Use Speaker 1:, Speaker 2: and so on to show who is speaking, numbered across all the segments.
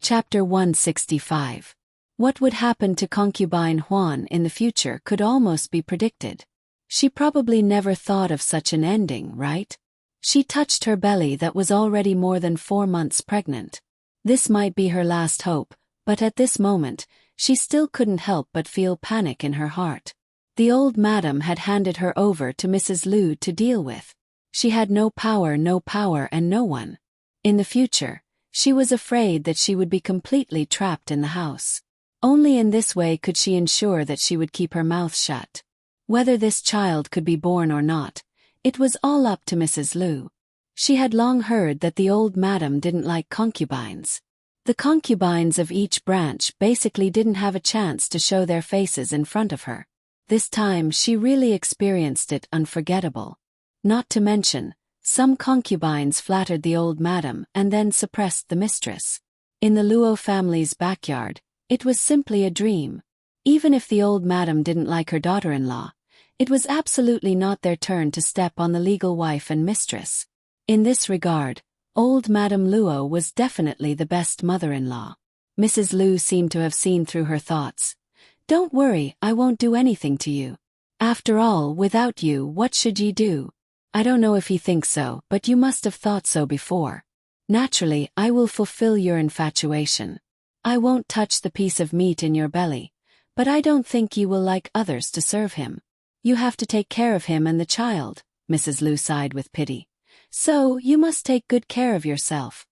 Speaker 1: Chapter 165. What would happen to concubine Huan in the future could almost be predicted. She probably never thought of such an ending, right? She touched her belly that was already more than 4 months pregnant. This might be her last hope, but at this moment, she still couldn't help but feel panic in her heart. The old madam had handed her over to Mrs. Liu to deal with. She had no power and no one. In the future, she was afraid that she would be completely trapped in the house. Only in this way could she ensure that she would keep her mouth shut. Whether this child could be born or not, it was all up to Mrs. Liu. She had long heard that the old madam didn't like concubines. The concubines of each branch basically didn't have a chance to show their faces in front of her. This time she really experienced it unforgettable. Not to mention, some concubines flattered the old madam and then suppressed the mistress. In the Luo family's backyard, it was simply a dream. Even if the old madam didn't like her daughter-in-law, it was absolutely not their turn to step on the legal wife and mistress. In this regard, old Madame Luo was definitely the best mother-in-law. Mrs. Liu seemed to have seen through her thoughts. "Don't worry, I won't do anything to you. After all, without you, what should ye do? I don't know if you think so, but you must have thought so before. Naturally, I will fulfill your infatuation. I won't touch the piece of meat in your belly, but I don't think you will like others to serve him. You have to take care of him and the child," Mrs. Liu sighed with pity. "So, you must take good care of yourself."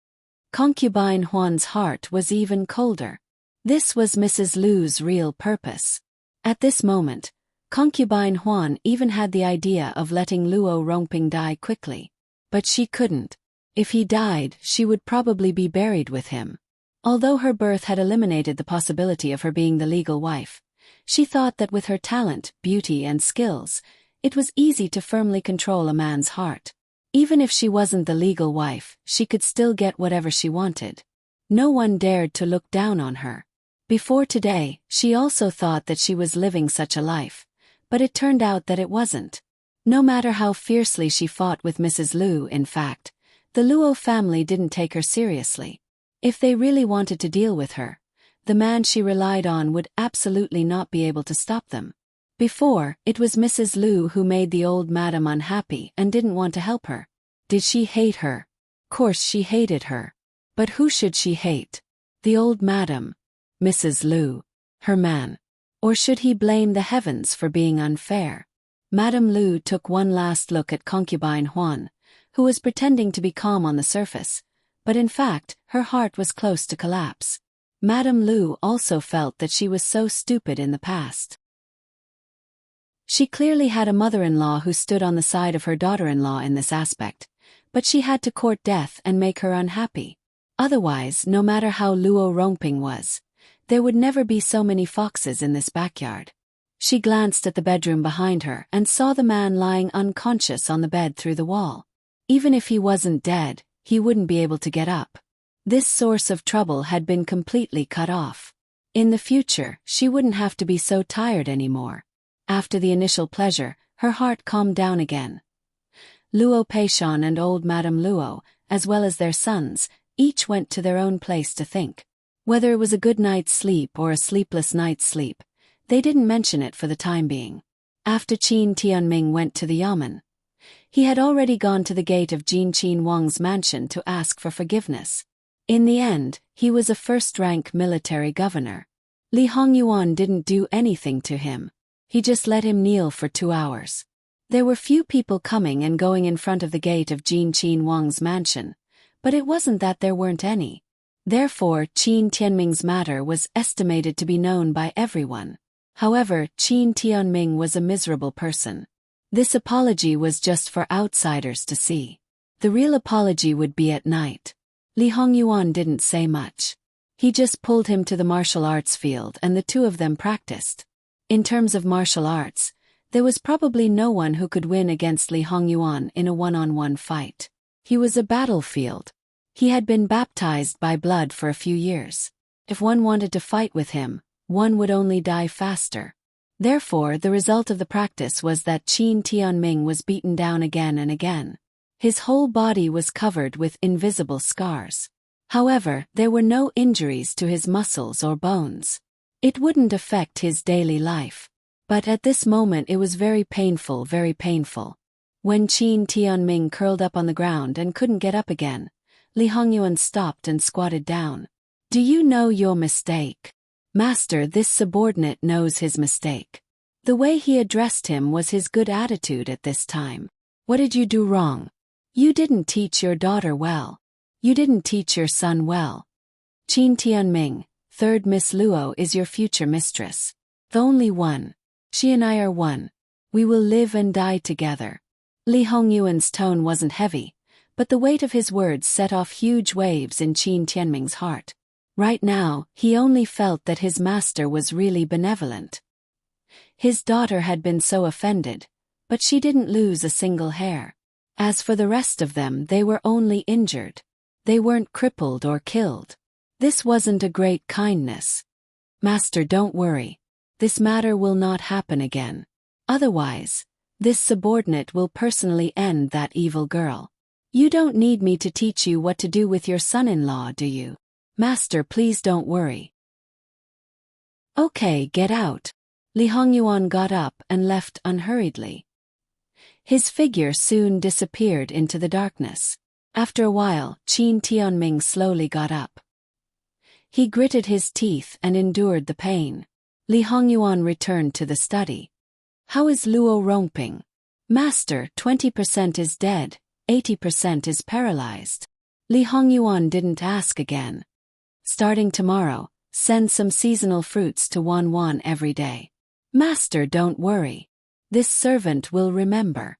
Speaker 1: Concubine Huan's heart was even colder. This was Mrs. Liu's real purpose. At this moment, concubine Huan even had the idea of letting Luo Rongping die quickly. But she couldn't. If he died, she would probably be buried with him. Although her birth had eliminated the possibility of her being the legal wife, she thought that with her talent, beauty and skills, it was easy to firmly control a man's heart. Even if she wasn't the legal wife, she could still get whatever she wanted. No one dared to look down on her. Before today, she also thought that she was living such a life. But it turned out that it wasn't. No matter how fiercely she fought with Mrs. Liu, in fact, the Luo family didn't take her seriously. If they really wanted to deal with her, the man she relied on would absolutely not be able to stop them. Before, it was Mrs. Liu who made the old madam unhappy and didn't want to help her. Did she hate her? Of course she hated her. But who should she hate? The old madam? Mrs. Liu? Her man? Or should he blame the heavens for being unfair? Madame Liu took one last look at concubine Huan, who was pretending to be calm on the surface, but in fact, her heart was close to collapse. Madame Liu also felt that she was so stupid in the past. She clearly had a mother-in-law who stood on the side of her daughter-in-law in this aspect, but she had to court death and make her unhappy. Otherwise, no matter how Luo Rongping was, there would never be so many foxes in this backyard. She glanced at the bedroom behind her and saw the man lying unconscious on the bed through the wall. Even if he wasn't dead, he wouldn't be able to get up. This source of trouble had been completely cut off. In the future, she wouldn't have to be so tired anymore. After the initial pleasure, her heart calmed down again. Luo Peishan and old Madame Luo, as well as their sons, each went to their own place to think. Whether it was a good night's sleep or a sleepless night's sleep, they didn't mention it for the time being. After Qin Tianming went to the yamen, he had already gone to the gate of Jin Qin Wang's mansion to ask for forgiveness. In the end, he was a first-rank military governor. Li Hongyuan didn't do anything to him. He just let him kneel for 2 hours. There were few people coming and going in front of the gate of Jin Qin Wang's mansion, but it wasn't that there weren't any. Therefore, Qin Tianming's matter was estimated to be known by everyone. However, Qin Tianming was a miserable person. This apology was just for outsiders to see. The real apology would be at night. Li Hongyuan didn't say much. He just pulled him to the martial arts field and the two of them practiced. In terms of martial arts, there was probably no one who could win against Li Hongyuan in a one-on-one fight. He was a battlefield. He had been baptized by blood for a few years. If one wanted to fight with him, one would only die faster. Therefore, the result of the practice was that Qin Tianming was beaten down again and again. His whole body was covered with invisible scars. However, there were no injuries to his muscles or bones. It wouldn't affect his daily life. But at this moment it was very painful, very painful. When Qin Tianming curled up on the ground and couldn't get up again, Li Hongyuan stopped and squatted down. Do you know your mistake? Master, this subordinate knows his mistake. The way he addressed him was his good attitude at this time. What did you do wrong? You didn't teach your daughter well. You didn't teach your son well. Qin Tianming, third Miss Luo is your future mistress. The only one. She and I are one. We will live and die together. Li Hongyuan's tone wasn't heavy, but the weight of his words set off huge waves in Qin Tianming's heart. Right now, he only felt that his master was really benevolent. His daughter had been so offended, but she didn't lose a single hair. As for the rest of them, they were only injured. They weren't crippled or killed. This wasn't a great kindness. Master, don't worry. This matter will not happen again. Otherwise, this subordinate will personally end that evil girl. You don't need me to teach you what to do with your son-in-law, do you? Master, please don't worry. Okay, get out. Li Hongyuan got up and left unhurriedly. His figure soon disappeared into the darkness. After a while, Qin Tianming slowly got up. He gritted his teeth and endured the pain. Li Hongyuan returned to the study. How is Luo Rongping? Master, 20% is dead, 80% is paralyzed. Li Hongyuan didn't ask again. Starting tomorrow, send some seasonal fruits to Wan every day. Master, don't worry. This servant will remember.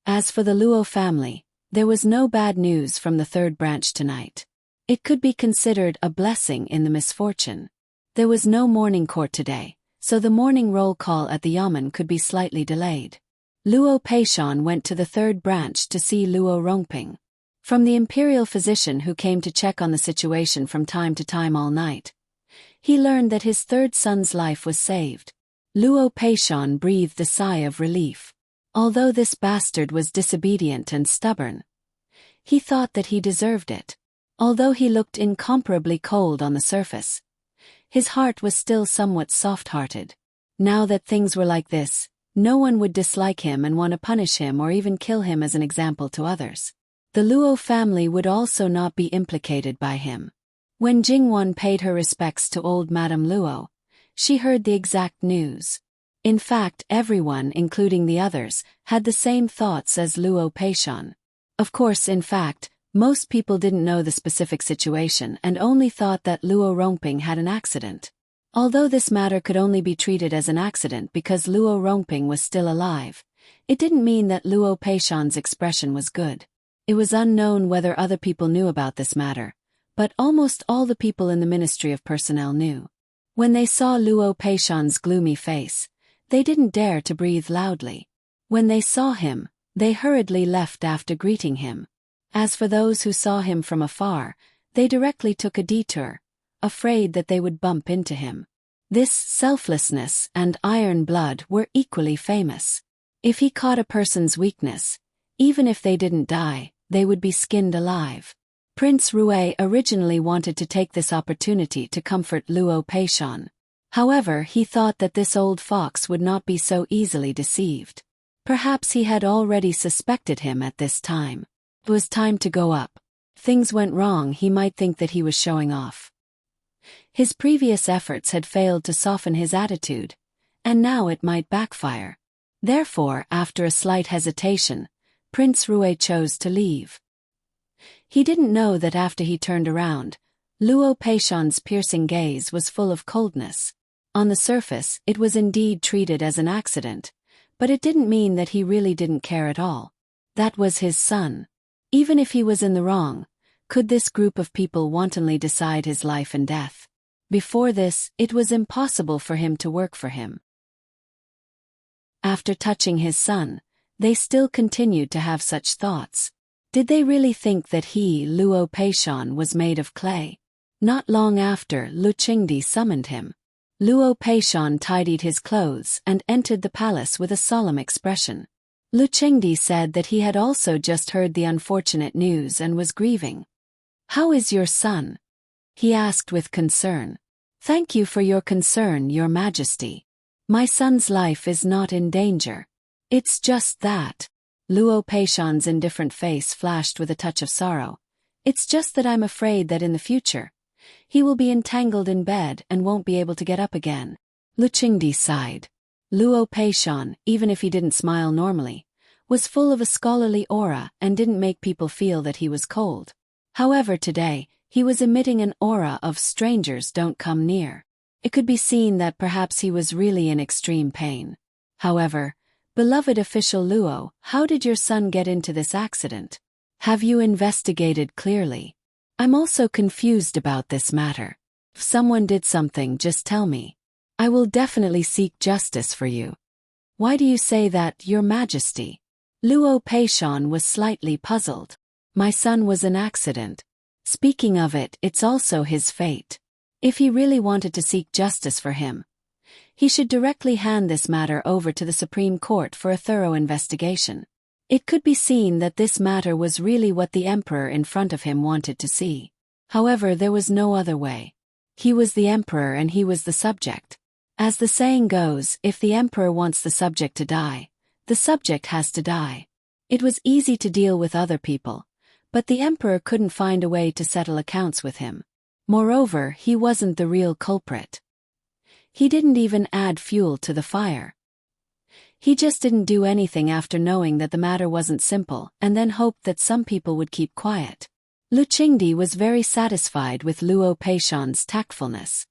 Speaker 1: As for the Luo family, there was no bad news from the third branch tonight. It could be considered a blessing in the misfortune. There was no morning court today, so the morning roll call at the yamen could be slightly delayed. Luo Peishan went to the third branch to see Luo Rongping. From the imperial physician who came to check on the situation from time to time all night, he learned that his third son's life was saved. Luo Peishan breathed a sigh of relief. Although this bastard was disobedient and stubborn, he thought that he deserved it. Although he looked incomparably cold on the surface, his heart was still somewhat soft-hearted. Now that things were like this, no one would dislike him and want to punish him or even kill him as an example to others. The Luo family would also not be implicated by him. When Jingwan paid her respects to old Madame Luo, she heard the exact news. In fact, everyone, including the others, had the same thoughts as Luo Peishan. Of course, in fact, most people didn't know the specific situation and only thought that Luo Rongping had an accident. Although this matter could only be treated as an accident because Luo Rongping was still alive, it didn't mean that Luo Peishan's expression was good. It was unknown whether other people knew about this matter, but almost all the people in the Ministry of Personnel knew. When they saw Luo Peishan's gloomy face, they didn't dare to breathe loudly. When they saw him, they hurriedly left after greeting him. As for those who saw him from afar, they directly took a detour, afraid that they would bump into him. This selflessness and iron blood were equally famous. If he caught a person's weakness, even if they didn't die, they would be skinned alive. Prince Rui originally wanted to take this opportunity to comfort Luo Peishan. However, he thought that this old fox would not be so easily deceived. Perhaps he had already suspected him at this time. It was time to go up. If things went wrong, he might think that he was showing off. His previous efforts had failed to soften his attitude, and now it might backfire. Therefore, after a slight hesitation, Prince Rui chose to leave. He didn't know that after he turned around, Luo Peishan's piercing gaze was full of coldness. On the surface, it was indeed treated as an accident, but it didn't mean that he really didn't care at all. That was his son. Even if he was in the wrong, could this group of people wantonly decide his life and death? Before this, it was impossible for him to work for him. After touching his son, they still continued to have such thoughts. Did they really think that he, Luo Peishan, was made of clay? Not long after, Lu Qingdi summoned him. Luo Peishan tidied his clothes and entered the palace with a solemn expression. Lu Qingdi said that he had also just heard the unfortunate news and was grieving. "How is your son?" he asked with concern. "Thank you for your concern, Your Majesty. My son's life is not in danger. It's just that." Luo Peishan's indifferent face flashed with a touch of sorrow. "It's just that I'm afraid that in the future, he will be entangled in bed and won't be able to get up again." Lu Qingdi sighed. Luo Peishan, even if he didn't smile normally, was full of a scholarly aura and didn't make people feel that he was cold. However, today, he was emitting an aura of strangers don't come near. It could be seen that perhaps he was really in extreme pain. However, "Beloved official Luo, how did your son get into this accident? Have you investigated clearly? I'm also confused about this matter. If someone did something, just tell me. I will definitely seek justice for you." "Why do you say that, Your Majesty?" Luo Peishan was slightly puzzled. "My son was an accident. Speaking of it, it's also his fate. If he really wanted to seek justice for him, he should directly hand this matter over to the Supreme Court for a thorough investigation." It could be seen that this matter was really what the emperor in front of him wanted to see. However, there was no other way. He was the emperor and he was the subject. As the saying goes, if the emperor wants the subject to die, the subject has to die. It was easy to deal with other people, but the emperor couldn't find a way to settle accounts with him. Moreover, he wasn't the real culprit. He didn't even add fuel to the fire. He just didn't do anything after knowing that the matter wasn't simple and then hoped that some people would keep quiet. Lu Qingdi was very satisfied with Luo Peishan's tactfulness.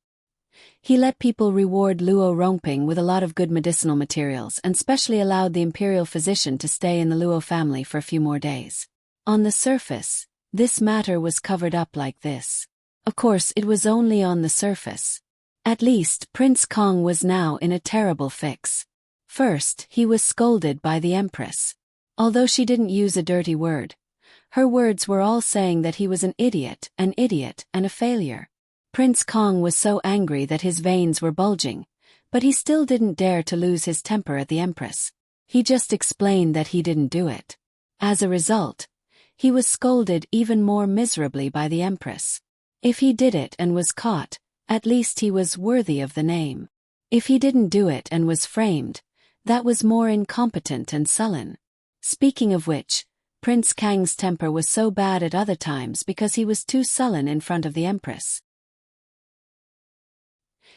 Speaker 1: He let people reward Luo Rongping with a lot of good medicinal materials and specially allowed the imperial physician to stay in the Luo family for a few more days. On the surface, this matter was covered up like this. Of course, it was only on the surface. At least, Prince Kong was now in a terrible fix. First, he was scolded by the Empress. Although she didn't use a dirty word, her words were all saying that he was an idiot, and a failure. Prince Kong was so angry that his veins were bulging, but he still didn't dare to lose his temper at the Empress. He just explained that he didn't do it. As a result, he was scolded even more miserably by the Empress. If he did it and was caught, at least he was worthy of the name. If he didn't do it and was framed, that was more incompetent and sullen. Speaking of which, Prince Kang's temper was so bad at other times because he was too sullen in front of the Empress.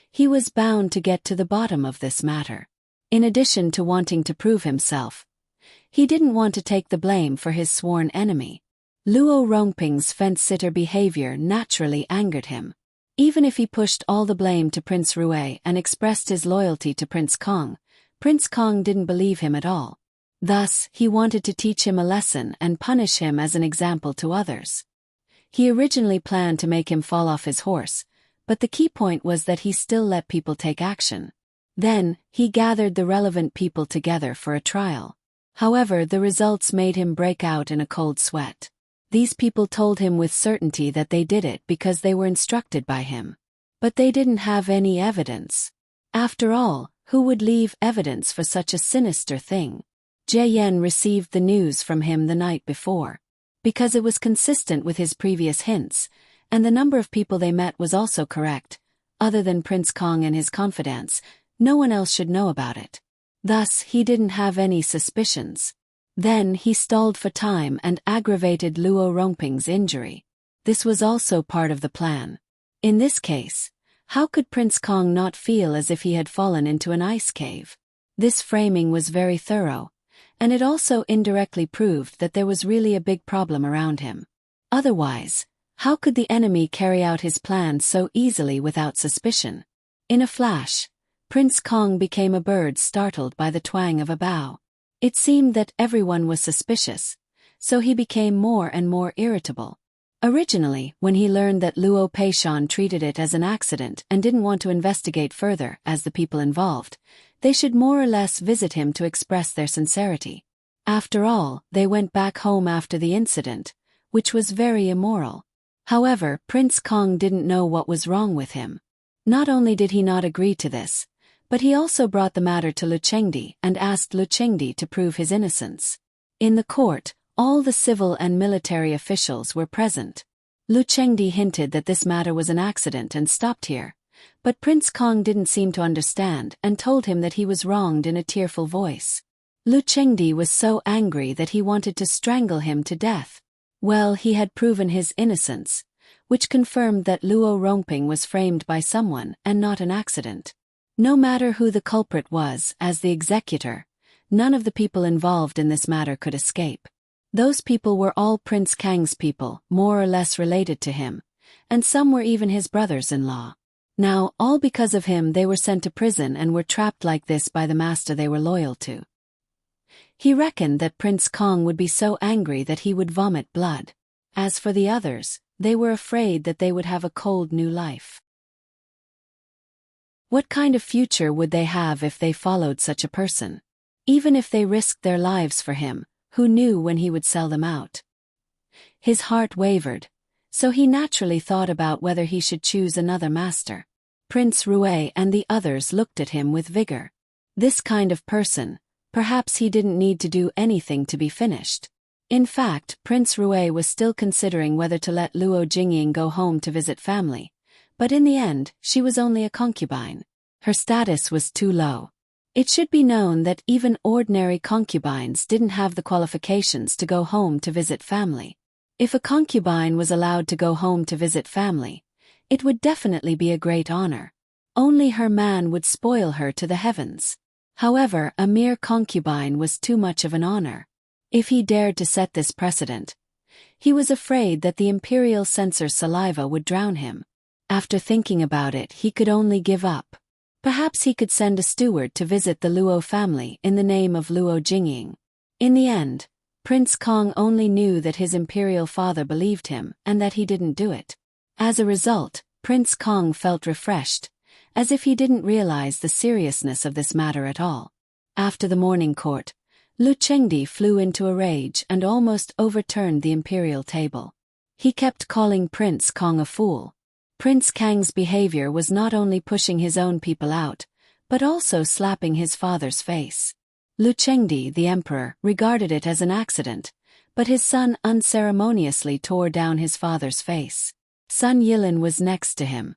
Speaker 1: He was bound to get to the bottom of this matter. In addition to wanting to prove himself, he didn't want to take the blame for his sworn enemy. Luo Rongping's fence-sitter behavior naturally angered him. Even if he pushed all the blame to Prince Rui and expressed his loyalty to Prince Kong didn't believe him at all. Thus, he wanted to teach him a lesson and punish him as an example to others. He originally planned to make him fall off his horse, but the key point was that he still let people take action. Then, he gathered the relevant people together for a trial. However, the results made him break out in a cold sweat. These people told him with certainty that they did it because they were instructed by him. But they didn't have any evidence. After all, who would leave evidence for such a sinister thing? Jie Yen received the news from him the night before. Because it was consistent with his previous hints, and the number of people they met was also correct, other than Prince Kong and his confidants, no one else should know about it. Thus, he didn't have any suspicions. Then he stalled for time and aggravated Luo Rongping's injury. This was also part of the plan. In this case, how could Prince Kong not feel as if he had fallen into an ice cave? This framing was very thorough, and it also indirectly proved that there was really a big problem around him. Otherwise, how could the enemy carry out his plan so easily without suspicion? In a flash, Prince Kong became a bird startled by the twang of a bow. It seemed that everyone was suspicious, so he became more and more irritable. Originally, when he learned that Luo Peishan treated it as an accident and didn't want to investigate further as the people involved, they should more or less visit him to express their sincerity. After all, they went back home after the incident, which was very immoral. However, Prince Kong didn't know what was wrong with him. Not only did he not agree to this, but he also brought the matter to Lu Qingdi and asked Lu Qingdi to prove his innocence. In the court, all the civil and military officials were present. Lu Chengdi hinted that this matter was an accident and stopped here, but Prince Kong didn't seem to understand and told him that he was wronged in a tearful voice. Lu Chengdi was so angry that he wanted to strangle him to death. Well, he had proven his innocence, which confirmed that Luo Rongping was framed by someone and not an accident. No matter who the culprit was, as the executor, none of the people involved in this matter could escape. Those people were all Prince Kang's people, more or less related to him, and some were even his brothers-in-law. Now, all because of him they were sent to prison and were trapped like this by the master they were loyal to. He reckoned that Prince Kong would be so angry that he would vomit blood. As for the others, they were afraid that they would have a cold new life. What kind of future would they have if they followed such a person? Even if they risked their lives for him, who knew when he would sell them out? His heart wavered, so he naturally thought about whether he should choose another master. Prince Rue and the others looked at him with vigor. This kind of person, perhaps he didn't need to do anything to be finished. In fact, Prince Rue was still considering whether to let Luo Jingying go home to visit family, but in the end, she was only a concubine. Her status was too low. It should be known that even ordinary concubines didn't have the qualifications to go home to visit family. If a concubine was allowed to go home to visit family, it would definitely be a great honor. Only her man would spoil her to the heavens. However, a mere concubine was too much of an honor. If he dared to set this precedent, he was afraid that the imperial censor's saliva would drown him. After thinking about it, he could only give up. Perhaps he could send a steward to visit the Luo family in the name of Luo Jingying. In the end, Prince Kong only knew that his imperial father believed him and that he didn't do it. As a result, Prince Kong felt refreshed, as if he didn't realize the seriousness of this matter at all. After the morning court, Lu Chengdi flew into a rage and almost overturned the imperial table. He kept calling Prince Kong a fool. Prince Kang's behavior was not only pushing his own people out, but also slapping his father's face. Lu Chengdi, the emperor, regarded it as an accident, but his son unceremoniously tore down his father's face. Sun Yilin was next to him.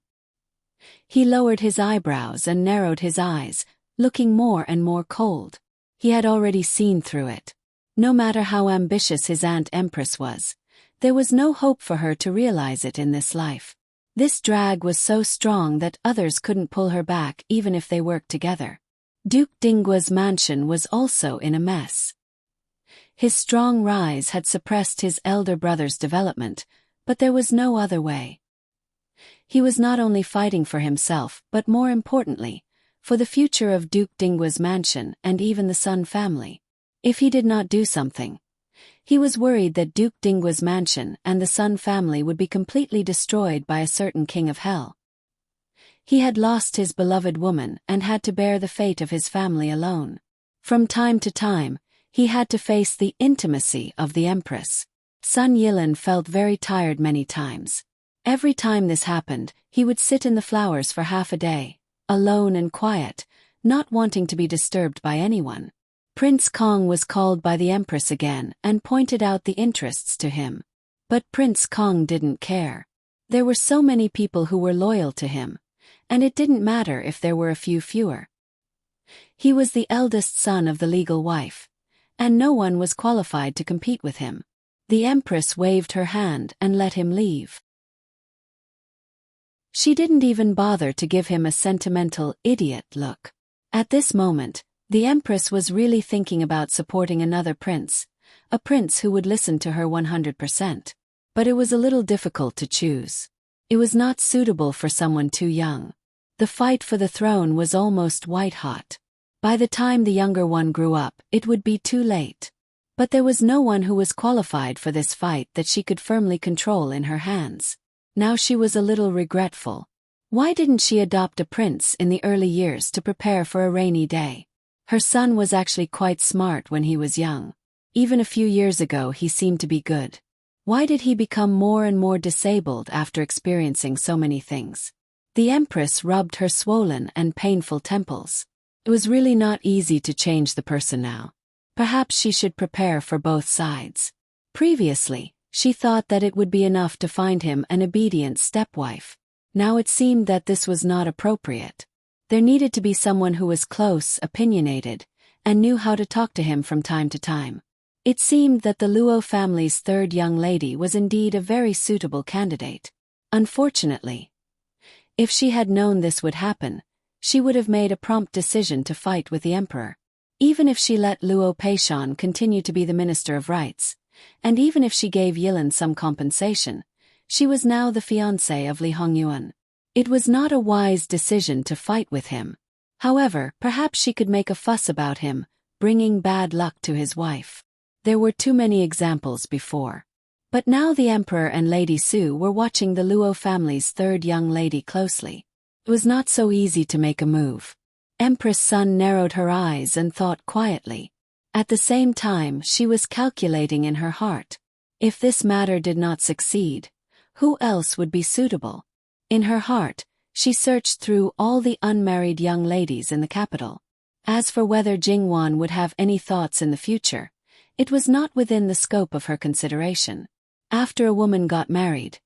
Speaker 1: He lowered his eyebrows and narrowed his eyes, looking more and more cold. He had already seen through it. No matter how ambitious his aunt Empress was, there was no hope for her to realize it in this life. This drag was so strong that others couldn't pull her back even if they worked together. Duke Dinggua's mansion was also in a mess. His strong rise had suppressed his elder brother's development, but there was no other way. He was not only fighting for himself but more importantly, for the future of Duke Dinggua's mansion and even the Sun family. If he did not do something, he was worried that Duke Dinggua's mansion and the Sun family would be completely destroyed by a certain king of hell. He had lost his beloved woman and had to bear the fate of his family alone. From time to time, he had to face the intimacy of the Empress. Sun Yilin felt very tired many times. Every time this happened, he would sit in the flowers for half a day, alone and quiet, not wanting to be disturbed by anyone. Prince Kong was called by the Empress again and pointed out the interests to him. But Prince Kong didn't care. There were so many people who were loyal to him, and it didn't matter if there were a few fewer. He was the eldest son of the legal wife, and no one was qualified to compete with him. The Empress waved her hand and let him leave. She didn't even bother to give him a sentimental idiot look. At this moment, the Empress was really thinking about supporting another prince, a prince who would listen to her 100%. But it was a little difficult to choose. It was not suitable for someone too young. The fight for the throne was almost white-hot. By the time the younger one grew up, it would be too late. But there was no one who was qualified for this fight that she could firmly control in her hands. Now she was a little regretful. Why didn't she adopt a prince in the early years to prepare for a rainy day? Her son was actually quite smart when he was young. Even a few years ago he seemed to be good. Why did he become more and more disabled after experiencing so many things? The Empress rubbed her swollen and painful temples. It was really not easy to change the person now. Perhaps she should prepare for both sides. Previously, She thought that it would be enough to find him an obedient stepwife. Now it seemed that this was not appropriate. There needed to be someone who was close, opinionated, and knew how to talk to him from time to time. It seemed that the Luo family's third young lady was indeed a very suitable candidate. Unfortunately, if she had known this would happen, she would have made a prompt decision to fight with the emperor. Even if she let Luo Peishan continue to be the Minister of Rights, and even if she gave Yilin some compensation, she was now the fiancée of Li Hongyuan. It was not a wise decision to fight with him. However, perhaps she could make a fuss about him, bringing bad luck to his wife. There were too many examples before. But now the emperor and Lady Su were watching the Luo family's third young lady closely. It was not so easy to make a move. Empress Sun narrowed her eyes and thought quietly. At the same time, she was calculating in her heart. If this matter did not succeed, who else would be suitable? In her heart, she searched through all the unmarried young ladies in the capital. As for whether Jingwan would have any thoughts in the future, it was not within the scope of her consideration. After a woman got married,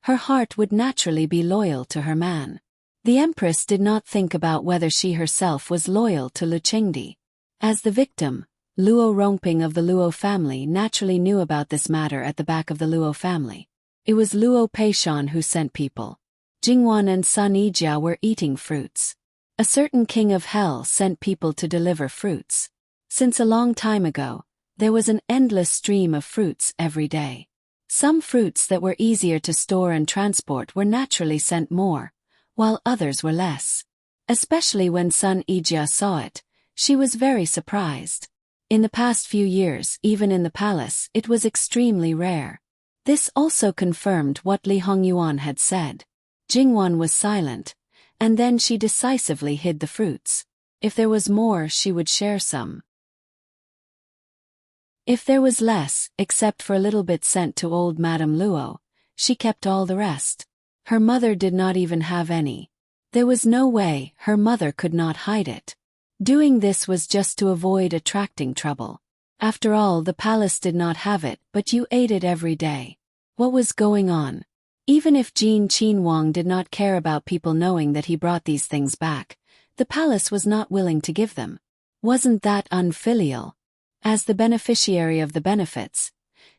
Speaker 1: her heart would naturally be loyal to her man. The empress did not think about whether she herself was loyal to Lu Qingdi. As the victim, Luo Rongping of the Luo family naturally knew about this matter at the back of the Luo family. It was Luo Peishan who sent people. Jingwan and Sun Yijia were eating fruits. A certain king of hell sent people to deliver fruits. Since a long time ago, there was an endless stream of fruits every day. Some fruits that were easier to store and transport were naturally sent more, while others were less. Especially when Sun Yijia saw it, she was very surprised. In the past few years, even in the palace, it was extremely rare. This also confirmed what Li Hongyuan had said. Jingwan was silent, and then she decisively hid the fruits. If there was more, she would share some. If there was less, except for a little bit sent to old Madame Luo, she kept all the rest. Her mother did not even have any. There was no way her mother could not hide it. Doing this was just to avoid attracting trouble. After all, the palace did not have it, but you ate it every day. What was going on? Even if Jin Qinhuang did not care about people knowing that he brought these things back, the palace was not willing to give them. Wasn't that unfilial? As the beneficiary of the benefits,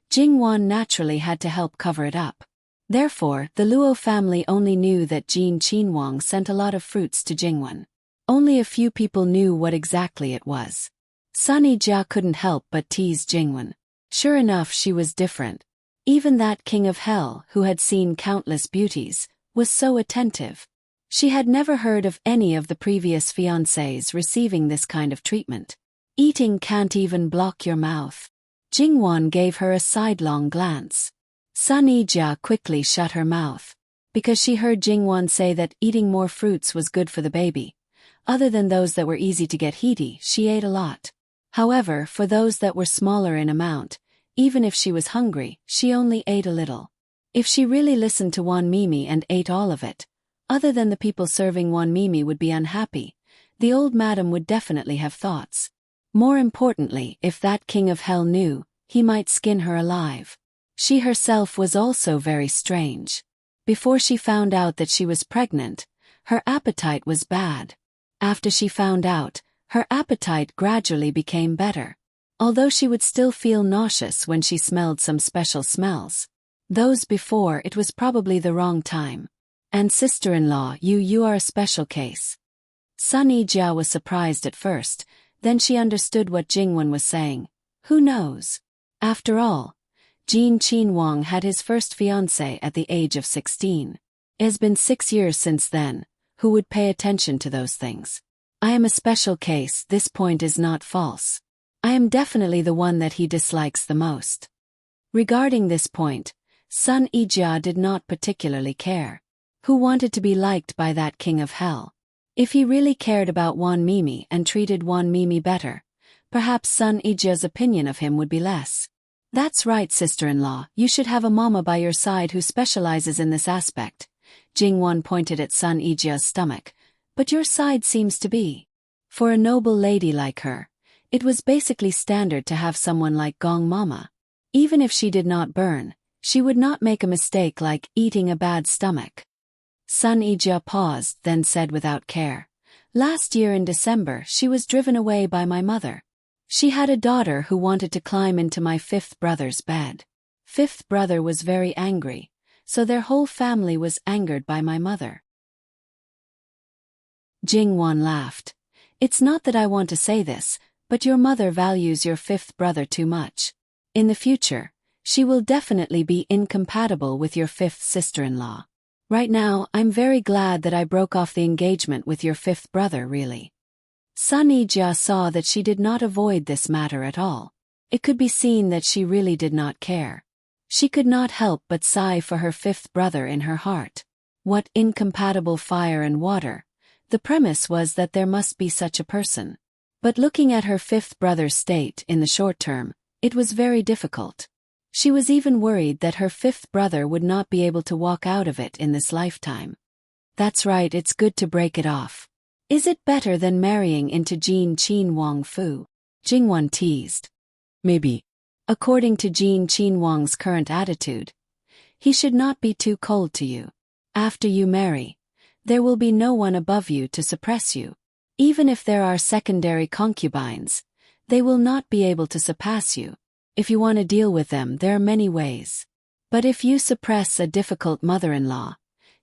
Speaker 1: Jingwan naturally had to help cover it up. Therefore, the Luo family only knew that Jin Qinhuang sent a lot of fruits to Jingwan. Only a few people knew what exactly it was. Sun Yijia couldn't help but tease Jingwan. Sure enough, she was different. Even that king of hell, who had seen countless beauties, was so attentive. She had never heard of any of the previous fiancés receiving this kind of treatment. Eating can't even block your mouth. Jingwan gave her a sidelong glance. Sun Yijia quickly shut her mouth, because she heard Jingwan say that eating more fruits was good for the baby. Other than those that were easy to get heaty, she ate a lot. However, for those that were smaller in amount, even if she was hungry, she only ate a little. If she really listened to Wan Mimi and ate all of it, other than the people serving Wan Mimi would be unhappy, the old madam would definitely have thoughts. More importantly, if that king of hell knew, he might skin her alive. She herself was also very strange. Before she found out that she was pregnant, her appetite was bad. After she found out, her appetite gradually became better. Although she would still feel nauseous when she smelled some special smells. Those before, it was probably the wrong time. And sister-in-law, you are a special case. Sun Yijia was surprised at first, then she understood what Jingwan was saying. Who knows? After all, Jin Qinhuang had his first fiancée at the age of 16. It has been 6 years since then. Who would pay attention to those things? I am a special case, this point is not false. I am definitely the one that he dislikes the most. Regarding this point, Sun Yijia did not particularly care. Who wanted to be liked by that king of hell? If he really cared about Wan Mimi and treated Wan Mimi better, perhaps Sun Yijia's opinion of him would be less. That's right, sister-in-law, you should have a mama by your side who specializes in this aspect. Jingwan pointed at Sun Yijia's stomach. But your side seems to be. For a noble lady like her, it was basically standard to have someone like Gong Mama. Even if she did not burn, She would not make a mistake like eating a bad stomach. Sun Ija paused, then said without care, "Last year in December she was driven away by my mother. She had a daughter who wanted to climb into my fifth brother's bed. Fifth brother was very angry, so their whole family was angered by my mother." Jingwon laughed. "It's not that I want to say this, but your mother values your fifth brother too much. In the future, she will definitely be incompatible with your fifth sister-in-law. Right now, I'm very glad that I broke off the engagement with your fifth brother, really." Sun Ija saw that she did not avoid this matter at all. It could be seen that she really did not care. She could not help but sigh for her fifth brother in her heart. What incompatible fire and water? The premise was that there must be such a person. But looking at her fifth brother's state in the short term, it was very difficult. She was even worried that her fifth brother would not be able to walk out of it in this lifetime. "That's right, it's good to break it off. Is it better than marrying into Jean Qin Wang Fu?" Jingwon teased. "Maybe. According to Jean Qin Wang's current attitude, he should not be too cold to you. After you marry, there will be no one above you to suppress you. Even if there are secondary concubines, they will not be able to surpass you. If you want to deal with them, there are many ways. But if you suppress a difficult mother-in-law,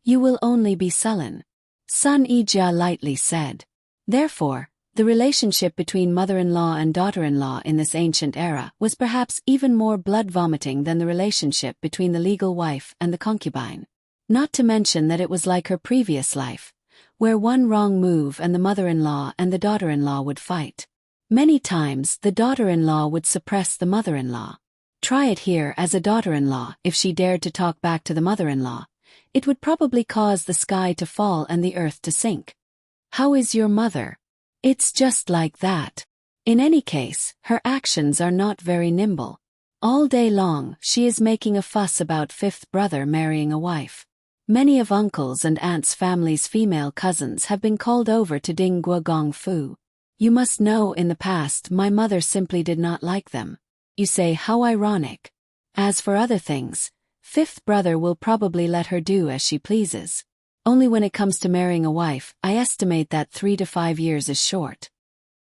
Speaker 1: you will only be sullen," Sun Ija lightly said. Therefore, the relationship between mother-in-law and daughter-in-law in this ancient era was perhaps even more blood-vomiting than the relationship between the legal wife and the concubine. Not to mention that it was like her previous life, where one wrong move and the mother-in-law and the daughter-in-law would fight. Many times the daughter-in-law would suppress the mother-in-law. Try it here as a daughter-in-law. If she dared to talk back to the mother-in-law, it would probably cause the sky to fall and the earth to sink. "How is your mother?" It's just like that. In any case, her actions are not very nimble. All day long, she is making a fuss about fifth brother marrying a wife. Many of uncles and aunts' family's female cousins have been called over to Ding Gong Fu. You must know in the past my mother simply did not like them. You say, how ironic. As for other things, fifth brother will probably let her do as she pleases. Only when it comes to marrying a wife, I estimate that 3 to 5 years is short.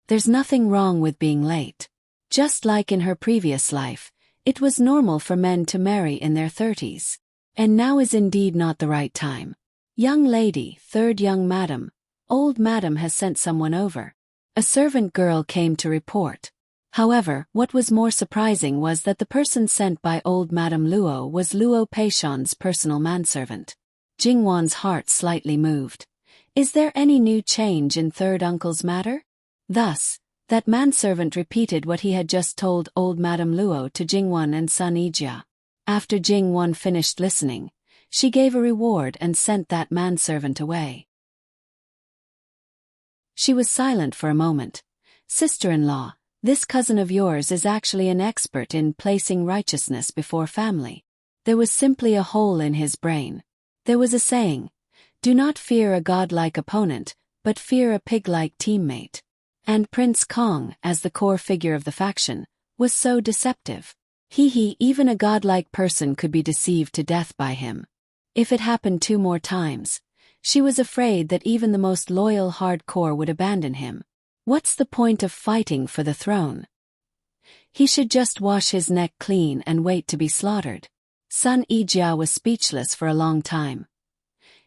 Speaker 1: There's nothing wrong with being late. Just like in her previous life, it was normal for men to marry in their 30s. And now is indeed not the right time. Young lady, third young madam, old madam has sent someone over. A servant girl came to report. However, what was more surprising was that the person sent by old Madame Luo was Luo Peishon's personal manservant. Jingwon's heart slightly moved. Is there any new change in third uncle's matter? Thus, that manservant repeated what he had just told old Madame Luo to Jingwon and Sun Ija. After Jingwon finished listening, she gave a reward and sent that manservant away. She was silent for a moment. Sister-in-law, this cousin of yours is actually an expert in placing righteousness before family. There was simply a hole in his brain. There was a saying, do not fear a godlike opponent, but fear a pig-like teammate. And Prince Kong, as the core figure of the faction, was so deceptive. Even a godlike person could be deceived to death by him. If it happened 2 more times, she was afraid that even the most loyal hardcore would abandon him. What's the point of fighting for the throne? He should just wash his neck clean and wait to be slaughtered. Sun Ija was speechless for a long time.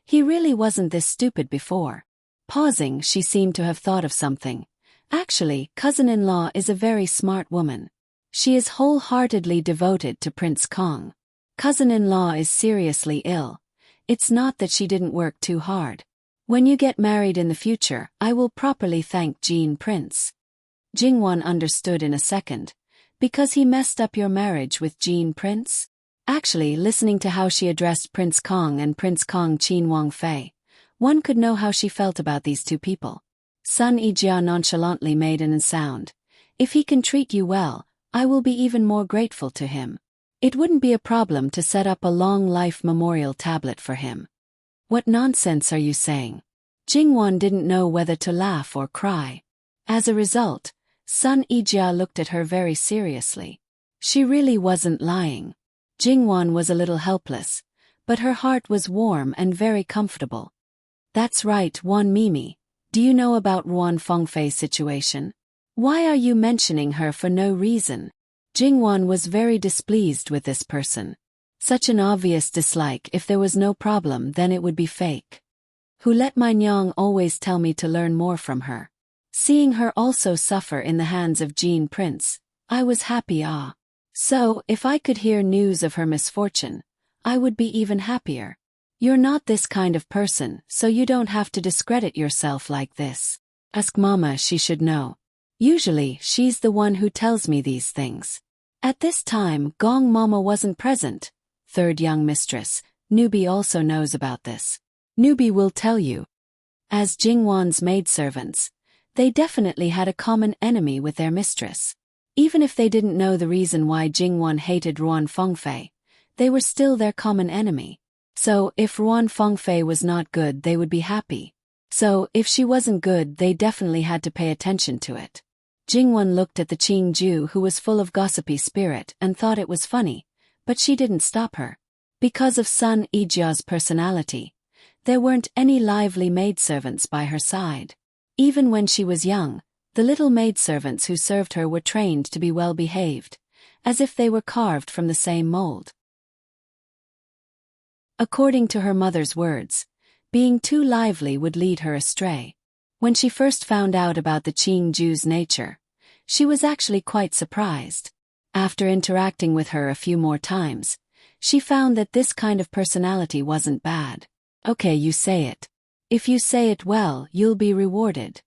Speaker 1: He really wasn't this stupid before. Pausing, she seemed to have thought of something. Actually, cousin-in-law is a very smart woman. She is wholeheartedly devoted to Prince Kong. Cousin-in-law is seriously ill. It's not that she didn't work too hard. When you get married in the future, I will properly thank Jean Prince. Jingwon understood in a second. Because he messed up your marriage with Jean Prince? Actually, listening to how she addressed Prince Kong and Prince Kong Qin Wang Fei, one could know how she felt about these 2 people. Sun Ija nonchalantly made an sound. If he can treat you well, I will be even more grateful to him. It wouldn't be a problem to set up a long life memorial tablet for him. What nonsense are you saying? Jingwon didn't know whether to laugh or cry. As a result, Sun Ija looked at her very seriously. She really wasn't lying. Jingwan was a little helpless, but her heart was warm and very comfortable. That's right, Wan Mimi. Do you know about Ruan Fengfei's situation? Why are you mentioning her for no reason? Jingwan was very displeased with this person. Such an obvious dislike. If there was no problem, then it would be fake. Who let my Nyang always tell me to learn more from her. Seeing her also suffer in the hands of Jean Prince, I was happy. So, if I could hear news of her misfortune, I would be even happier. You're not this kind of person, so you don't have to discredit yourself like this. Ask Mama, she should know. Usually, she's the one who tells me these things. At this time, Gong Mama wasn't present. Third young mistress, Newbie also knows about this. Newbie will tell you. As Jingwan's maidservants, they definitely had a common enemy with their mistress. Even if they didn't know the reason why Jingwan hated Ruan Fengfei, they were still their common enemy. So, if Ruan Fengfei was not good, they would be happy. So, if she wasn't good, they definitely had to pay attention to it. Jingwan looked at the Qingju, who was full of gossipy spirit, and thought it was funny, but she didn't stop her. Because of Sun Yijia's personality, there weren't any lively maidservants by her side. Even when she was young, the little maidservants who served her were trained to be well behaved, as if they were carved from the same mold. According to her mother's words, being too lively would lead her astray. When she first found out about the Qingju's nature, she was actually quite surprised. After interacting with her a few more times, she found that this kind of personality wasn't bad. Okay, you say it. If you say it well, you'll be rewarded.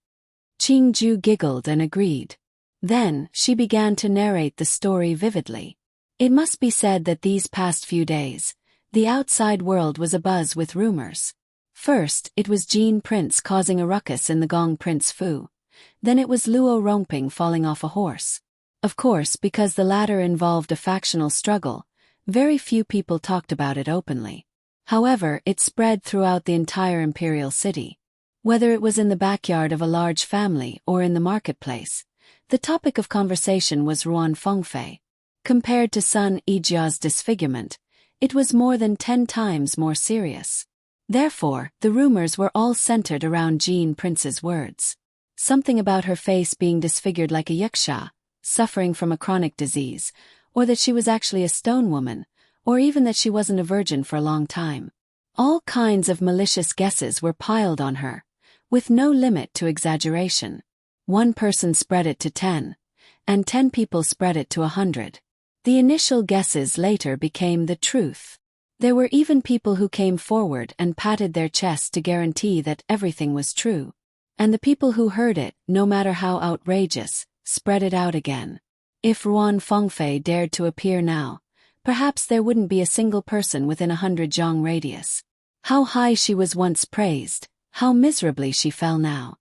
Speaker 1: Qingju giggled and agreed. Then, she began to narrate the story vividly. It must be said that these past few days, the outside world was abuzz with rumors. First, it was Jean Prince causing a ruckus in the Gong Prince Fu. Then it was Luo Rongping falling off a horse. Of course, because the latter involved a factional struggle, very few people talked about it openly. However, it spread throughout the entire imperial city. Whether it was in the backyard of a large family or in the marketplace, the topic of conversation was Ruan Fengfei. Compared to Sun Yijia's disfigurement, it was more than 10 times more serious. Therefore, the rumors were all centered around Jean Prince's words. Something about her face being disfigured like a yaksha, suffering from a chronic disease, or that she was actually a stone woman, or even that she wasn't a virgin for a long time. All kinds of malicious guesses were piled on her, with no limit to exaggeration. One person spread it to 10, and 10 people spread it to 100. The initial guesses later became the truth. There were even people who came forward and patted their chests to guarantee that everything was true. And the people who heard it, no matter how outrageous, spread it out again. If Ruan Fengfei dared to appear now, perhaps there wouldn't be a single person within 100 zhang radius. How high she was once praised, how miserably she fell now.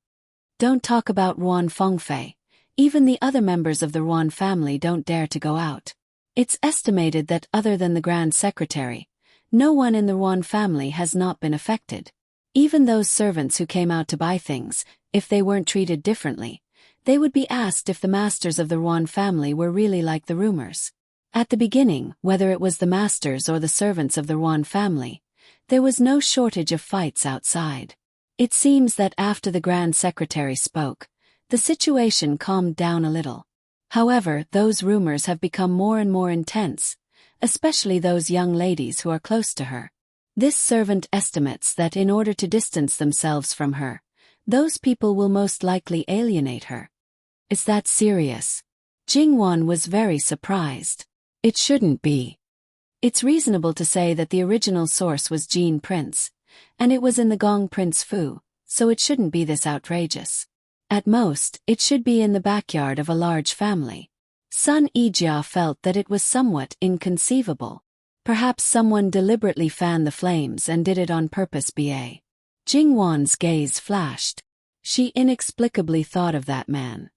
Speaker 1: Don't talk about Ruan Fengfei. Even the other members of the Ruan family don't dare to go out. It's estimated that other than the Grand Secretary, no one in the Ruan family has not been affected. Even those servants who came out to buy things, if they weren't treated differently, they would be asked if the masters of the Ruan family were really like the rumors. At the beginning, whether it was the masters or the servants of the Ruan family, there was no shortage of fights outside. It seems that after the Grand Secretary spoke, the situation calmed down a little. However, those rumors have become more and more intense, especially those young ladies who are close to her. This servant estimates that in order to distance themselves from her, those people will most likely alienate her. Is that serious? Jingwan was very surprised. It shouldn't be. It's reasonable to say that the original source was Jean Prince, and it was in the Gong Prince Fu, so it shouldn't be this outrageous. At most, it should be in the backyard of a large family. Sun Yijia felt that it was somewhat inconceivable. Perhaps someone deliberately fanned the flames and did it on purpose. Jingwan's gaze flashed. She inexplicably thought of that man.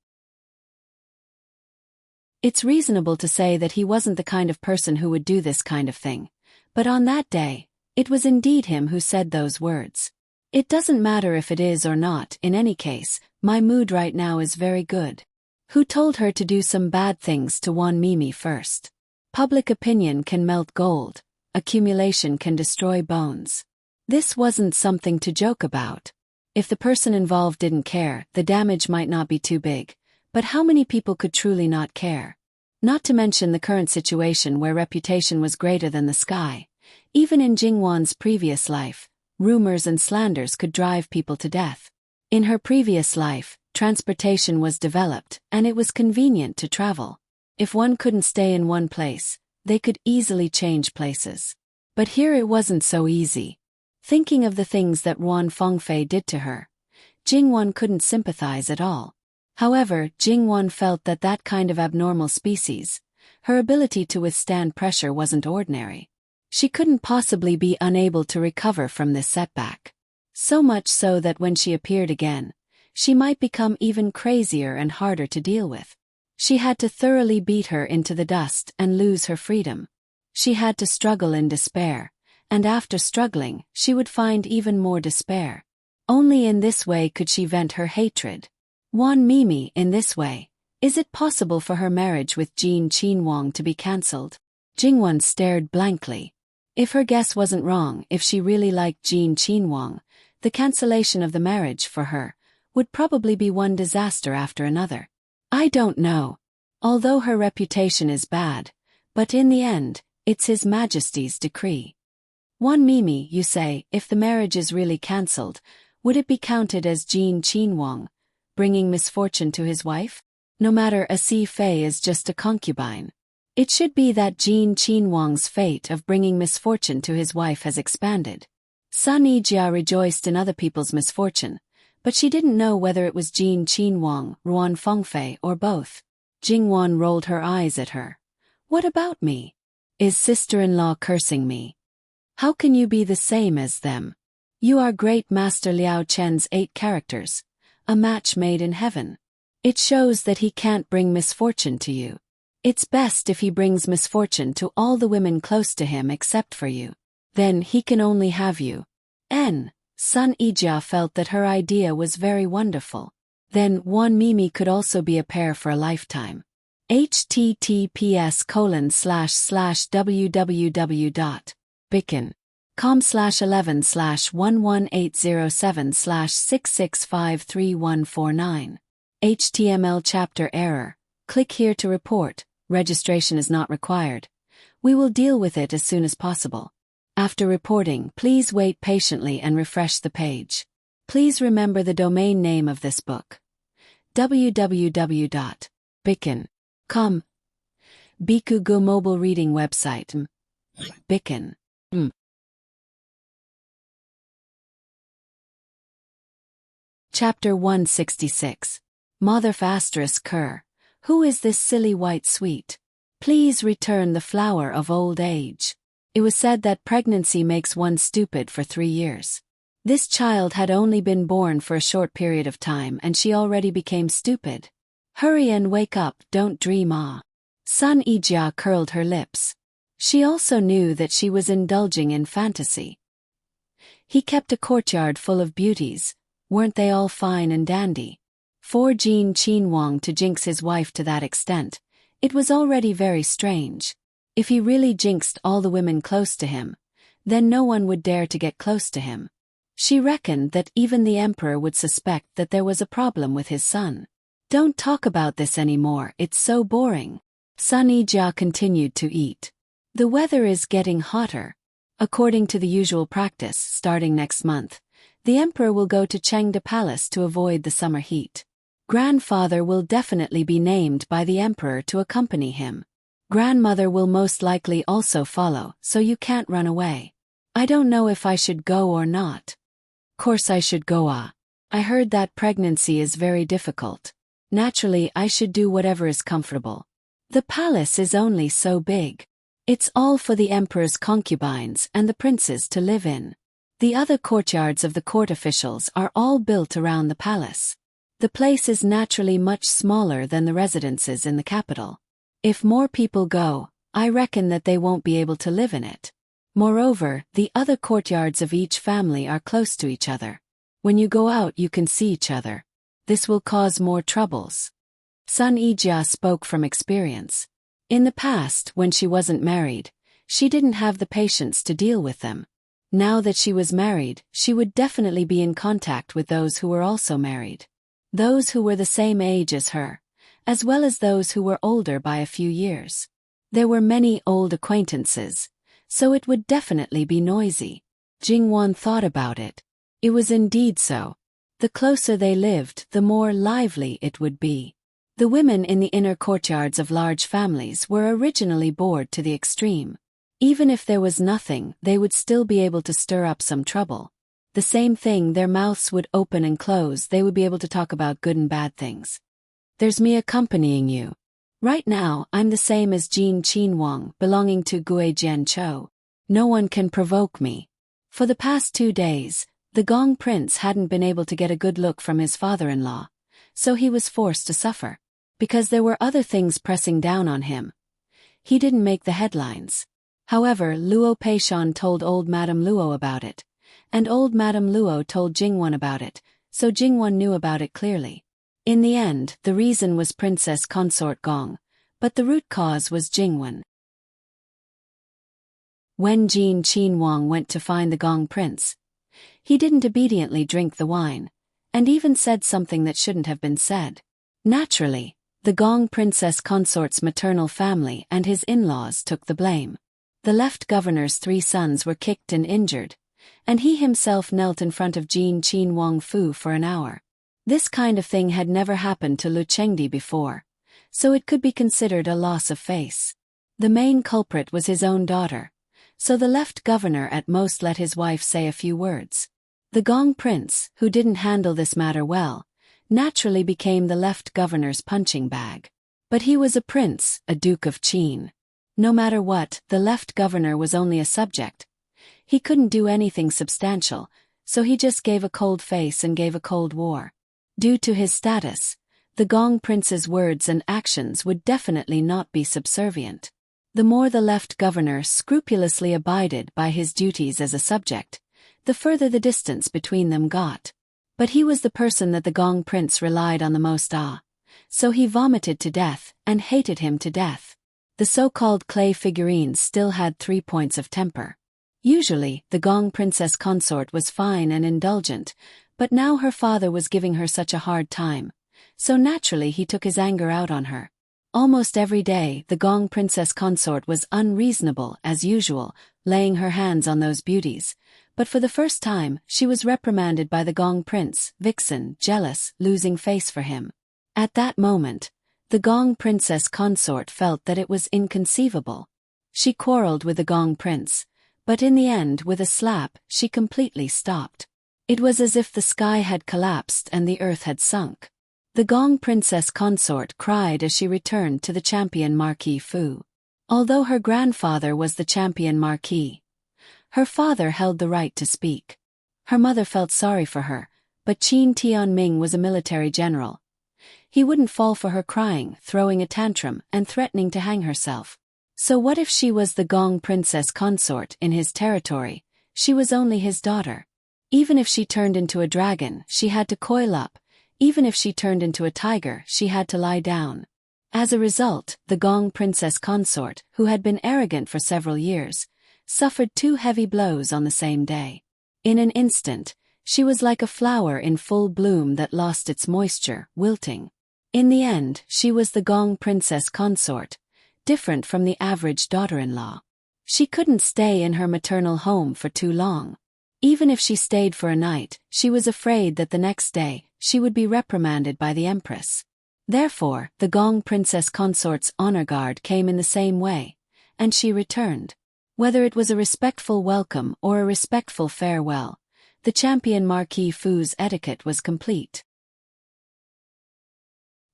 Speaker 1: It's reasonable to say that he wasn't the kind of person who would do this kind of thing, but on that day, it was indeed him who said those words. It doesn't matter if it is or not, in any case, my mood right now is very good. Who told her to do some bad things to Wan Mimi first? Public opinion can melt gold, accumulation can destroy bones. This wasn't something to joke about. If the person involved didn't care, the damage might not be too big, but how many people could truly not care? Not to mention the current situation where reputation was greater than the sky. Even in Jingwan's previous life, rumors and slanders could drive people to death. In her previous life, transportation was developed, and it was convenient to travel. If one couldn't stay in one place, they could easily change places. But here it wasn't so easy. Thinking of the things that Ruan Fengfei did to her, Jingwan couldn't sympathize at all. However, Jingwan felt that that kind of abnormal species, her ability to withstand pressure wasn't ordinary. She couldn't possibly be unable to recover from this setback. So much so that when she appeared again, she might become even crazier and harder to deal with. She had to thoroughly beat her into the dust and lose her freedom. She had to struggle in despair, and after struggling, she would find even more despair. Only in this way could she vent her hatred. Wan Mimi in this way. Is it possible for her marriage with Jin Qinhuang to be cancelled? Jingwan stared blankly. If her guess wasn't wrong, if she really liked Jin Qinhuang, the cancellation of the marriage for her would probably be one disaster after another. I don't know. Although her reputation is bad, but in the end, it's His Majesty's decree. Wan Mimi, you say, if the marriage is really cancelled, would it be counted as Jin Qinhuang bringing misfortune to his wife? No matter, a Si Fei is just a concubine. It should be that Jin Qinhuang's fate of bringing misfortune to his wife has expanded. Sun Yijia rejoiced in other people's misfortune, but she didn't know whether it was Jin Qinhuang, Ruan Fengfei, or both. Jingwan rolled her eyes at her. What about me? Is sister-in-law cursing me? How can you be the same as them? You are great Master Liao Chen's 8 characters, a match made in heaven. It shows that he can't bring misfortune to you. It's best if he brings misfortune to all the women close to him except for you. Then he can only have you. Sun Yijia felt that her idea was very wonderful. Then Wan Mimi could also be a pair for a lifetime. https://www.bicken.com/11/11807/6653149. HTML chapter error. Click here to report. Registration is not required. We will deal with it as soon as possible. After reporting, please wait patiently and refresh the page. Please remember the domain name of this book. www.bicken.com. Bikugo mobile reading website. Bicken. Chapter 166. Mother Kerr. Who is this silly white sweet? Please return the flower of old age. It was said that pregnancy makes one stupid for 3 years. This child had only been born for a short period of time and she already became stupid. Hurry and wake up, don't dream Sun Yijia curled her lips. She also knew that she was indulging in fantasy. He kept a courtyard full of beauties, weren't they all fine and dandy? For Jin Qinhuang to jinx his wife to that extent, it was already very strange. If he really jinxed all the women close to him, then no one would dare to get close to him. She reckoned that even the emperor would suspect that there was a problem with his son. Don't talk about this anymore, it's so boring. Sun Yijia continued to eat. The weather is getting hotter. According to the usual practice, starting next month, the emperor will go to Chengde Palace to avoid the summer heat. Grandfather will definitely be named by the emperor to accompany him. Grandmother will most likely also follow, so you can't run away. I don't know if I should go or not. Course I should go. I heard that pregnancy is very difficult. Naturally I should do whatever is comfortable. The palace is only so big. It's all for the emperor's concubines and the princes to live in. The other courtyards of the court officials are all built around the palace. The place is naturally much smaller than the residences in the capital. If more people go, I reckon that they won't be able to live in it. Moreover, the other courtyards of each family are close to each other. When you go out you can see each other. This will cause more troubles. Sun Yijia spoke from experience. In the past, when she wasn't married, she didn't have the patience to deal with them. Now that she was married, she would definitely be in contact with those who were also married. Those who were the same age as her, as well as those who were older by a few years. There were many old acquaintances, so it would definitely be noisy. Jingwan thought about it. It was indeed so. The closer they lived, the more lively it would be. The women in the inner courtyards of large families were originally bored to the extreme. Even if there was nothing, they would still be able to stir up some trouble. The same thing, their mouths would open and close, they would be able to talk about good and bad things. There's me accompanying you. Right now, I'm the same as Jin Qinwang, belonging to Guijian Chou. No one can provoke me. For the past 2 days, the Gong Prince hadn't been able to get a good look from his father-in-law, so he was forced to suffer. Because there were other things pressing down on him. He didn't make the headlines. However, Luo Peishan told old Madame Luo about it, and old Madame Luo told Jingwan about it, so Jingwan knew about it clearly. In the end, the reason was Princess Consort Gong, but the root cause was Jingwan. When Jin Qinwang went to find the Gong Prince, he didn't obediently drink the wine, and even said something that shouldn't have been said. Naturally, the Gong Princess Consort's maternal family and his in-laws took the blame. The left governor's 3 sons were kicked and injured, and he himself knelt in front of Jin Qinwang Fu for an hour. This kind of thing had never happened to Lu Chengdi before, so it could be considered a loss of face. The main culprit was his own daughter, so the left governor at most let his wife say a few words. The Gong Prince, who didn't handle this matter well, naturally became the left governor's punching bag. But he was a prince, a Duke of Qin. No matter what, the left governor was only a subject. He couldn't do anything substantial, so he just gave a cold face and gave a cold war. Due to his status, the Gong Prince's words and actions would definitely not be subservient. The more the left governor scrupulously abided by his duties as a subject, the further the distance between them got. But he was the person that the Gong Prince relied on the most, so he vomited to death and hated him to death. The so-called clay figurines still had 3 points of temper. Usually, the Gong Princess Consort was fine and indulgent, but now her father was giving her such a hard time, so naturally he took his anger out on her. Almost every day, the Gong Princess Consort was unreasonable as usual, laying her hands on those beauties, but for the first time, she was reprimanded by the Gong Prince, vixen, jealous, losing face for him. At that moment, the Gong Princess Consort felt that it was inconceivable. She quarreled with the Gong Prince, but in the end, with a slap, she completely stopped. It was as if the sky had collapsed and the earth had sunk. The Gong Princess Consort cried as she returned to the champion Marquis Fu. Although her grandfather was the champion Marquis, her father held the right to speak. Her mother felt sorry for her, but Qin Tianming was a military general. He wouldn't fall for her crying, throwing a tantrum, and threatening to hang herself. So what if she was the Gong Princess Consort in his territory? She was only his daughter. Even if she turned into a dragon, she had to coil up. Even if she turned into a tiger, she had to lie down. As a result, the Gong Princess Consort, who had been arrogant for several years, suffered 2 heavy blows on the same day. In an instant, she was like a flower in full bloom that lost its moisture, wilting. In the end, she was the Gong Princess Consort, different from the average daughter-in-law. She couldn't stay in her maternal home for too long. Even if she stayed for a night, she was afraid that the next day, she would be reprimanded by the Empress. Therefore, the Gong Princess Consort's honor guard came in the same way, and she returned. Whether it was a respectful welcome or a respectful farewell, the champion Marquis Fu's etiquette was complete.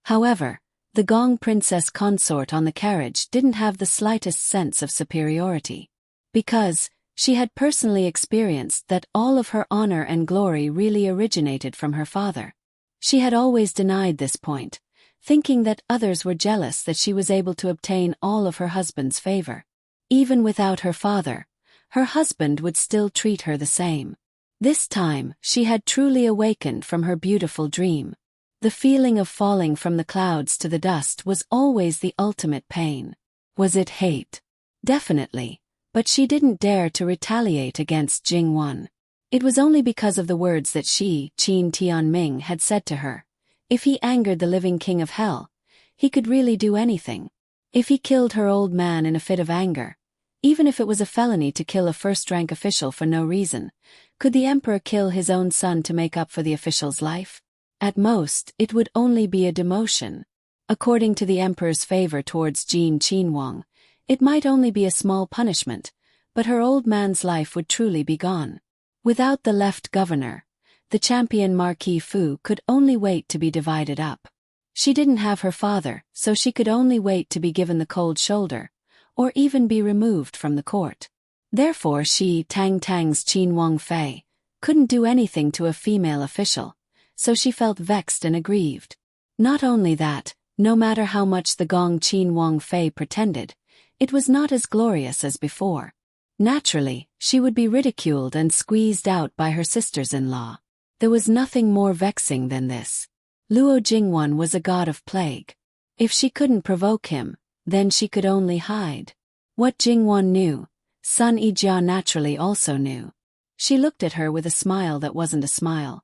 Speaker 1: However, the Gong Princess Consort on the carriage didn't have the slightest sense of superiority. Because she had personally experienced that all of her honor and glory really originated from her father. She had always denied this point, thinking that others were jealous that she was able to obtain all of her husband's favor. Even without her father, her husband would still treat her the same. This time, she had truly awakened from her beautiful dream. The feeling of falling from the clouds to the dust was always the ultimate pain. Was it hate? Definitely. But she didn't dare to retaliate against Jingwan. It was only because of the words that she, Qin Tianming, had said to her. If he angered the living king of hell, he could really do anything. If he killed her old man in a fit of anger, even if it was a felony to kill a first-rank official for no reason, could the emperor kill his own son to make up for the official's life? At most, it would only be a demotion. According to the emperor's favor towards Jin Qinhuang, it might only be a small punishment, but her old man's life would truly be gone. Without the left governor, the champion Marquis Fu could only wait to be divided up. She didn't have her father, so she could only wait to be given the cold shoulder, or even be removed from the court. Therefore she, Tang's Qin Wang Fei, couldn't do anything to a female official, so she felt vexed and aggrieved. Not only that, no matter how much the Gong Qin Wang Fei pretended, it was not as glorious as before. Naturally, she would be ridiculed and squeezed out by her sisters-in-law. There was nothing more vexing than this. Luo Jingwan was a god of plague. If she couldn't provoke him, then she could only hide. What Jingwan knew, Sun Yijia naturally also knew. She looked at her with a smile that wasn't a smile.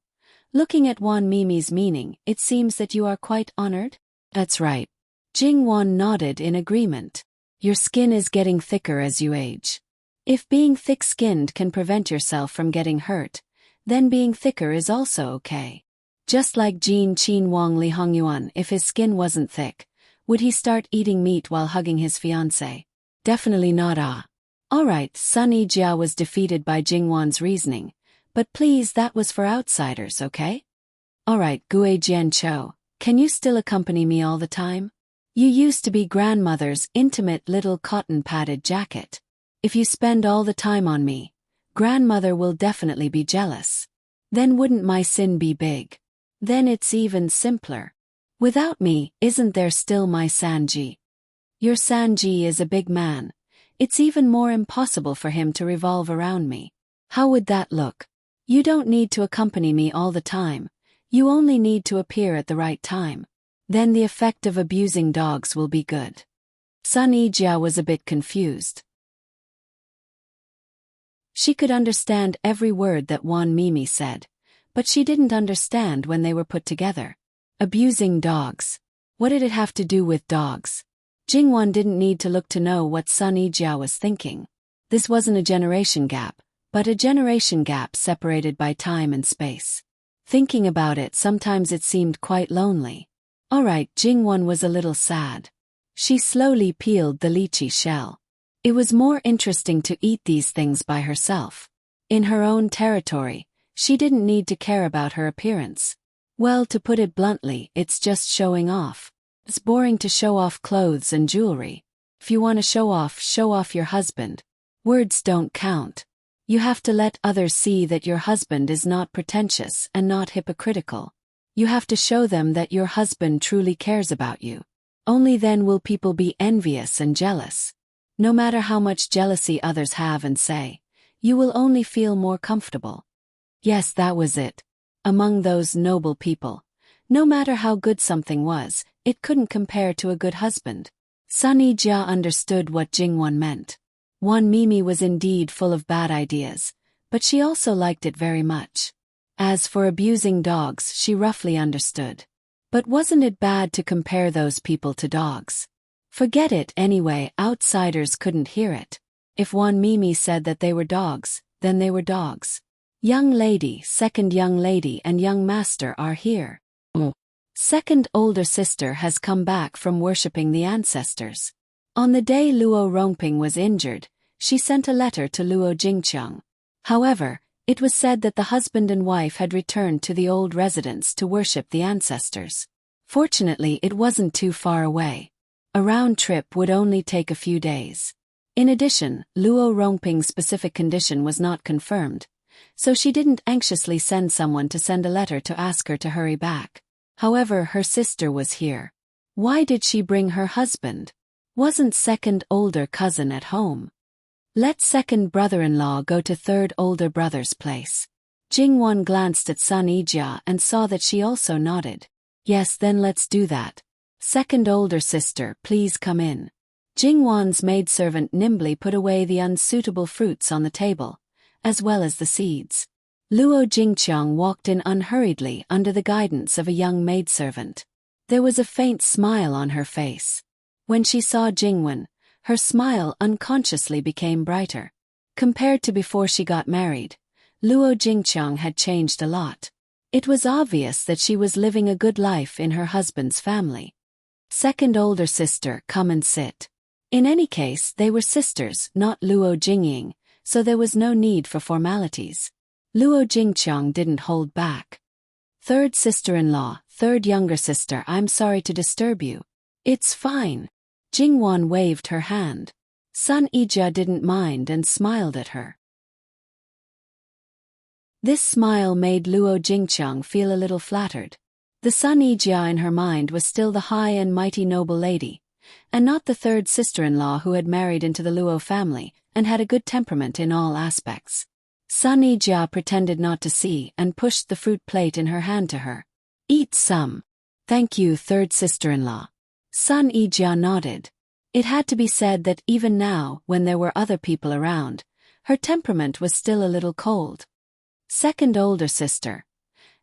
Speaker 1: Looking at Wan Mimi's meaning, it seems that you are quite honored? That's right. Jingwan nodded in agreement. Your skin is getting thicker as you age. If being thick-skinned can prevent yourself from getting hurt, then being thicker is also okay. Just like Jin Qin Wang Li Hongyuan, if his skin wasn't thick, would he start eating meat while hugging his fiancée? Definitely not. Alright, Sun Yijia was defeated by Jingwan's reasoning, but please, that was for outsiders, okay? Alright, Gue Jianqiu, can you still accompany me all the time? You used to be grandmother's intimate little cotton-padded jacket. If you spend all the time on me, grandmother will definitely be jealous. Then wouldn't my sin be big? Then it's even simpler. Without me, isn't there still my Sanji? Your Sanji is a big man. It's even more impossible for him to revolve around me. How would that look? You don't need to accompany me all the time. You only need to appear at the right time. Then the effect of abusing dogs will be good. Sun Yijia was a bit confused. She could understand every word that Wan Mimi said, but she didn't understand when they were put together. Abusing dogs. What did it have to do with dogs? Jingwan didn't need to look to know what Sun Yijia was thinking. This wasn't a generation gap, but a generation gap separated by time and space. Thinking about it, sometimes it seemed quite lonely. Alright, Jingwan was a little sad. She slowly peeled the lychee shell. It was more interesting to eat these things by herself. In her own territory, she didn't need to care about her appearance. Well, to put it bluntly, it's just showing off. It's boring to show off clothes and jewelry. If you want to show off your husband. Words don't count. You have to let others see that your husband is not pretentious and not hypocritical. You have to show them that your husband truly cares about you. Only then will people be envious and jealous. No matter how much jealousy others have and say, you will only feel more comfortable. Yes, that was it. Among those noble people, no matter how good something was, it couldn't compare to a good husband. Sun Yijia understood what Jingwan meant. Wan Mimi was indeed full of bad ideas, but she also liked it very much. As for abusing dogs, she roughly understood. But wasn't it bad to compare those people to dogs? Forget it anyway, outsiders couldn't hear it. If Wan Mimi said that they were dogs, then they were dogs. Young lady, second young lady and young master are here. Second older sister has come back from worshipping the ancestors. On the day Luo Rongping was injured, she sent a letter to Luo Jingqiang. However, it was said that the husband and wife had returned to the old residence to worship the ancestors. Fortunately, it wasn't too far away. A round trip would only take a few days. In addition, Luo Rongping's specific condition was not confirmed, so she didn't anxiously send someone to send a letter to ask her to hurry back. However, her sister was here. Why did she bring her husband? Wasn't second older cousin at home? Let second brother-in-law go to third older brother's place. Jingwan glanced at Sun Yijia and saw that she also nodded. Yes, then let's do that. Second older sister, please come in. Jingwan's maidservant nimbly put away the unsuitable fruits on the table, as well as the seeds. Luo Jingqiang walked in unhurriedly under the guidance of a young maidservant. There was a faint smile on her face. When she saw Jingwen, her smile unconsciously became brighter. Compared to before she got married, Luo Jingqiang had changed a lot. It was obvious that she was living a good life in her husband's family. Second older sister, come and sit. In any case, they were sisters, not Luo Jingying, so there was no need for formalities. Luo Jingqiang didn't hold back. Third sister-in-law, third younger sister, I'm sorry to disturb you. It's fine. Jingwan waved her hand. Sun Yijia didn't mind and smiled at her. This smile made Luo Jingqiang feel a little flattered. The Sun Yijia in her mind was still the high and mighty noble lady, and not the third sister-in-law who had married into the Luo family and had a good temperament in all aspects. Sun Yijia pretended not to see and pushed the fruit plate in her hand to her. Eat some. Thank you, third sister-in-law. Sun Yijia nodded. It had to be said that even now, when there were other people around, her temperament was still a little cold. Second older sister.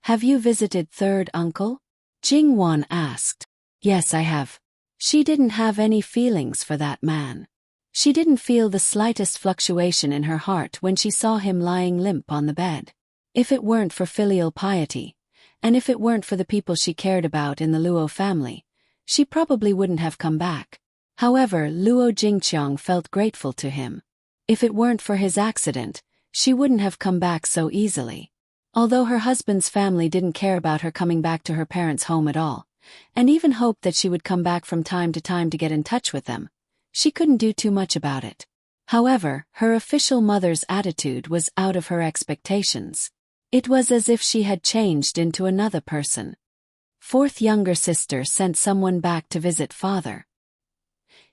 Speaker 1: Have you visited third uncle? Jingwan asked. Yes, I have. She didn't have any feelings for that man. She didn't feel the slightest fluctuation in her heart when she saw him lying limp on the bed. If it weren't for filial piety, and if it weren't for the people she cared about in the Luo family, she probably wouldn't have come back. However, Luo Jingqiang felt grateful to him. If it weren't for his accident, she wouldn't have come back so easily. Although her husband's family didn't care about her coming back to her parents' home at all, and even hoped that she would come back from time to get in touch with them, she couldn't do too much about it. However, her official mother's attitude was out of her expectations. It was as if she had changed into another person. Fourth younger sister sent someone back to visit father.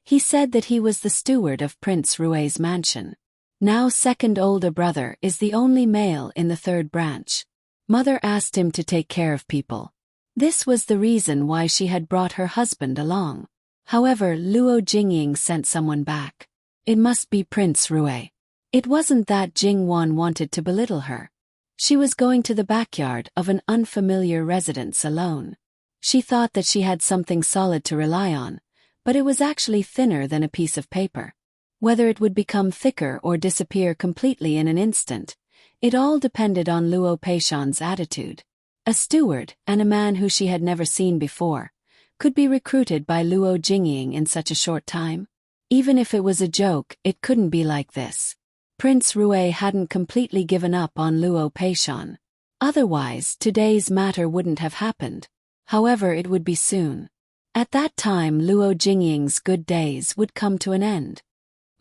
Speaker 1: He said that he was the steward of Prince Rui's mansion. Now second older brother is the only male in the third branch. Mother asked him to take care of people. This was the reason why she had brought her husband along. However, Luo Jingying sent someone back. It must be Prince Rui. It wasn't that Jingwan wanted to belittle her. She was going to the backyard of an unfamiliar residence alone. She thought that she had something solid to rely on, but it was actually thinner than a piece of paper. Whether it would become thicker or disappear completely in an instant, it all depended on Luo Peishan's attitude. A steward, and a man who she had never seen before, could be recruited by Luo Jingying in such a short time? Even if it was a joke, it couldn't be like this. Prince Rui hadn't completely given up on Luo Peishan. Otherwise, today's matter wouldn't have happened. However, it would be soon. At that time, Luo Jingying's good days would come to an end.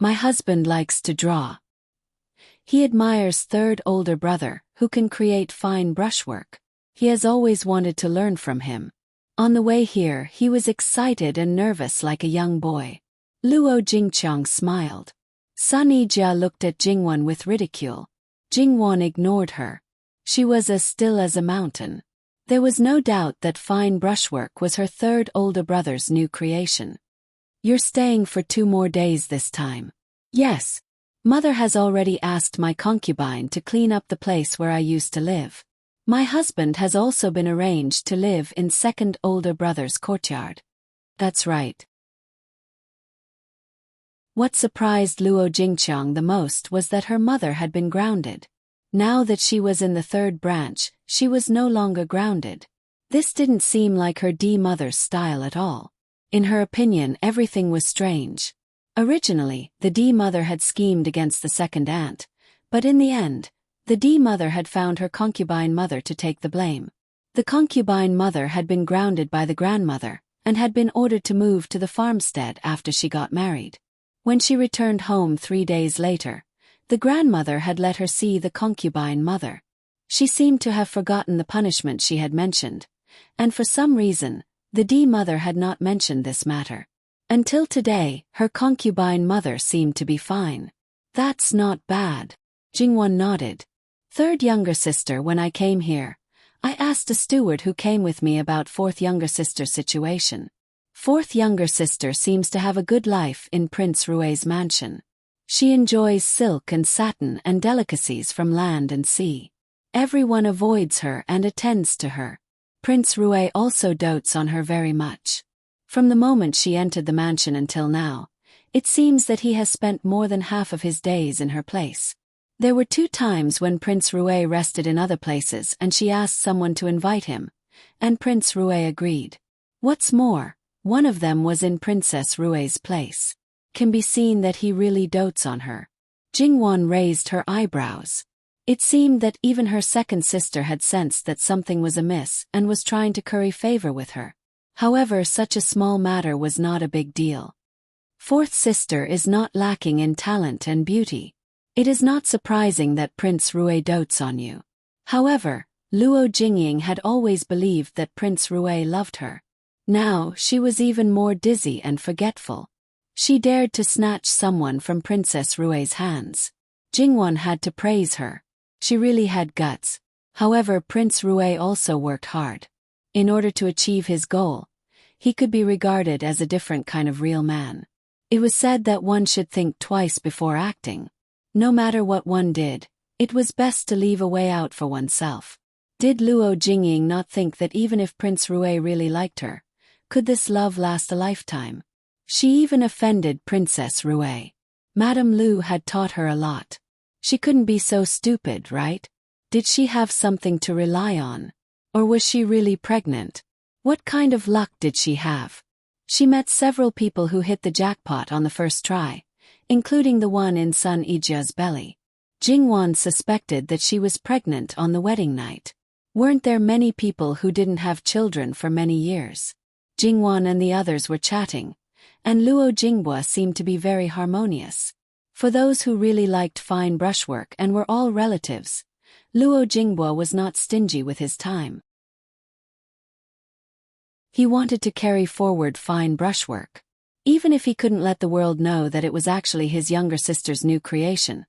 Speaker 1: My husband likes to draw. He admires third older brother, who can create fine brushwork. He has always wanted to learn from him. On the way here, he was excited and nervous like a young boy. Luo Jingqiang smiled. Sun Yijia looked at Jingwan with ridicule. Jingwan ignored her. She was as still as a mountain. There was no doubt that fine brushwork was her third older brother's new creation. You're staying for 2 more days this time. Yes. Mother has already asked my concubine to clean up the place where I used to live. My husband has also been arranged to live in second older brother's courtyard. That's right. What surprised Luo Jingqiang the most was that her mother had been grounded. Now that she was in the third branch, she was no longer grounded. This didn't seem like her D-mother's style at all. In her opinion, everything was strange. Originally, the D-mother had schemed against the second aunt, but in the end, the D-mother had found her concubine mother to take the blame. The concubine mother had been grounded by the grandmother, and had been ordered to move to the farmstead after she got married. When she returned home 3 days later, the grandmother had let her see the concubine mother. She seemed to have forgotten the punishment she had mentioned, and for some reason, the D-mother had not mentioned this matter. Until today, her concubine mother seemed to be fine. That's not bad. Jingwan nodded. Third younger sister, when I came here, I asked a steward who came with me about fourth younger sister's situation. Fourth younger sister seems to have a good life in Prince Rue's mansion. She enjoys silk and satin and delicacies from land and sea. Everyone avoids her and attends to her. Prince Rue also dotes on her very much. From the moment she entered the mansion until now, it seems that he has spent more than half of his days in her place. There were 2 times when Prince Rue rested in other places and she asked someone to invite him, and Prince Rue agreed. What's more, one of them was in Princess Rue's place. Can be seen that he really dotes on her. Jingwan raised her eyebrows. It seemed that even her second sister had sensed that something was amiss and was trying to curry favor with her. However, such a small matter was not a big deal. Fourth sister is not lacking in talent and beauty. It is not surprising that Prince Rue dotes on you. However, Luo Jingying had always believed that Prince Rue loved her. Now, she was even more dizzy and forgetful. She dared to snatch someone from Princess Rue's hands. Jingwan had to praise her. She really had guts. However, Prince Rue also worked hard. In order to achieve his goal, he could be regarded as a different kind of real man. It was said that one should think twice before acting. No matter what one did, it was best to leave a way out for oneself. Did Luo Jingying not think that even if Prince Rue really liked her, could this love last a lifetime? She even offended Princess Rue. Madame Lu had taught her a lot. She couldn't be so stupid, right? Did she have something to rely on? Or was she really pregnant? What kind of luck did she have? She met several people who hit the jackpot on the first try, including the one in Sun Yijia's belly. Jingwan suspected that she was pregnant on the wedding night. Weren't there many people who didn't have children for many years? Jingwan and the others were chatting, and Luo Jinghua seemed to be very harmonious. For those who really liked fine brushwork and were all relatives, Luo Jinghua was not stingy with his time. He wanted to carry forward fine brushwork. Even if he couldn't let the world know that it was actually his younger sister's new creation,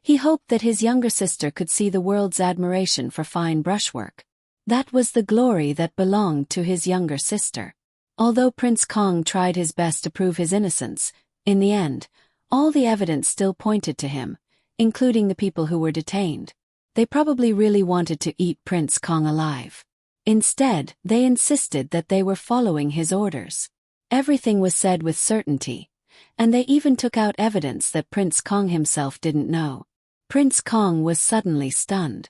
Speaker 1: he hoped that his younger sister could see the world's admiration for fine brushwork. That was the glory that belonged to his younger sister. Although Prince Kong tried his best to prove his innocence, in the end, all the evidence still pointed to him, including the people who were detained. They probably really wanted to eat Prince Kong alive. Instead, they insisted that they were following his orders. Everything was said with certainty, and they even took out evidence that Prince Kong himself didn't know. Prince Kong was suddenly stunned.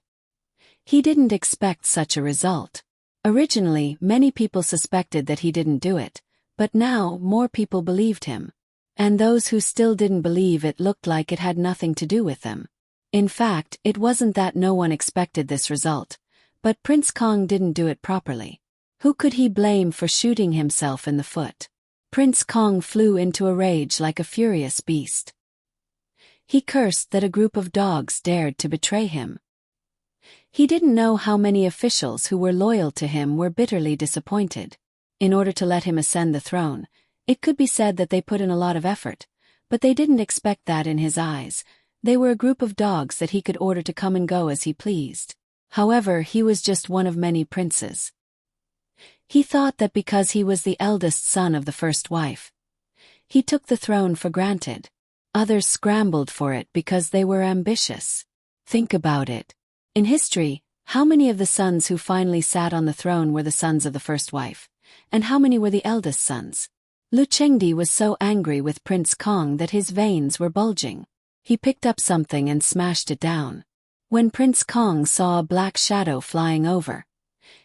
Speaker 1: He didn't expect such a result. Originally, many people suspected that he didn't do it, but now more people believed him. And those who still didn't believe it looked like it had nothing to do with them. In fact, it wasn't that no one expected this result, but Prince Kong didn't do it properly. Who could he blame for shooting himself in the foot? Prince Kong flew into a rage like a furious beast. He cursed that a group of dogs dared to betray him. He didn't know how many officials who were loyal to him were bitterly disappointed. In order to let him ascend the throne, it could be said that they put in a lot of effort, but they didn't expect that in his eyes. They were a group of dogs that he could order to come and go as he pleased. However, he was just one of many princes. He thought that because he was the eldest son of the first wife, he took the throne for granted. Others scrambled for it because they were ambitious. Think about it. In history, how many of the sons who finally sat on the throne were the sons of the first wife, and how many were the eldest sons? Lu Chengdi was so angry with Prince Kong that his veins were bulging. He picked up something and smashed it down. When Prince Kong saw a black shadow flying over,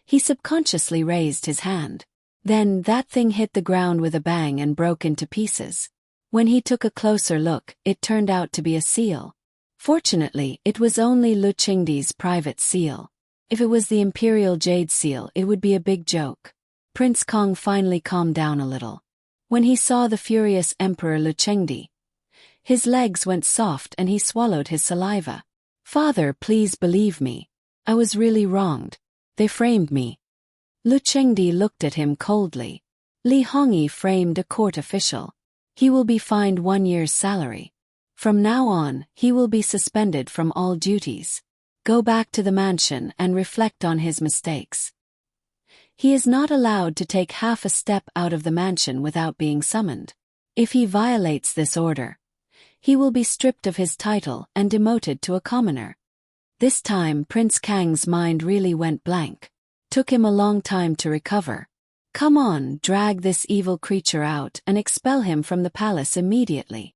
Speaker 1: he subconsciously raised his hand. Then that thing hit the ground with a bang and broke into pieces. When he took a closer look, it turned out to be a seal. Fortunately, it was only Lu Chengdi's private seal. If it was the Imperial Jade seal, it would be a big joke. Prince Kong finally calmed down a little. When he saw the furious Emperor Lu Chengdi, his legs went soft and he swallowed his saliva. "Father, please believe me. I was really wronged. They framed me." Lu Chengdi looked at him coldly. Li Hongyi framed a court official. He will be fined 1 year's salary. From now on, he will be suspended from all duties. Go back to the mansion and reflect on his mistakes. He is not allowed to take half a step out of the mansion without being summoned. If he violates this order, he will be stripped of his title and demoted to a commoner. This time Prince Kang's mind really went blank. Took him a long time to recover. Come on, drag this evil creature out and expel him from the palace immediately.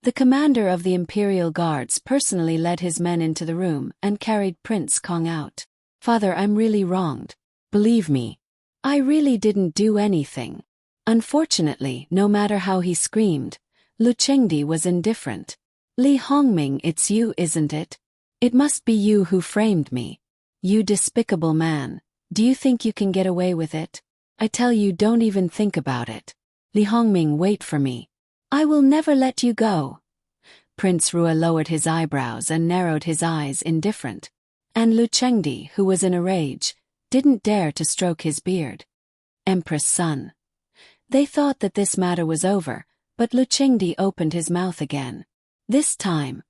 Speaker 1: The commander of the Imperial Guards personally led his men into the room and carried Prince Kong out. Father, I'm really wronged. Believe me, I really didn't do anything. Unfortunately, no matter how he screamed, Lu Chengdi was indifferent. Li Hongming, it's you, isn't it? It must be you who framed me. You despicable man, do you think you can get away with it? I tell you, don't even think about it. Li Hongming, wait for me. I will never let you go. Prince Rue lowered his eyebrows and narrowed his eyes, indifferent. And Lu Chengdi, who was in a rage, didn't dare to stroke his beard. Empress son. They thought that this matter was over, but Lu Chengdi opened his mouth again. This time,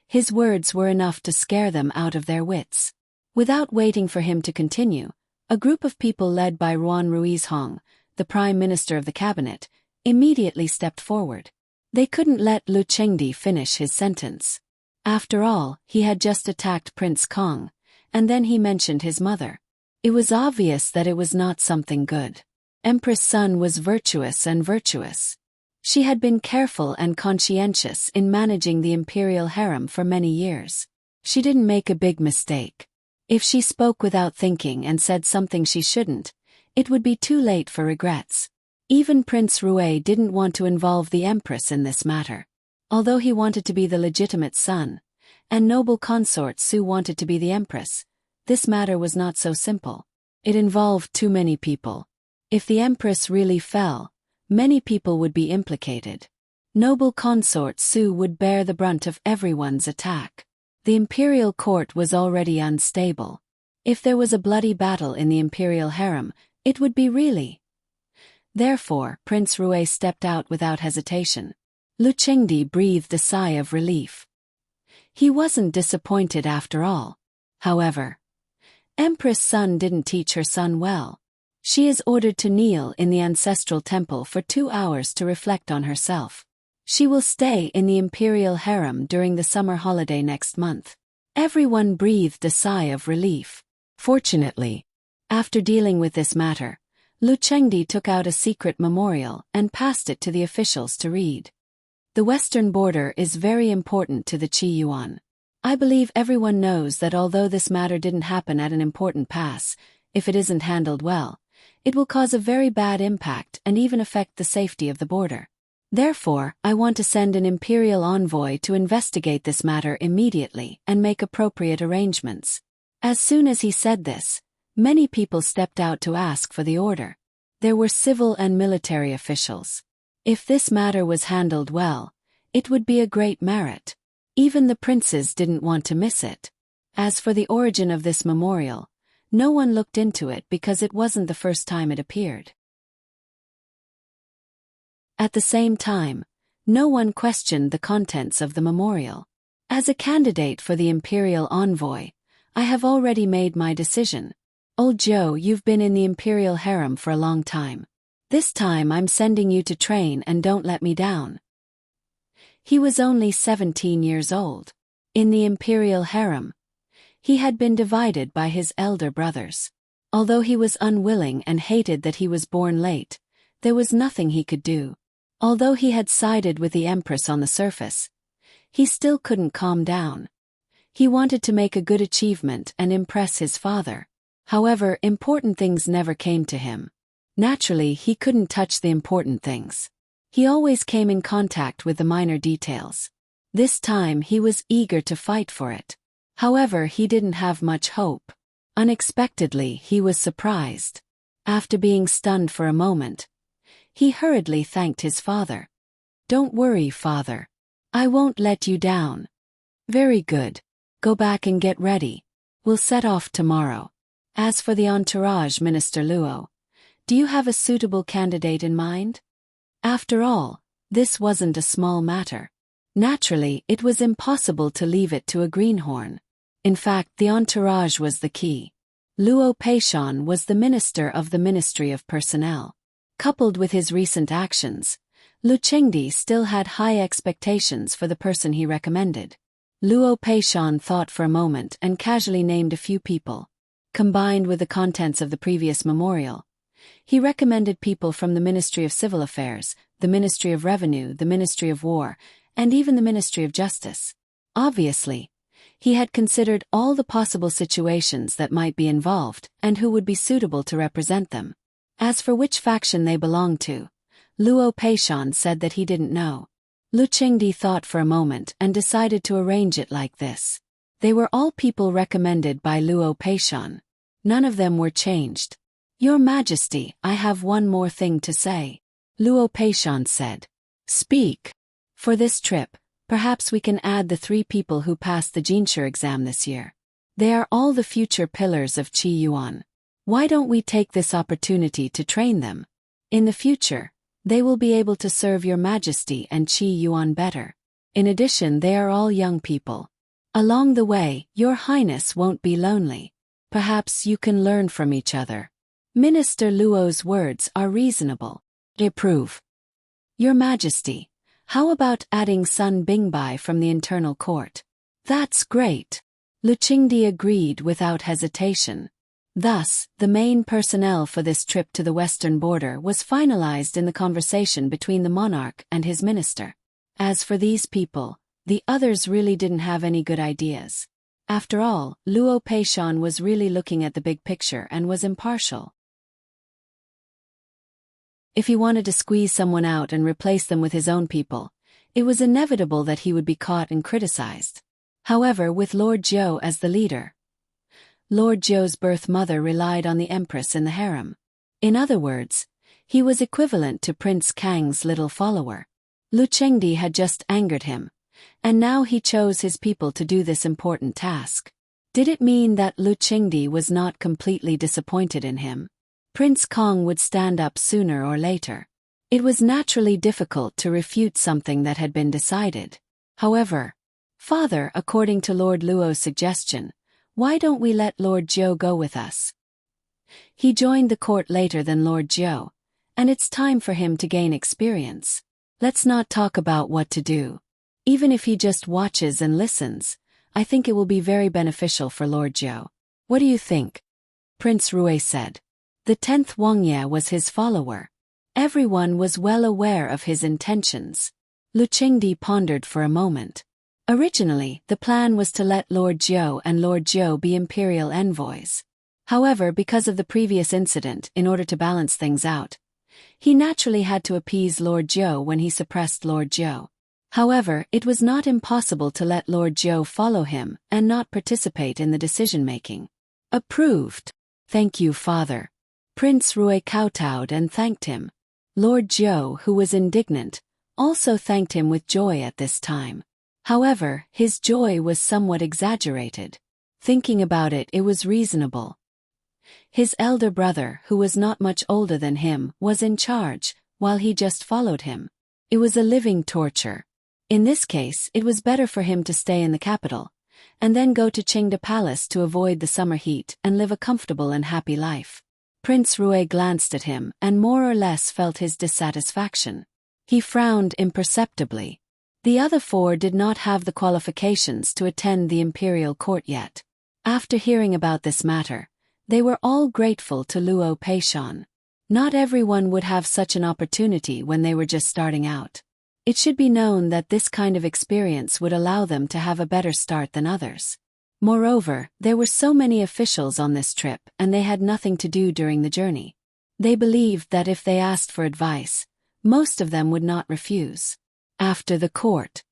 Speaker 1: his words were enough to scare them out of their wits. Without waiting for him to continue, a group of people led by Ruan Ruizhong, the Prime Minister of the Cabinet, immediately stepped forward. They couldn't let Lu Chengdi finish his sentence. After all, he had just attacked Prince Kong, and then he mentioned his mother. It was obvious that it was not something good. Empress Sun was virtuous and virtuous. She had been careful and conscientious in managing the imperial harem for many years. She didn't make a big mistake. If she spoke without thinking and said something she shouldn't, it would be too late for regrets. Even Prince Rue didn't want to involve the Empress in this matter. Although he wanted to be the legitimate son, and noble consort Su wanted to be the Empress, this matter was not so simple. It involved too many people. If the Empress really fell, many people would be implicated. Noble consort Su would bear the brunt of everyone's attack. The imperial court was already unstable. If there was a bloody battle in the imperial harem, it would be really. Therefore, Prince Rue stepped out without hesitation. Lu Chengdi breathed a sigh of relief. He wasn't disappointed after all. However, Empress Sun didn't teach her son well. She is ordered to kneel in the ancestral temple for 2 hours to reflect on herself. She will stay in the imperial harem during the summer holiday next month. Everyone breathed a sigh of relief. Fortunately, after dealing with this matter, Lu Chengdi took out a secret memorial and passed it to the officials to read. The western border is very important to the Qi Yuan. I believe everyone knows that although this matter didn't happen at an important pass, if it isn't handled well, it will cause a very bad impact and even affect the safety of the border. Therefore, I want to send an imperial envoy to investigate this matter immediately and make appropriate arrangements. As soon as he said this, many people stepped out to ask for the order. There were civil and military officials. If this matter was handled well, it would be a great merit. Even the princes didn't want to miss it. As for the origin of this memorial, no one looked into it because it wasn't the first time it appeared. At the same time, no one questioned the contents of the memorial. As a candidate for the imperial envoy, I have already made my decision. Old Joe, you've been in the imperial harem for a long time. This time I'm sending you to train and don't let me down. He was only 17 years old. In the imperial harem, he had been divided by his elder brothers. Although he was unwilling and hated that he was born late, there was nothing he could do. Although he had sided with the Empress on the surface, he still couldn't calm down. He wanted to make a good achievement and impress his father. However, important things never came to him. Naturally, he couldn't touch the important things. He always came in contact with the minor details. This time he was eager to fight for it. However, he didn't have much hope. Unexpectedly, he was surprised. After being stunned for a moment, he hurriedly thanked his father. Don't worry, father. I won't let you down. Very good. Go back and get ready. We'll set off tomorrow. As for the entourage, Minister Luo, do you have a suitable candidate in mind? After all, this wasn't a small matter. Naturally, it was impossible to leave it to a greenhorn. In fact, the entourage was the key. Luo Peishan was the minister of the Ministry of Personnel. Coupled with his recent actions, Lu Qingdi still had high expectations for the person he recommended. Luo Peishan thought for a moment and casually named a few people. Combined with the contents of the previous memorial, he recommended people from the Ministry of Civil Affairs, the Ministry of Revenue, the Ministry of War, and even the Ministry of Justice. Obviously, he had considered all the possible situations that might be involved and who would be suitable to represent them. As for which faction they belonged to, Luo Peishan said that he didn't know. Lu Qingdi thought for a moment and decided to arrange it like this. They were all people recommended by Luo Peishan. None of them were changed. Your Majesty, I have one more thing to say. Luo Peishan said. Speak. For this trip, perhaps we can add the 3 people who passed the Jinshu exam this year. They are all the future pillars of Qi Yuan. Why don't we take this opportunity to train them? In the future, they will be able to serve Your Majesty and Qi Yuan better. In addition, they are all young people. Along the way, Your Highness won't be lonely. Perhaps you can learn from each other. Minister Luo's words are reasonable. Approve. Your Majesty, how about adding Sun Bingbai from the internal court? That's great. Lu Qingdi agreed without hesitation. Thus, the main personnel for this trip to the western border was finalized in the conversation between the monarch and his minister. As for these people, the others really didn't have any good ideas. After all, Luo Peishan was really looking at the big picture and was impartial. If he wanted to squeeze someone out and replace them with his own people, it was inevitable that he would be caught and criticized. However, with Lord Zhou as the leader, Lord Zhou's birth mother relied on the empress in the harem. In other words, he was equivalent to Prince Kang's little follower. Lu Qingdi had just angered him, and now he chose his people to do this important task. Did it mean that Lu Qingdi was not completely disappointed in him? Prince Kong would stand up sooner or later. It was naturally difficult to refute something that had been decided. However, Father, according to Lord Luo's suggestion, why don't we let Lord Zhou go with us? He joined the court later than Lord Zhou, and it's time for him to gain experience. Let's not talk about what to do. Even if he just watches and listens, I think it will be very beneficial for Lord Zhou. What do you think? Prince Rui said. The 10th Wangye was his follower. Everyone was well aware of his intentions. Lu Qingdi pondered for a moment. Originally, the plan was to let Lord Zhou and Lord Zhou be imperial envoys. However, because of the previous incident, in order to balance things out, he naturally had to appease Lord Zhou when he suppressed Lord Zhou. However, it was not impossible to let Lord Zhou follow him and not participate in the decision-making. Approved. Thank you, Father. Prince Rui kowtowed and thanked him. Lord Zhou, who was indignant, also thanked him with joy at this time. However, his joy was somewhat exaggerated. Thinking about it, it was reasonable. His elder brother, who was not much older than him, was in charge, while he just followed him. It was a living torture. In this case, it was better for him to stay in the capital, and then go to Qingde Palace to avoid the summer heat and live a comfortable and happy life. Prince Rui glanced at him and more or less felt his dissatisfaction. He frowned imperceptibly. The other 4 did not have the qualifications to attend the imperial court yet. After hearing about this matter, they were all grateful to Luo Peishan. Not everyone would have such an opportunity when they were just starting out. It should be known that this kind of experience would allow them to have a better start than others. Moreover, there were so many officials on this trip and they had nothing to do during the journey. They believed that if they asked for advice, most of them would not refuse. After the court,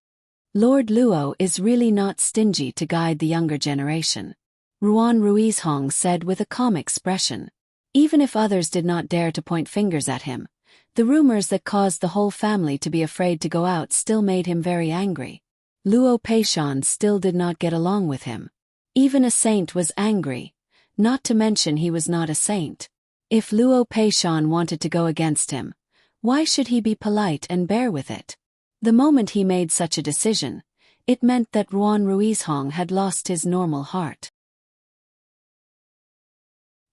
Speaker 1: Lord Luo is really not stingy to guide the younger generation. Ruan Ruizhong said with a calm expression. Even if others did not dare to point fingers at him, the rumors that caused the whole family to be afraid to go out still made him very angry. Luo Peishan still did not get along with him. Even a saint was angry, not to mention he was not a saint. If Luo Peishan wanted to go against him, why should he be polite and bear with it? The moment he made such a decision, it meant that Ruan Ruizhong had lost his normal heart.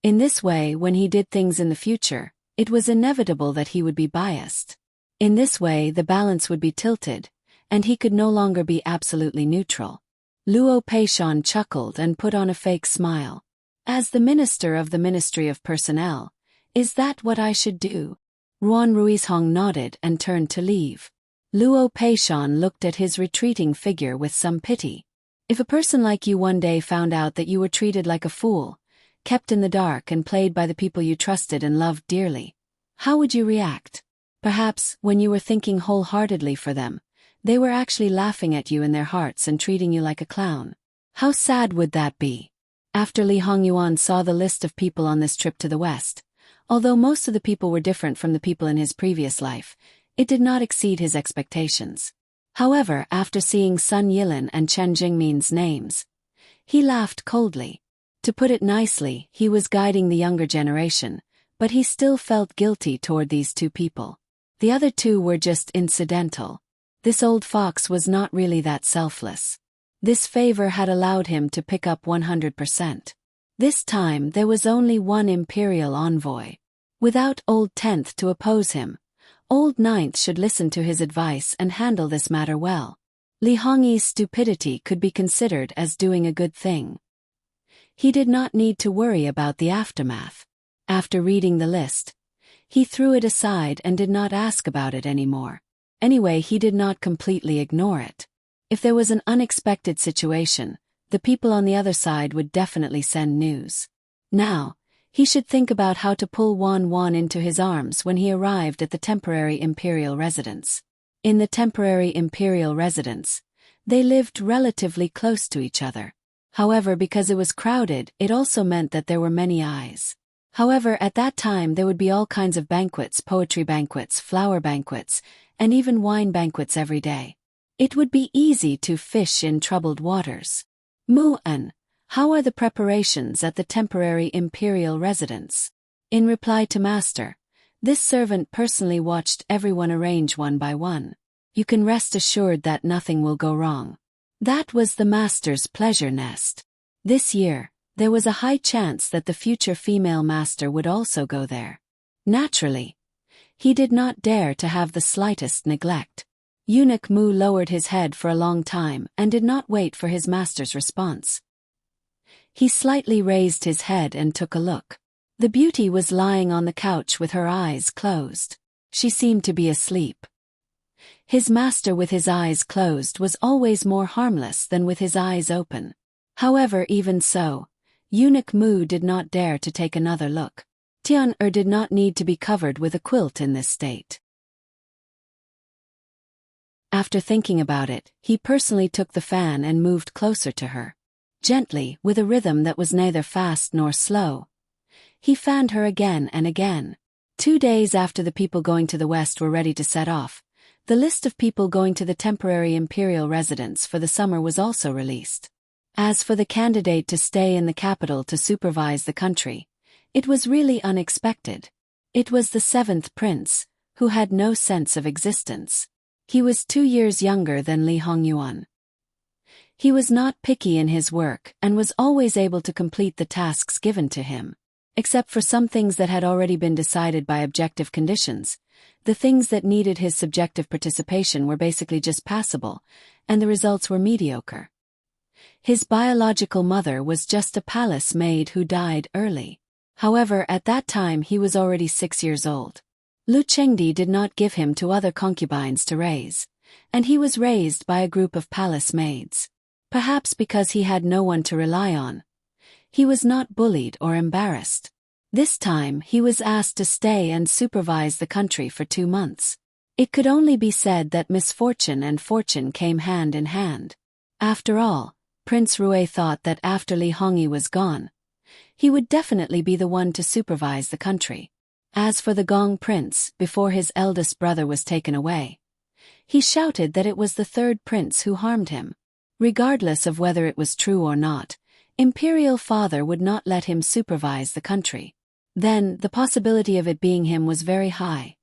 Speaker 1: In this way, when he did things in the future, it was inevitable that he would be biased. In this way, the balance would be tilted, and he could no longer be absolutely neutral. Luo Peishan chuckled and put on a fake smile. As the minister of the Ministry of Personnel, is that what I should do? Ruan Ruizhong nodded and turned to leave. Luo Peishan looked at his retreating figure with some pity. If a person like you one day found out that you were treated like a fool, kept in the dark and played by the people you trusted and loved dearly, how would you react? Perhaps, when you were thinking wholeheartedly for them, they were actually laughing at you in their hearts and treating you like a clown. How sad would that be? After Li Hongyuan saw the list of people on this trip to the west, although most of the people were different from the people in his previous life, it did not exceed his expectations. However, after seeing Sun Yilin and Chen Jingmin's names, he laughed coldly. To put it nicely, he was guiding the younger generation, but he still felt guilty toward these two people. The other two were just incidental. This old fox was not really that selfless. This favor had allowed him to pick up 100%. This time there was only one imperial envoy. Without Old Tenth to oppose him, Old Ninth should listen to his advice and handle this matter well. Li Hongyi's stupidity could be considered as doing a good thing. He did not need to worry about the aftermath. After reading the list, he threw it aside and did not ask about it anymore. Anyway, he did not completely ignore it. If there was an unexpected situation, the people on the other side would definitely send news. Now, he should think about how to pull Wan Wan into his arms when he arrived at the temporary imperial residence. In the temporary imperial residence, they lived relatively close to each other. However, because it was crowded, it also meant that there were many eyes. However, at that time there would be all kinds of banquets, poetry banquets, flower banquets, and even wine banquets every day. It would be easy to fish in troubled waters. Mu'an, how are the preparations at the temporary imperial residence? In reply to Master, this servant personally watched everyone arrange one by one. You can rest assured that nothing will go wrong. That was the Master's pleasure nest. This year, there was a high chance that the future female master would also go there. Naturally, he did not dare to have the slightest neglect. Eunuch Mu lowered his head for a long time and did not wait for his master's response. He slightly raised his head and took a look. The beauty was lying on the couch with her eyes closed. She seemed to be asleep. His master with his eyes closed was always more harmless than with his eyes open. However, even so, Eunuch Mu did not dare to take another look. Tian-er did not need to be covered with a quilt in this state. After thinking about it, he personally took the fan and moved closer to her. Gently, with a rhythm that was neither fast nor slow, he fanned her again and again. 2 days after the people going to the west were ready to set off, the list of people going to the temporary imperial residence for the summer was also released. As for the candidate to stay in the capital to supervise the country, it was really unexpected. It was the 7th prince, who had no sense of existence. He was 2 years younger than Li Hongyuan. He was not picky in his work and was always able to complete the tasks given to him. Except for some things that had already been decided by objective conditions, the things that needed his subjective participation were basically just passable, and the results were mediocre. His biological mother was just a palace maid who died early. However, at that time he was already 6 years old. Lu Chengdi did not give him to other concubines to raise, and he was raised by a group of palace maids. Perhaps because he had no one to rely on, he was not bullied or embarrassed. This time he was asked to stay and supervise the country for 2 months. It could only be said that misfortune and fortune came hand in hand. After all, Prince Rui thought that after Li Hongyi was gone, he would definitely be the one to supervise the country. As for the Gong Prince, before his eldest brother was taken away, he shouted that it was the 3rd prince who harmed him. Regardless of whether it was true or not, Imperial Father would not let him supervise the country. Then, the possibility of it being him was very high.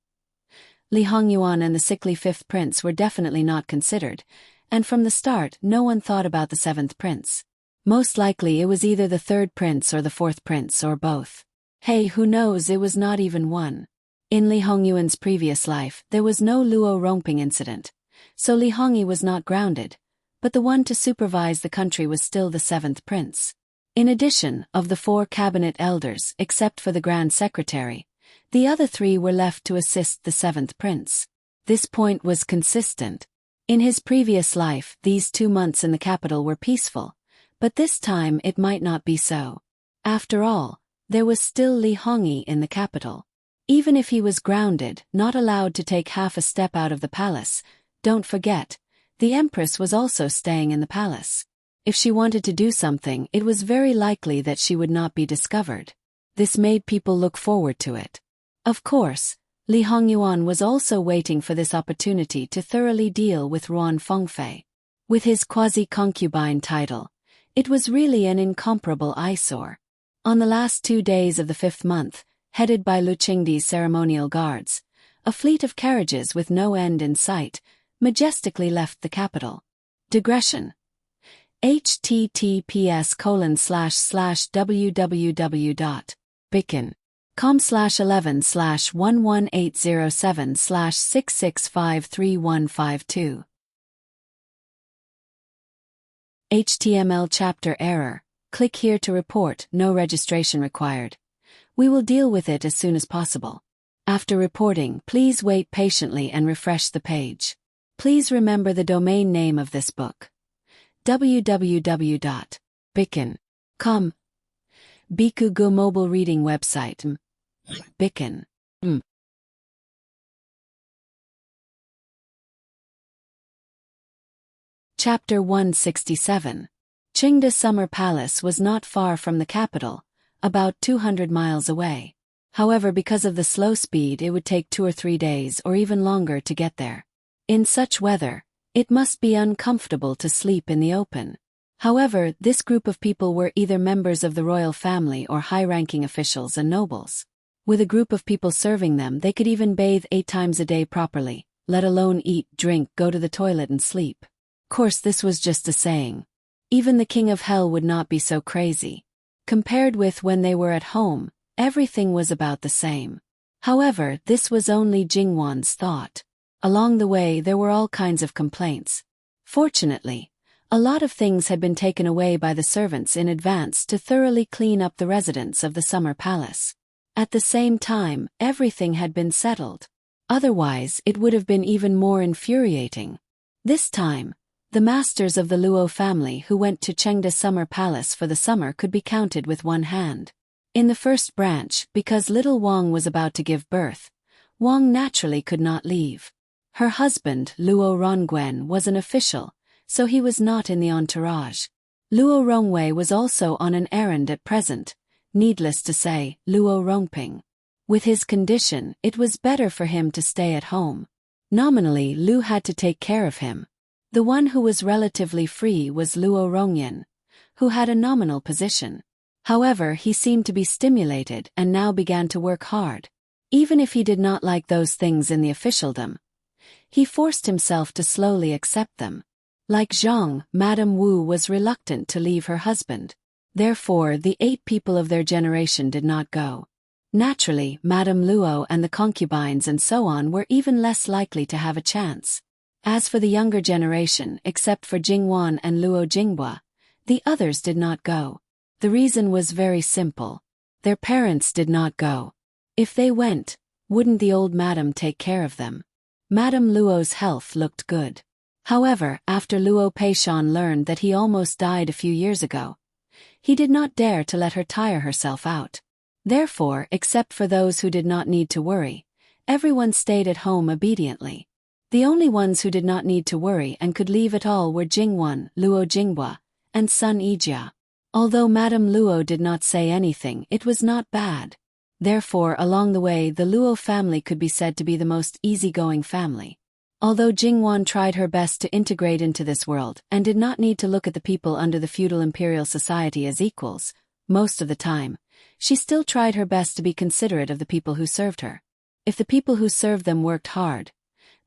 Speaker 1: Li Hongyuan and the sickly 5th prince were definitely not considered, and from the start no one thought about the 7th prince. Most likely it was either the 3rd prince or the 4th prince or both. Hey, who knows, it was not even one. In Li Hongyuan's previous life, there was no Luo Rongping incident, so Li Hongyi was not grounded, but the one to supervise the country was still the seventh prince. In addition, of the 4 cabinet elders, except for the Grand Secretary, the other 3 were left to assist the seventh prince. This point was consistent. In his previous life, these 2 months in the capital were peaceful, but this time it might not be so. After all, there was still Li Hongyi in the capital. Even if he was grounded, not allowed to take half a step out of the palace, don't forget, the Empress was also staying in the palace. If she wanted to do something, it was very likely that she would not be discovered. This made people look forward to it. Of course, Li Hongyuan was also waiting for this opportunity to thoroughly deal with Ruan Fengfei. With his quasi-concubine title, it was really an incomparable eyesore. On the last 2 days of the 5th month, headed by Lu Qingdi's ceremonial guards, a fleet of carriages with no end in sight majestically left the capital. Digression. https://www.bicken.com/11/11807/6653152 HTML chapter error. Click here to report, no registration required. We will deal with it as soon as possible. After reporting, please wait patiently and refresh the page. Please remember the domain name of this book. www.bicken.com. Bikugo mobile reading website. Bicken. Chapter 167. Qingda Summer Palace was not far from the capital, about 200 miles away. However, because of the slow speed, it would take 2 or 3 days or even longer to get there. In such weather, it must be uncomfortable to sleep in the open. However, this group of people were either members of the royal family or high-ranking officials and nobles. With a group of people serving them, they could even bathe 8 times a day properly, let alone eat, drink, go to the toilet and sleep. Of course, this was just a saying. Even the king of hell would not be so crazy. Compared with when they were at home, everything was about the same. However, this was only Jingwan's thought. Along the way, there were all kinds of complaints. Fortunately, a lot of things had been taken away by the servants in advance to thoroughly clean up the residents of the summer palace. At the same time, everything had been settled. Otherwise, it would have been even more infuriating. This time, the masters of the Luo family who went to Qingda Summer Palace for the summer could be counted with one hand. In the first branch, because little Wang was about to give birth, Wang naturally could not leave. Her husband, Luo Rongwen, was an official, so he was not in the entourage. Luo Rongwei was also on an errand at present, needless to say, Luo Rongping. With his condition, it was better for him to stay at home. Nominally, Lu had to take care of him. The one who was relatively free was Luo Rongyan, who had a nominal position. However, he seemed to be stimulated and now began to work hard. Even if he did not like those things in the officialdom, he forced himself to slowly accept them. Like Zhang, Madame Wu was reluctant to leave her husband. Therefore, the 8 people of their generation did not go. Naturally, Madame Luo and the concubines and so on were even less likely to have a chance. As for the younger generation, except for Jingwan and Luo Jinghua, the others did not go. The reason was very simple. Their parents did not go. If they went, wouldn't the old madam take care of them? Madame Luo's health looked good. However, after Luo Peishan learned that he almost died a few years ago, he did not dare to let her tire herself out. Therefore, except for those who did not need to worry, everyone stayed at home obediently. The only ones who did not need to worry and could leave at all were Jingwan, Luo Jinghua, and Sun Yijia. Although Madame Luo did not say anything, it was not bad. Therefore, along the way, the Luo family could be said to be the most easygoing family. Although Jingwan tried her best to integrate into this world and did not need to look at the people under the feudal imperial society as equals, most of the time, she still tried her best to be considerate of the people who served her. If the people who served them worked hard,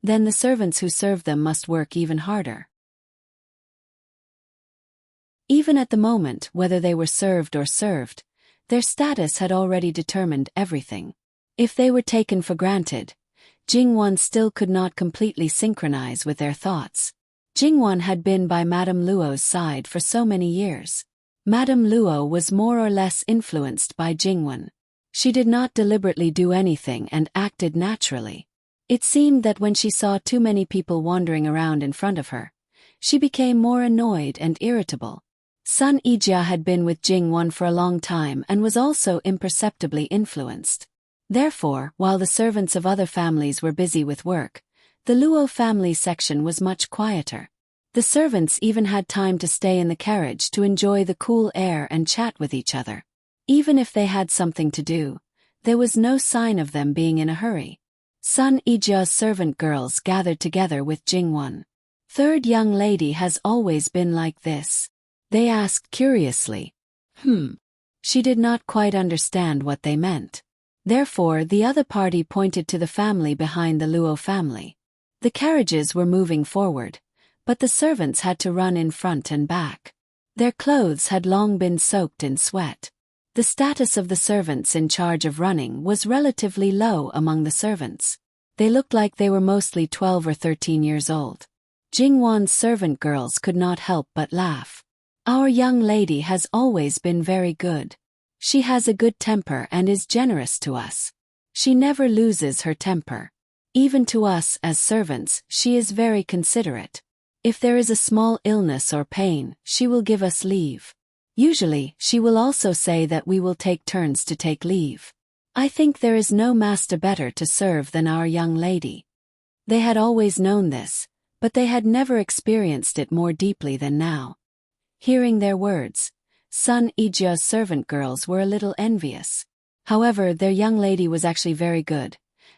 Speaker 1: then the servants who served them must work even harder. Even at the moment, whether they were served or served, Their status had already determined everything. If they were taken for granted, Jingwan still could not completely synchronize with their thoughts. Jingwan had been by Madame Luo's side for so many years. Madame Luo was more or less influenced by Jingwan. She did not deliberately do anything and acted naturally. It seemed that when she saw too many people wandering around in front of her, she became more annoyed and irritable. Sun Yijia had been with Jingwan for a long time and was also imperceptibly influenced. Therefore, while the servants of other families were busy with work, the Luo family section was much quieter. The servants even had time to stay in the carriage to enjoy the cool air and chat with each other. Even if they had something to do, there was no sign of them being in a hurry. Sun Yijia's servant girls gathered together with Jingwan. "Third young lady has always been like this?" they asked curiously. She did not quite understand what they meant. Therefore, the other party pointed to the family behind the Luo family. The carriages were moving forward, but the servants had to run in front and back. Their clothes had long been soaked in sweat. The status of the servants in charge of running was relatively low among the servants. They looked like they were mostly 12 or 13 years old. Jingwan's servant girls could not help but laugh. "Our young lady has always been very good. She has a good temper and is generous to us. She never loses her temper. Even to us as servants, she is very considerate. If there is a small illness or pain, she will give us leave. Usually, she will also say that we will take turns to take leave. I think there is no master better to serve than our young lady." They had always known this, but they had never experienced it more deeply than now. Hearing their words, Sun Yijia's servant girls were a little envious. However, their young lady was actually very good,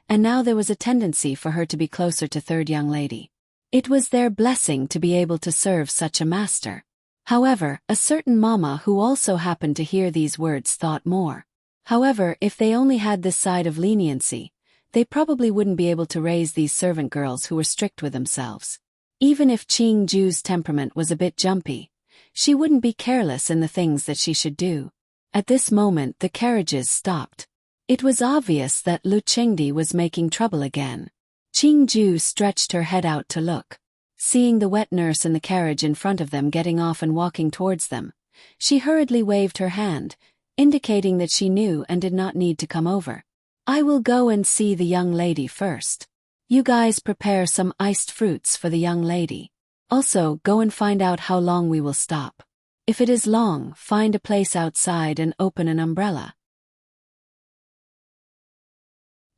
Speaker 1: and now there was a tendency for her to be closer to third young lady. It was their blessing to be able to serve such a master. However, a certain mama who also happened to hear these words thought more. However, if they only had this side of leniency, they probably wouldn't be able to raise these servant girls who were strict with themselves. Even if Qing Ju's temperament was a bit jumpy, she wouldn't be careless in the things that she should do. At this moment the carriages stopped. It was obvious that Lu Qingdi was making trouble again. Qing Ju stretched her head out to look. Seeing the wet nurse in the carriage in front of them getting off and walking towards them, she hurriedly waved her hand, indicating that she knew and did not need to come over. "I will go and see the young lady first. You guys prepare some iced fruits for the young lady. Also, go and find out how long we will stop. If it is long, find a place outside and open an umbrella."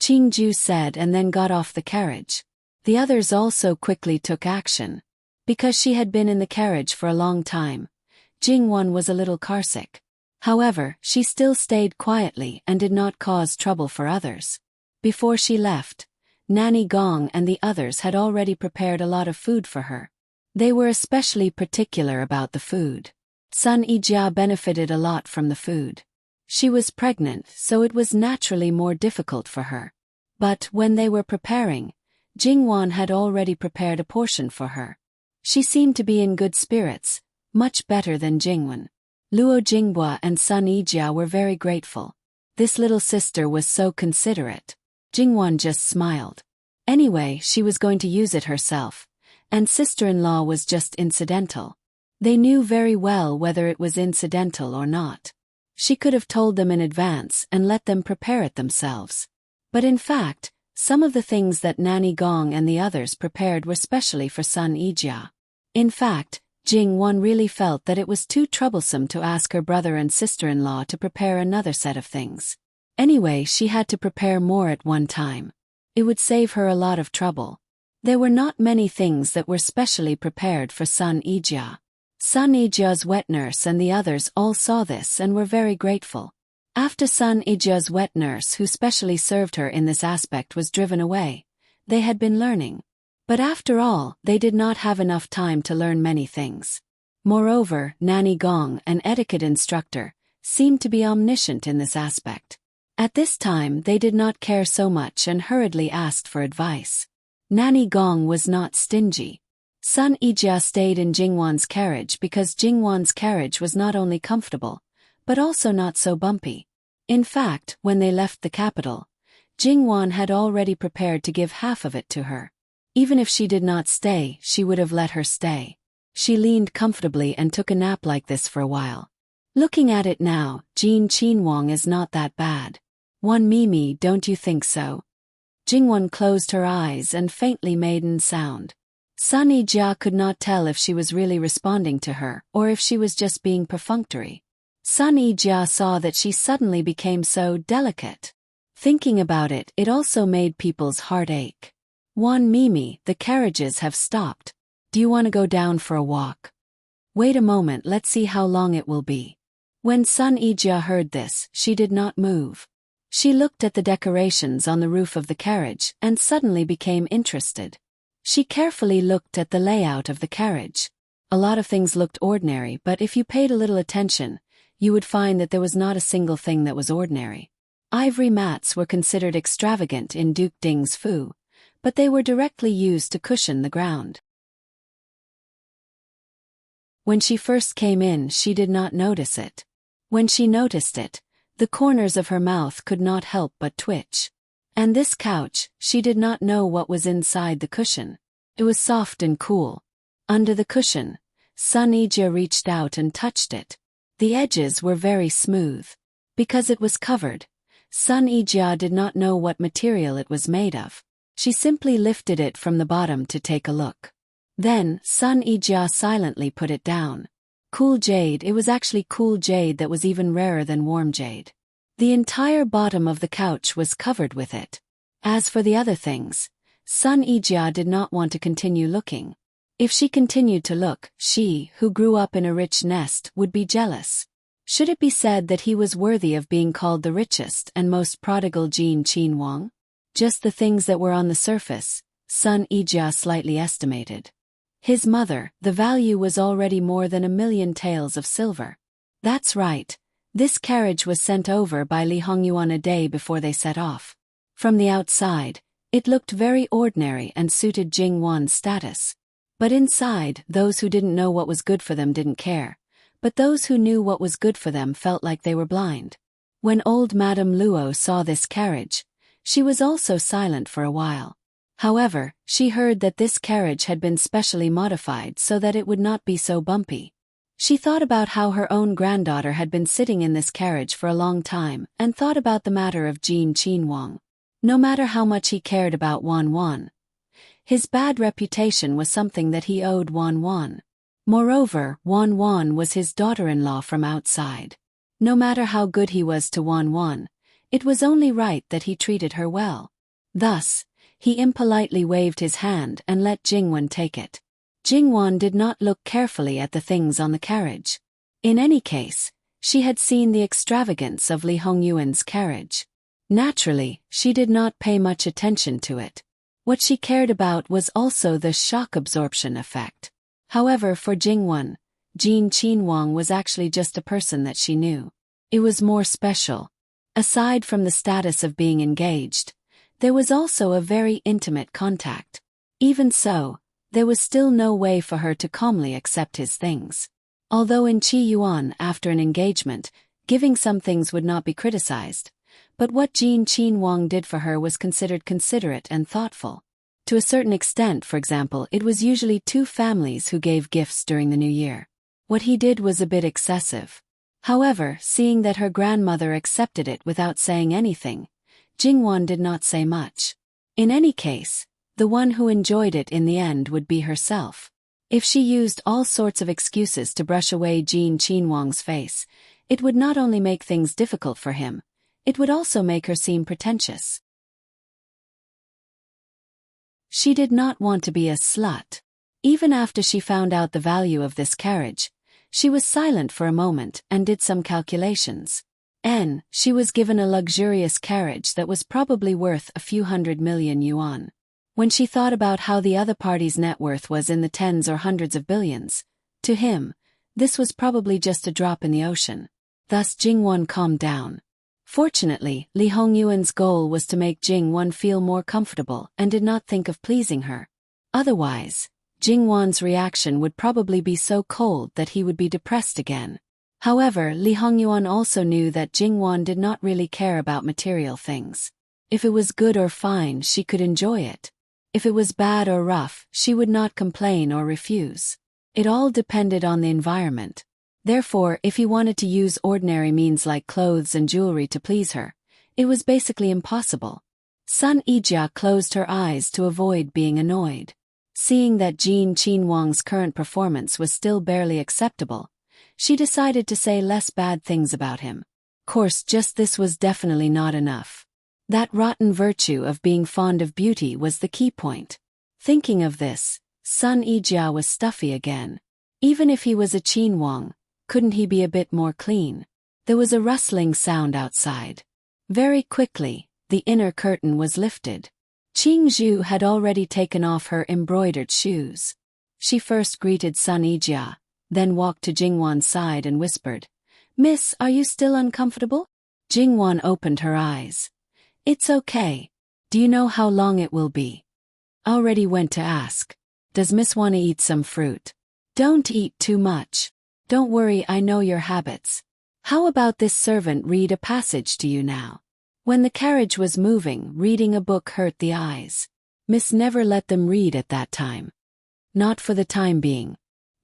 Speaker 1: Qing Ju said and then got off the carriage. The others also quickly took action. Because she had been in the carriage for a long time, Jingwan was a little carsick. However, she still stayed quietly and did not cause trouble for others. Before she left, Nanny Gong and the others had already prepared a lot of food for her. They were especially particular about the food. Sun Yijia benefited a lot from the food. She was pregnant, so it was naturally more difficult for her. But when they were preparing, Jingwan had already prepared a portion for her. She seemed to be in good spirits, much better than Jingwan. Luo Jinghua and Sun Yijia were very grateful. This little sister was so considerate. Jingwan just smiled. Anyway, she was going to use it herself, and sister-in-law was just incidental. They knew very well whether it was incidental or not. She could have told them in advance and let them prepare it themselves. But in fact, some of the things that Nanny Gong and the others prepared were specially for Sun Yijia. In fact, Jingwan really felt that it was too troublesome to ask her brother and sister-in-law to prepare another set of things. Anyway, she had to prepare more at one time. It would save her a lot of trouble. There were not many things that were specially prepared for Sun Yijia. Sun Yijia's wet nurse and the others all saw this and were very grateful. After Sun Yijia's wet nurse who specially served her in this aspect was driven away, they had been learning. But after all, they did not have enough time to learn many things. Moreover, Nanny Gong, an etiquette instructor, seemed to be omniscient in this aspect. At this time they did not care so much and hurriedly asked for advice. Nanny Gong was not stingy. Sun Yijia stayed in Jingwan's carriage because Jingwan's carriage was not only comfortable, but also not so bumpy. In fact, when they left the capital, Jingwan had already prepared to give half of it to her. Even if she did not stay, she would have let her stay. She leaned comfortably and took a nap like this for a while. Looking at it now, Jin Qinhuang is not that bad. Wan Mimi, don't you think so? Jingwan closed her eyes and faintly made an sound. Sun Yijia could not tell if she was really responding to her or if she was just being perfunctory. Sun Yijia saw that she suddenly became so delicate. Thinking about it, it also made people's heart ache. Wan Mimi, the carriages have stopped. Do you want to go down for a walk? Wait a moment, let's see how long it will be. When Sun Yijia heard this, she did not move. She looked at the decorations on the roof of the carriage and suddenly became interested. She carefully looked at the layout of the carriage. A lot of things looked ordinary, but if you paid a little attention, you would find that there was not a single thing that was ordinary. Ivory mats were considered extravagant in Duke Ding's Fu, but they were directly used to cushion the ground. When she first came in, she did not notice it. When she noticed it, the corners of her mouth could not help but twitch. And this couch, she did not know what was inside the cushion. It was soft and cool. Under the cushion, Sun Yijia reached out and touched it. The edges were very smooth. Because it was covered, Sun Yijia did not know what material it was made of. She simply lifted it from the bottom to take a look. Then, Sun Yijia silently put it down. Cool jade, it was actually cool jade that was even rarer than warm jade. The entire bottom of the couch was covered with it. As for the other things, Sun Yijia did not want to continue looking. If she continued to look, she, who grew up in a rich nest, would be jealous. Should it be said that he was worthy of being called the richest and most prodigal Jin Qinhuang? Just the things that were on the surface, Sun Yijia slightly estimated. His mother, the value was already more than 1,000,000 taels of silver. That's right. This carriage was sent over by Li Hongyuan a day before they set off. From the outside, it looked very ordinary and suited Jing Wan's status. But inside, those who didn't know what was good for them didn't care. But those who knew what was good for them felt like they were blind. When old Madame Luo saw this carriage, she was also silent for a while. However, she heard that this carriage had been specially modified so that it would not be so bumpy. She thought about how her own granddaughter had been sitting in this carriage for a long time and thought about the matter of Jin Qinhuang. No matter how much he cared about Wan Wan, his bad reputation was something that he owed Wan Wan. Moreover, Wan Wan was his daughter-in-law from outside. No matter how good he was to Wan Wan, it was only right that he treated her well. Thus, he impolitely waved his hand and let Jingwan take it. Jingwan did not look carefully at the things on the carriage. In any case, she had seen the extravagance of Li Hongyuan's carriage. Naturally, she did not pay much attention to it. What she cared about was also the shock absorption effect. However, for Jingwan, Jin Qinhuang was actually just a person that she knew. It was more special. Aside from the status of being engaged, there was also a very intimate contact. Even so, there was still no way for her to calmly accept his things. Although in Qi Yuan, after an engagement, giving some things would not be criticized, but what Jin Qinhuang did for her was considered considerate and thoughtful. To a certain extent, for example, it was usually two families who gave gifts during the New Year. What he did was a bit excessive. However, seeing that her grandmother accepted it without saying anything, Jingwan did not say much. In any case, the one who enjoyed it in the end would be herself. If she used all sorts of excuses to brush away Jin Qinhuang's face, it would not only make things difficult for him, it would also make her seem pretentious. She did not want to be a slut. Even after she found out the value of this carriage, she was silent for a moment and did some calculations. She was given a luxurious carriage that was probably worth a few 100,000,000 yuan. When she thought about how the other party's net worth was in the tens or hundreds of billions, to him, this was probably just a drop in the ocean. Thus Jingwan calmed down. Fortunately, Li Hongyuan's goal was to make Jingwan feel more comfortable and did not think of pleasing her. Otherwise, Jingwan's reaction would probably be so cold that he would be depressed again. However, Li Hongyuan also knew that Jingwan did not really care about material things. If it was good or fine, she could enjoy it. If it was bad or rough, she would not complain or refuse. It all depended on the environment. Therefore, if he wanted to use ordinary means like clothes and jewelry to please her, it was basically impossible. Sun Yijia closed her eyes to avoid being annoyed. Seeing that Jin Qinhuang's current performance was still barely acceptable, she decided to say less bad things about him. Of course, just this was definitely not enough. That rotten virtue of being fond of beauty was the key point. Thinking of this, Sun Yijia was stuffy again. Even if he was a Qinhuang, couldn't he be a bit more clean? There was a rustling sound outside. Very quickly, the inner curtain was lifted. Qing Zhu had already taken off her embroidered shoes. She first greeted Sun Yijia, then walked to Jingwan's side and whispered, "Miss, are you still uncomfortable?" Jingwan opened her eyes. "It's okay. Do you know how long it will be?" "Already went to ask. Does Miss want to eat some fruit?" "Don't eat too much. Don't worry, I know your habits. How about this servant read a passage to you now?" When the carriage was moving, reading a book hurt the eyes. Miss never let them read at that time. "Not for the time being."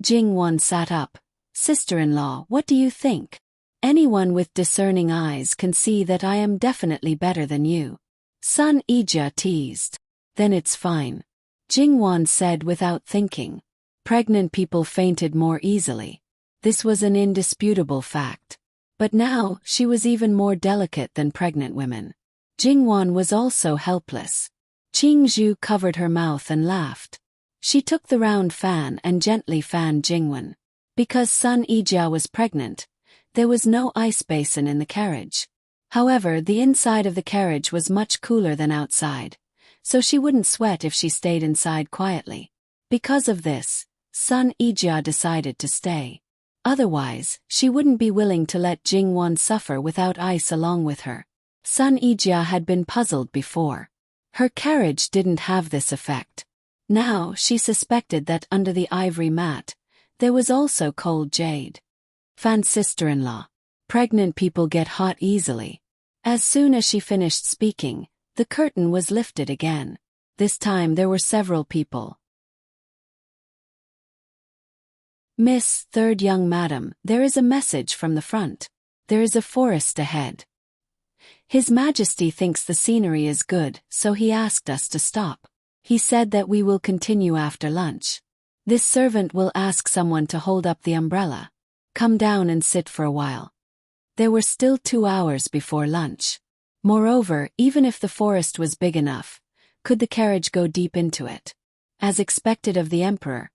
Speaker 1: Jingwan sat up. "Sister-in-law, what do you think? Anyone with discerning eyes can see that I am definitely better than you." Sun Yijia teased. "Then it's fine," Jingwan said without thinking. Pregnant people fainted more easily. This was an indisputable fact. But now, she was even more delicate than pregnant women. Jingwan was also helpless. Qing Zhu covered her mouth and laughed. She took the round fan and gently fanned Jingwan. Because Sun Yijia was pregnant, there was no ice basin in the carriage. However, the inside of the carriage was much cooler than outside, so she wouldn't sweat if she stayed inside quietly. Because of this, Sun Yijia decided to stay. Otherwise, she wouldn't be willing to let Jingwan suffer without ice along with her. Sun Yijia had been puzzled before. Her carriage didn't have this effect. Now, she suspected that under the ivory mat, there was also cold jade. Fan sister-in-law. Pregnant people get hot easily. As soon as she finished speaking, the curtain was lifted again. This time there were several people. "Miss, third young madam, there is a message from the front. There is a forest ahead. His Majesty thinks the scenery is good, so he asked us to stop. He said that we will continue after lunch. This servant will ask someone to hold up the umbrella. Come down and sit for a while." There were still 2 hours before lunch. Moreover, even if the forest was big enough, could the carriage go deep into it? As expected of the emperor,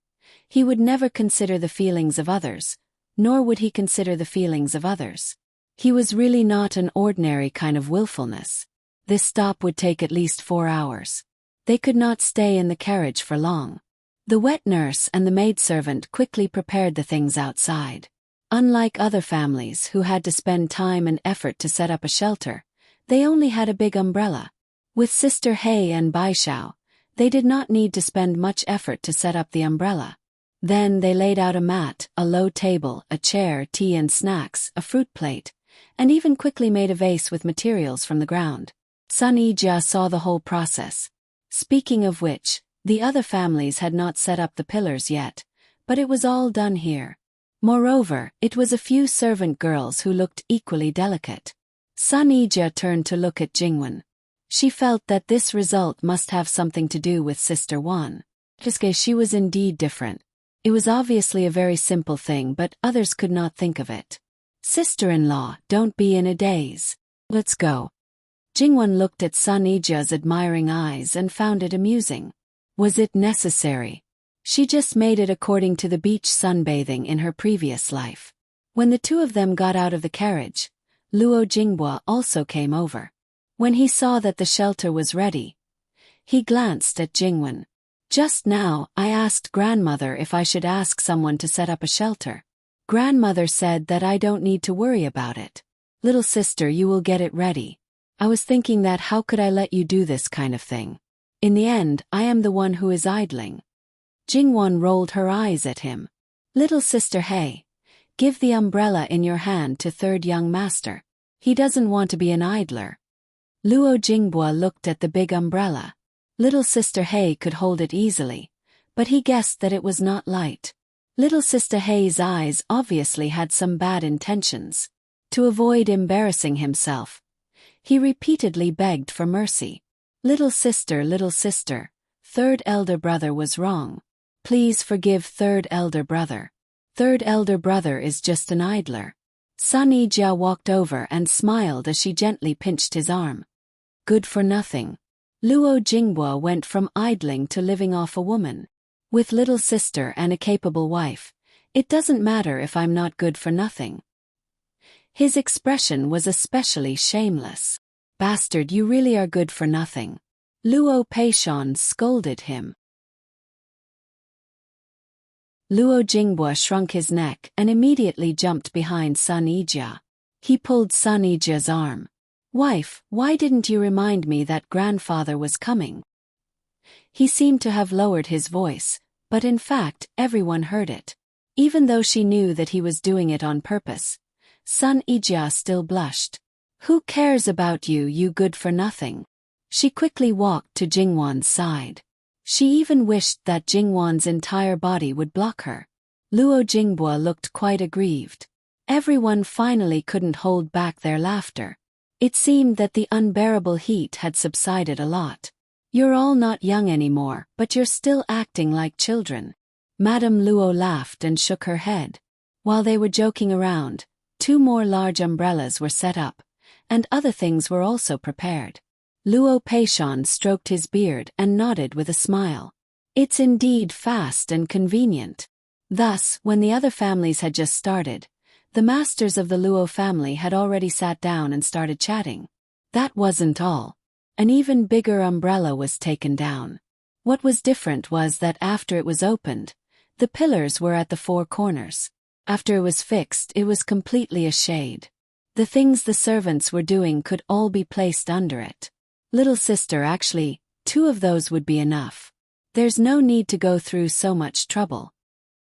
Speaker 1: he would never consider the feelings of others, nor would he consider the feelings of others. He was really not an ordinary kind of willfulness. This stop would take at least 4 hours. They could not stay in the carriage for long. The wet nurse and the maidservant quickly prepared the things outside. Unlike other families who had to spend time and effort to set up a shelter, they only had a big umbrella. With Sister He and Baishao, they did not need to spend much effort to set up the umbrella. Then they laid out a mat, a low table, a chair, tea and snacks, a fruit plate, and even quickly made a vase with materials from the ground. Sun Yijia saw the whole process. Speaking of which, the other families had not set up the pillars yet, but it was all done here. Moreover, it was a few servant girls who looked equally delicate. Sun Yijia turned to look at Jingwan. She felt that this result must have something to do with Sister Wan. She was indeed different. It was obviously a very simple thing, but others could not think of it. "Sister-in-law, don't be in a daze. Let's go." Jingwan looked at Sun Yijia's admiring eyes and found it amusing. Was it necessary? She just made it according to the beach sunbathing in her previous life. When the two of them got out of the carriage, Luo Jinghua also came over. When he saw that the shelter was ready, he glanced at Jingwan. "Just now, I asked grandmother if I should ask someone to set up a shelter. Grandmother said that I don't need to worry about it. Little sister, you will get it ready. I was thinking that how could I let you do this kind of thing? In the end, I am the one who is idling." Jingwan rolled her eyes at him. "Little sister He, Give the umbrella in your hand to third young master. He doesn't want to be an idler. Luo Jinghua looked at the big umbrella. Little Sister Hei could hold it easily, but he guessed that it was not light. Little Sister Hei's eyes obviously had some bad intentions. To avoid embarrassing himself, he repeatedly begged for mercy. Little sister, third elder brother was wrong. Please forgive third elder brother. Third elder brother is just an idler. Sun Yijia walked over and smiled as she gently pinched his arm. Good for nothing. Luo Jinghua went from idling to living off a woman. With little sister and a capable wife, it doesn't matter if I'm not good for nothing. His expression was especially shameless. Bastard, you really are good for nothing. Luo Peishan scolded him. Luo Jinghua shrunk his neck and immediately jumped behind Sun Yijia. He pulled Sun Yijia's arm. Wife, why didn't you remind me that grandfather was coming? He seemed to have lowered his voice, but in fact everyone heard it. Even though she knew that he was doing it on purpose, Sun Yijia still blushed. Who cares about you, you good for nothing? She quickly walked to Jingwan's side. She even wished that Jingwan's entire body would block her. Luo Jinghua looked quite aggrieved. Everyone finally couldn't hold back their laughter. It seemed that the unbearable heat had subsided a lot. You're all not young anymore, but you're still acting like children. Madame Luo laughed and shook her head. While they were joking around, 2 more large umbrellas were set up, and other things were also prepared. Luo Peishan stroked his beard and nodded with a smile. It's indeed fast and convenient. Thus, when the other families had just started, the masters of the Luo family had already sat down and started chatting. That wasn't all. An even bigger umbrella was taken down. What was different was that after it was opened, the pillars were at the 4 corners. After it was fixed, it was completely a shade. The things the servants were doing could all be placed under it. Little sister, actually, 2 of those would be enough. There's no need to go through so much trouble.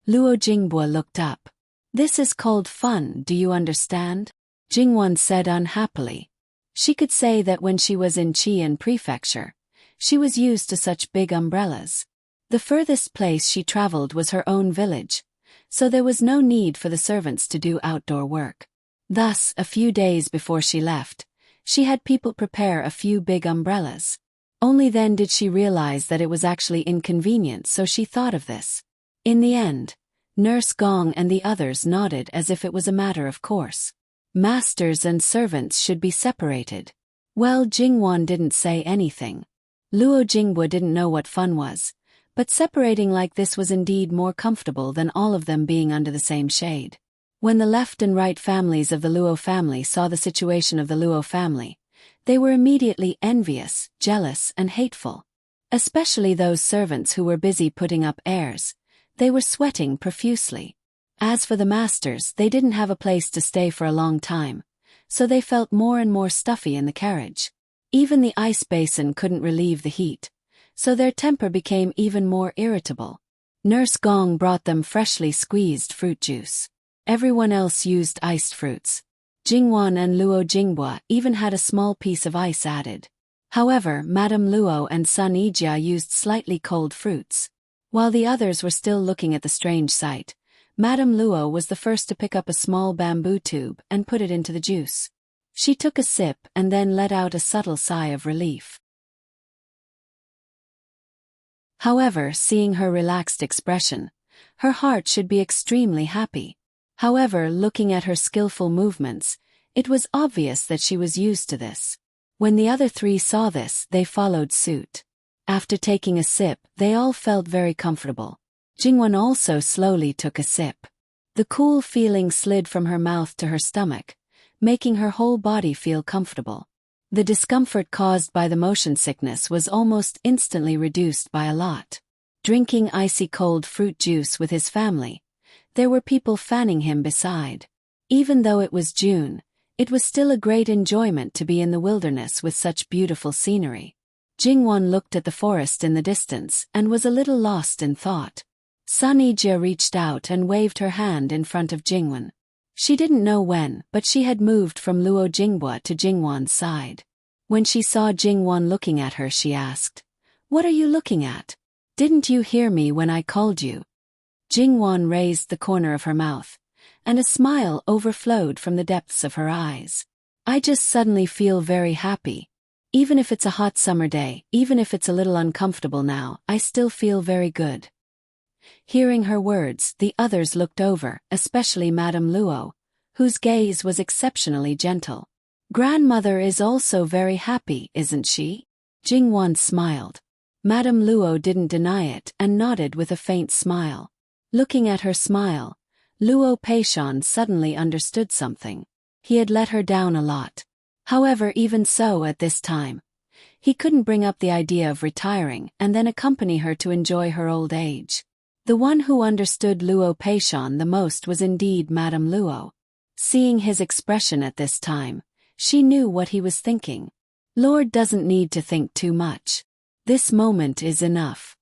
Speaker 1: Luo Jinghua looked up. This is called fun, do you understand? Jingwan said unhappily. She could say that when she was in Qian Prefecture, she was used to such big umbrellas. The furthest place she traveled was her own village, so there was no need for the servants to do outdoor work. Thus, a few days before she left, she had people prepare a few big umbrellas. Only then did she realize that it was actually inconvenient, so she thought of this. In the end, Nurse Gong and the others nodded as if it was a matter of course. Masters and servants should be separated. Well, Jingwan didn't say anything. Luo Jinghua didn't know what fun was, but separating like this was indeed more comfortable than all of them being under the same shade. When the left and right families of the Luo family saw the situation of the Luo family, they were immediately envious, jealous, and hateful. Especially those servants who were busy putting up airs. They were sweating profusely. As for the masters, they didn't have a place to stay for a long time, so they felt more and more stuffy in the carriage. Even the ice basin couldn't relieve the heat, so their temper became even more irritable. Nurse Gong brought them freshly squeezed fruit juice. Everyone else used iced fruits. Jingwan and Luo Jinghua even had a small piece of ice added. However, Madame Luo and Sun Yijia used slightly cold fruits. While the others were still looking at the strange sight, Madame Luo was the first to pick up a small bamboo tube and put it into the juice. She took a sip and then let out a subtle sigh of relief. However, seeing her relaxed expression, her heart should be extremely happy. However, looking at her skillful movements, it was obvious that she was used to this. When the other 3 saw this, they followed suit. After taking a sip, they all felt very comfortable. Jingwan also slowly took a sip. The cool feeling slid from her mouth to her stomach, making her whole body feel comfortable. The discomfort caused by the motion sickness was almost instantly reduced by a lot. Drinking icy cold fruit juice with his family, there were people fanning him beside. Even though it was June, it was still a great enjoyment to be in the wilderness with such beautiful scenery. Jingwan looked at the forest in the distance and was a little lost in thought. Sun Yijia reached out and waved her hand in front of Jingwan. She didn't know when, but she had moved from Luo Jinghua to Jingwan's side. When she saw Jingwan looking at her, she asked, "What are you looking at? Didn't you hear me when I called you?" Jingwan raised the corner of her mouth, and a smile overflowed from the depths of her eyes. "I just suddenly feel very happy. Even if it's a hot summer day, even if it's a little uncomfortable now, I still feel very good." Hearing her words, the others looked over, especially Madame Luo, whose gaze was exceptionally gentle. "Grandmother is also very happy, isn't she?" Jingwan smiled. Madame Luo didn't deny it and nodded with a faint smile. Looking at her smile, Luo Peishan suddenly understood something. He had let her down a lot. However, even so at this time, he couldn't bring up the idea of retiring and then accompany her to enjoy her old age. The one who understood Luo Peishan the most was indeed Madame Luo. Seeing his expression at this time, she knew what he was thinking. Lord doesn't need to think too much. This moment is enough.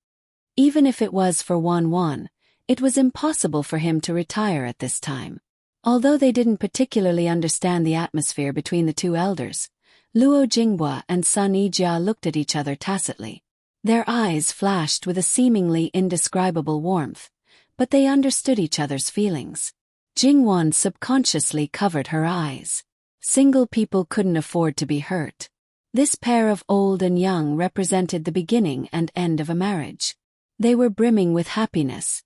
Speaker 1: Even if it was for Wan, it was impossible for him to retire at this time. Although they didn't particularly understand the atmosphere between the two elders, Luo Jinghua and Sun Yijia looked at each other tacitly. Their eyes flashed with a seemingly indescribable warmth, but they understood each other's feelings. Jingwan subconsciously covered her eyes. Single people couldn't afford to be hurt. This pair of old and young represented the beginning and end of a marriage. They were brimming with happiness,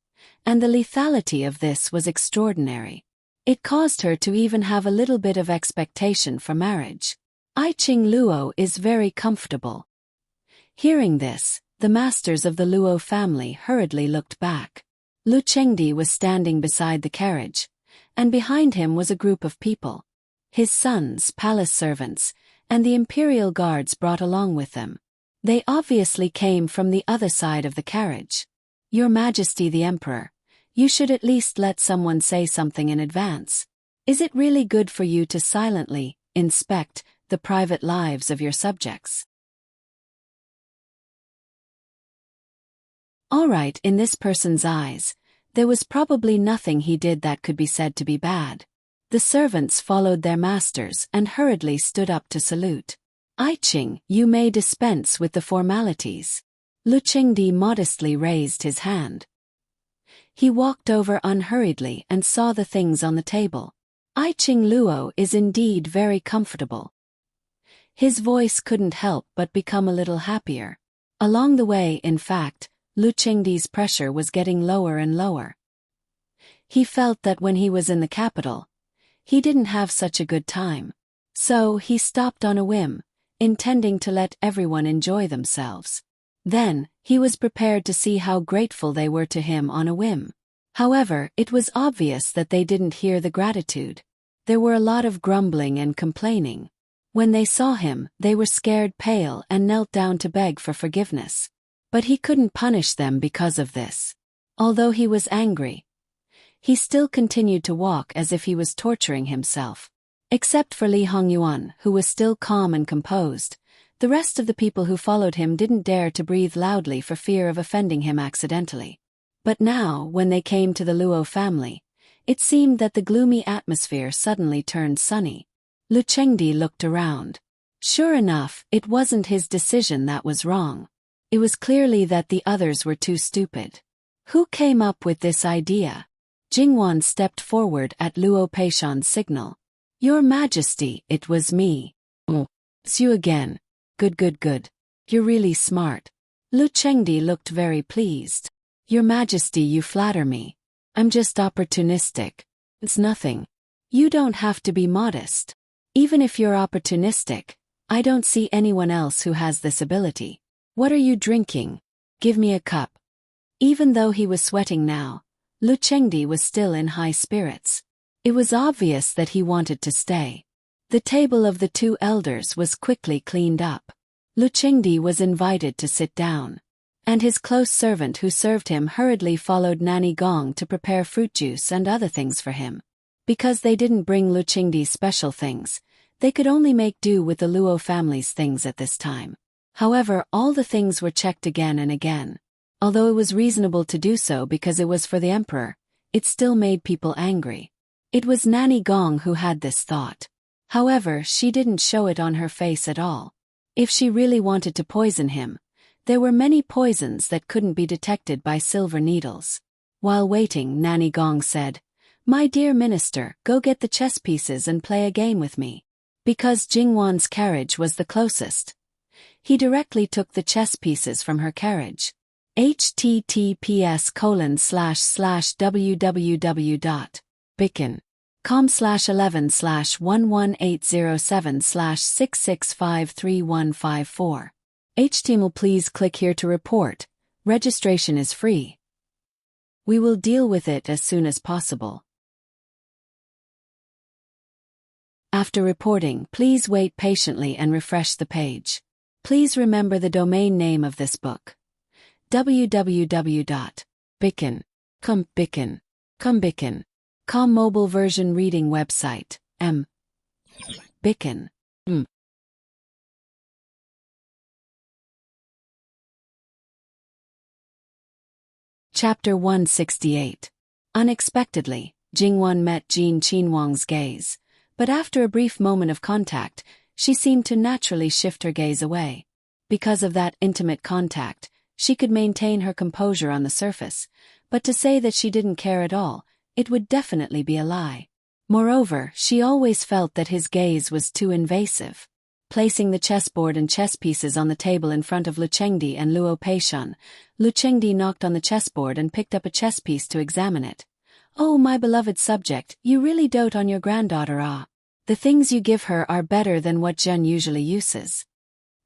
Speaker 1: and the lethality of this was extraordinary. It caused her to even have a little bit of expectation for marriage. "I Ching Luo is very comfortable." Hearing this, the masters of the Luo family hurriedly looked back. Lu Chengdi was standing beside the carriage, and behind him was a group of people. His sons, palace servants, and the imperial guards brought along with them. They obviously came from the other side of the carriage. "Your Majesty the Emperor, you should at least let someone say something in advance. Is it really good for you to silently inspect the private lives of your subjects?" Alright, in this person's eyes, there was probably nothing he did that could be said to be bad. The servants followed their masters and hurriedly stood up to salute. "I Ching, you may dispense with the formalities." Lu Qingdi modestly raised his hand. He walked over unhurriedly and saw the things on the table. "I Ching Luo is indeed very comfortable." His voice couldn't help but become a little happier. Along the way, in fact, Lu Qingdi's pressure was getting lower and lower. He felt that when he was in the capital, he didn't have such a good time. So he stopped on a whim, intending to let everyone enjoy themselves. Then, he was prepared to see how grateful they were to him on a whim. However, it was obvious that they didn't hear the gratitude. There were a lot of grumbling and complaining. When they saw him, they were scared pale and knelt down to beg for forgiveness. But he couldn't punish them because of this. Although he was angry, he still continued to walk as if he was torturing himself. Except for Li Hongyuan, who was still calm and composed, the rest of the people who followed him didn't dare to breathe loudly for fear of offending him accidentally. But now, when they came to the Luo family, it seemed that the gloomy atmosphere suddenly turned sunny. Lu Chengdi looked around. Sure enough, it wasn't his decision that was wrong. It was clearly that the others were too stupid. Who came up with this idea? Jingwan stepped forward at Luo Peishan's signal. "Your Majesty, it was me." "Oh, it's you again. Good. You're really smart." Lu Chengdi looked very pleased. "Your Majesty, you flatter me. I'm just opportunistic. It's nothing. You don't have to be modest. Even if you're opportunistic, I don't see anyone else who has this ability. What are you drinking? Give me a cup." Even though he was sweating now, Lu Chengdi was still in high spirits. It was obvious that he wanted to stay. The table of the two elders was quickly cleaned up. Lu Chengdi was invited to sit down, and his close servant who served him hurriedly followed Nanny Gong to prepare fruit juice and other things for him. Because they didn't bring Lu Chengdi's special things, they could only make do with the Luo family's things at this time. However, all the things were checked again and again. Although it was reasonable to do so because it was for the emperor, it still made people angry. It was Nanny Gong who had this thought. However, she didn't show it on her face at all. If she really wanted to poison him, there were many poisons that couldn't be detected by silver needles. While waiting, Nanny Gong said, "My dear minister, go get the chess pieces and play a game with me." Because Jingwan's carriage was the closest, he directly took the chess pieces from her carriage. https://www.bicken.com/11/11807/6653154. HTML. Please click here to report. Registration is free. We will deal with it as soon as possible. After reporting, please wait patiently and refresh the page. Please remember the domain name of this book. www.bicken.com mobile version reading website. Bicken. Chapter 168. Unexpectedly, Jingwan met Jean Qinhuang's gaze, but after a brief moment of contact, she seemed to naturally shift her gaze away. Because of that intimate contact, she could maintain her composure on the surface, but to say that she didn't care at all, it would definitely be a lie. Moreover, she always felt that his gaze was too invasive. Placing the chessboard and chess pieces on the table in front of Lu Chengdi and Luo Peishan, Lu Chengdi knocked on the chessboard and picked up a chess piece to examine it. "Oh, my beloved subject, you really dote on your granddaughter, ah. The things you give her are better than what Zhen usually uses."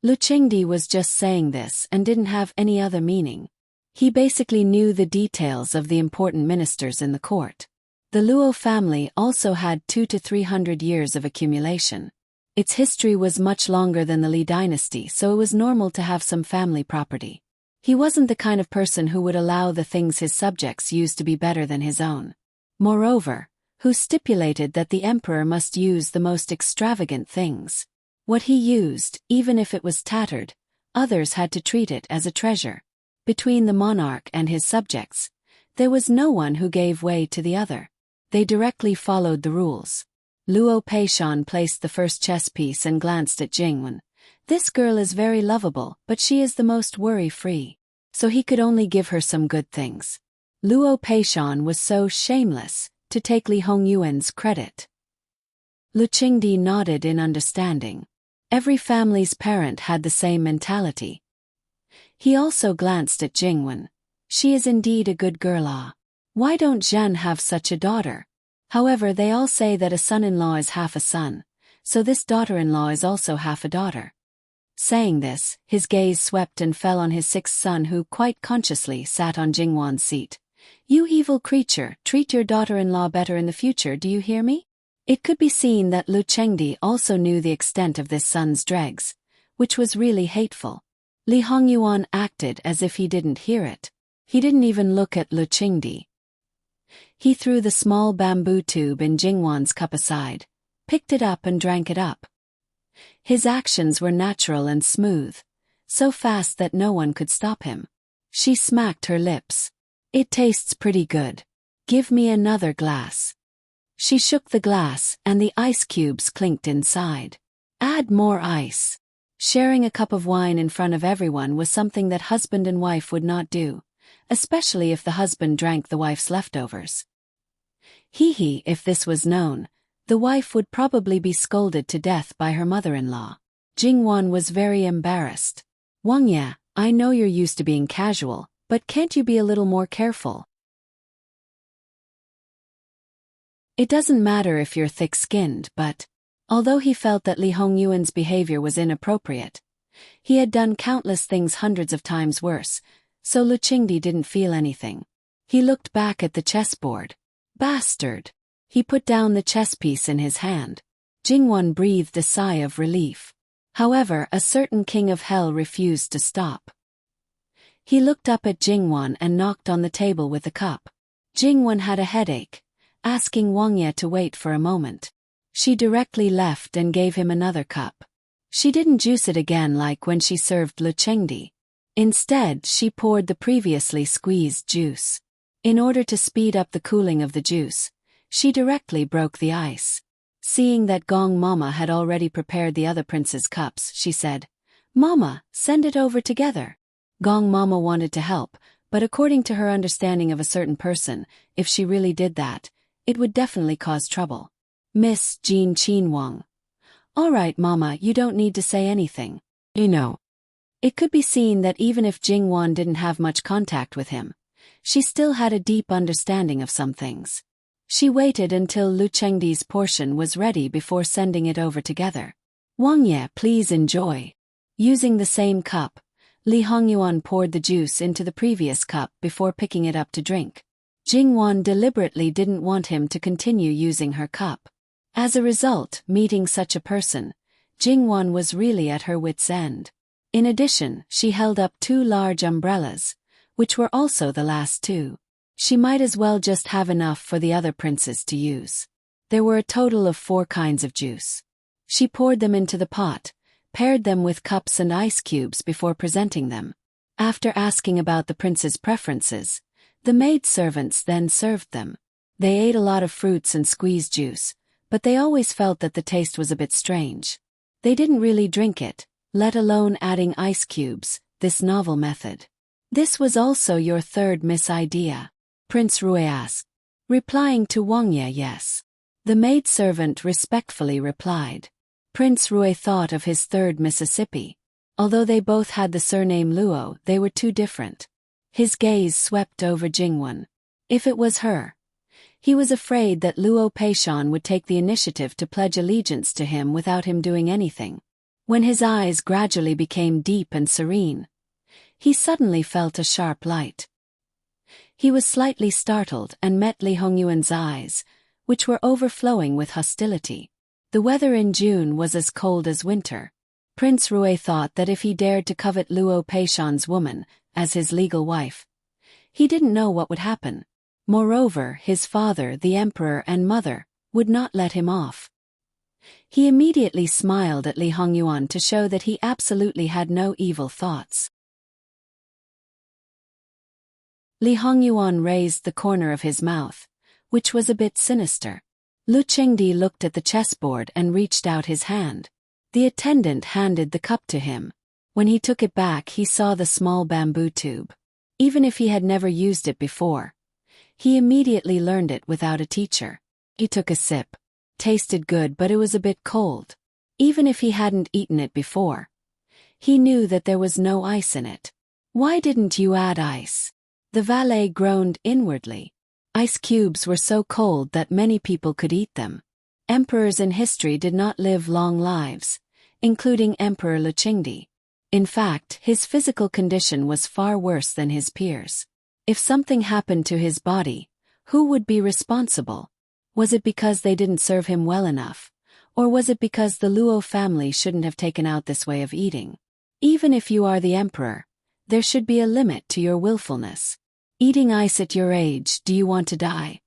Speaker 1: Lu Chengdi was just saying this and didn't have any other meaning. He basically knew the details of the important ministers in the court. The Luo family also had 200 to 300 years of accumulation. Its history was much longer than the Li dynasty, so it was normal to have some family property. He wasn't the kind of person who would allow the things his subjects used to be better than his own. Moreover, who stipulated that the emperor must use the most extravagant things. What he used, even if it was tattered, others had to treat it as a treasure. Between the monarch and his subjects, there was no one who gave way to the other. They directly followed the rules. Luo Peishan placed the first chess piece and glanced at Jingwen. This girl is very lovable, but she is the most worry-free. So he could only give her some good things. Luo Peishan was so shameless to take Li Hongyuan's credit. Lu Qingdi nodded in understanding. Every family's parent had the same mentality. He also glanced at Jingwen. She is indeed a good girl, ah. Why don't Zhen have such a daughter? However, they all say that a son-in-law is half a son, so this daughter-in-law is also half a daughter. Saying this, his gaze swept and fell on his sixth son, who quite consciously sat on Jingwan's seat. "You evil creature, treat your daughter-in-law better in the future, do you hear me?" It could be seen that Lu Chengdi also knew the extent of this son's dregs, which was really hateful. Li Hongyuan acted as if he didn't hear it. He didn't even look at Lu Chengdi. He threw the small bamboo tube in Jingwan's cup aside, picked it up and drank it up. His actions were natural and smooth, so fast that no one could stop him. She smacked her lips. "It tastes pretty good. Give me another glass." She shook the glass, and the ice cubes clinked inside. "Add more ice." Sharing a cup of wine in front of everyone was something that husband and wife would not do, especially if the husband drank the wife's leftovers. If this was known, the wife would probably be scolded to death by her mother-in-law. Jingwan was very embarrassed. "Wang Ye, I know you're used to being casual, but can't you be a little more careful? It doesn't matter if you're thick-skinned, but..." Although he felt that Li Hongyuan's behavior was inappropriate, he had done countless things hundreds of times worse, so Lu Qingdi didn't feel anything. He looked back at the chessboard. "Bastard!" He put down the chess piece in his hand. Jingwan breathed a sigh of relief. However, a certain king of hell refused to stop. He looked up at Jingwan and knocked on the table with a cup. Jingwan had a headache, asking Wang Ye to wait for a moment. She directly left and gave him another cup. She didn't juice it again like when she served Lu Chengdi. Instead, she poured the previously squeezed juice. In order to speed up the cooling of the juice, She directly broke the ice. Seeing that Gong Mama had already prepared the other prince's cups, she said, "Mama, send it over together." Gong Mama wanted to help, but according to her understanding of a certain person, if she really did that, it would definitely cause trouble. Miss Jean Qinhuang. "All right, Mama, you don't need to say anything. You know." It could be seen that even if Jingwan didn't have much contact with him, she still had a deep understanding of some things. She waited until Lu Chengdi's portion was ready before sending it over together. "Wang Ye, please enjoy." Using the same cup, Li Hongyuan poured the juice into the previous cup before picking it up to drink. Jingwan deliberately didn't want him to continue using her cup. As a result, meeting such a person, Jingwan was really at her wit's end. In addition, she held up 2 large umbrellas, which were also the last 2. She might as well just have enough for the other princes to use. There were a total of 4 kinds of juice. She poured them into the pot, paired them with cups and ice cubes before presenting them. After asking about the prince's preferences, the maidservants then served them. They ate a lot of fruits and squeezed juice, but they always felt that the taste was a bit strange. They didn't really drink it, let alone adding ice cubes, this novel method. "This was also your third miss idea?" Prince Rui asked. Replying to Wang Ye, "Yes." The maidservant respectfully replied. Prince Rui thought of his third Mississippi. Although they both had the surname Luo, they were too different. His gaze swept over Jingwan. If it was her, he was afraid that Luo Peishan would take the initiative to pledge allegiance to him without him doing anything. When his eyes gradually became deep and serene, he suddenly felt a sharp light. He was slightly startled and met Li Hongyuan's eyes, which were overflowing with hostility. The weather in June was as cold as winter. Prince Rui thought that if he dared to covet Luo Peishan's woman as his legal wife, he didn't know what would happen. Moreover, his father, the emperor, and mother would not let him off. He immediately smiled at Li Hongyuan to show that he absolutely had no evil thoughts. Li Hongyuan raised the corner of his mouth, which was a bit sinister. Lu Chengdi looked at the chessboard and reached out his hand. The attendant handed the cup to him. When he took it back, he saw the small bamboo tube. Even if he had never used it before, he immediately learned it without a teacher. He took a sip. Tasted good, but it was a bit cold. Even if he hadn't eaten it before, he knew that there was no ice in it. "Why didn't you add ice?" The valet groaned inwardly. Ice cubes were so cold that many people could eat them. Emperors in history did not live long lives, including Emperor Lu Chengdi. In fact, his physical condition was far worse than his peers. If something happened to his body, who would be responsible? Was it because they didn't serve him well enough? Or was it because the Luo family shouldn't have taken out this way of eating? Even if you are the emperor, there should be a limit to your willfulness. Eating ice at your age, do you want to die?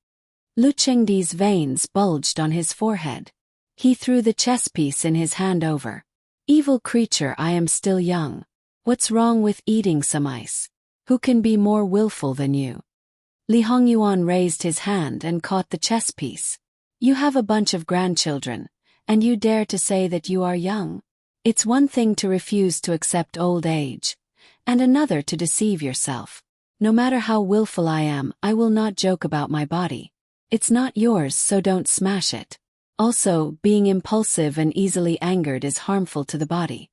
Speaker 1: Lu Chengdi's veins bulged on his forehead. He threw the chess piece in his hand over. "Evil creature, I am still young. What's wrong with eating some ice? Who can be more willful than you?" Li Hongyuan raised his hand and caught the chess piece. "You have a bunch of grandchildren, and you dare to say that you are young? It's one thing to refuse to accept old age, and another to deceive yourself. No matter how willful I am, I will not joke about my body. It's not yours, so don't smash it. Also, being impulsive and easily angered is harmful to the body."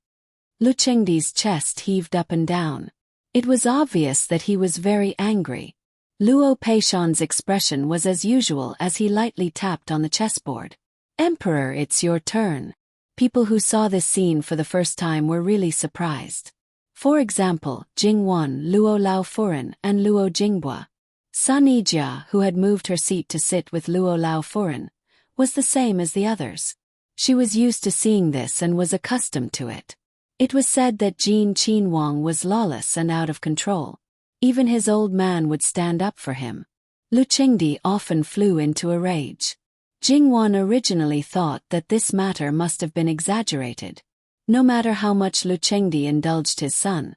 Speaker 1: Lu Chengdi's chest heaved up and down. It was obvious that he was very angry. Luo Peishan's expression was as usual as he lightly tapped on the chessboard. "Emperor, it's your turn." People who saw this scene for the first time were really surprised. For example, Jingwan, Luo Laofuren, and Luo Jingbua. Sun Yijia, who had moved her seat to sit with Luo Laofuren, was the same as the others. She was used to seeing this and was accustomed to it. It was said that Jean Qinhuang was lawless and out of control. Even his old man would stand up for him. Lu Chengdi often flew into a rage. Jingwan originally thought that this matter must have been exaggerated. No matter how much Lu Chengdi indulged his son,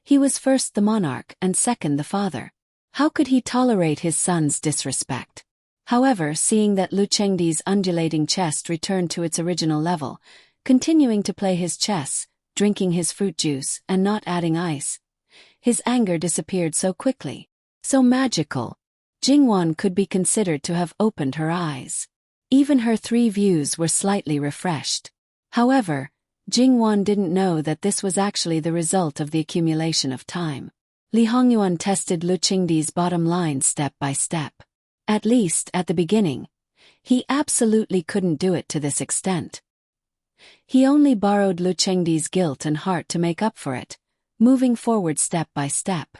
Speaker 1: he was first the monarch and second the father. How could he tolerate his son's disrespect? However, seeing that Lu Chengdi's undulating chest returned to its original level, continuing to play his chess, drinking his fruit juice, and not adding ice, his anger disappeared so quickly, so magical. Jingwan could be considered to have opened her eyes. Even her 3 views were slightly refreshed. However, Jingwan didn't know that this was actually the result of the accumulation of time. Li Hongyuan tested Lu Chengdi's bottom line step by step. At least, at the beginning, he absolutely couldn't do it to this extent. He only borrowed Lu Chengdi's guilt and heart to make up for it, moving forward step by step.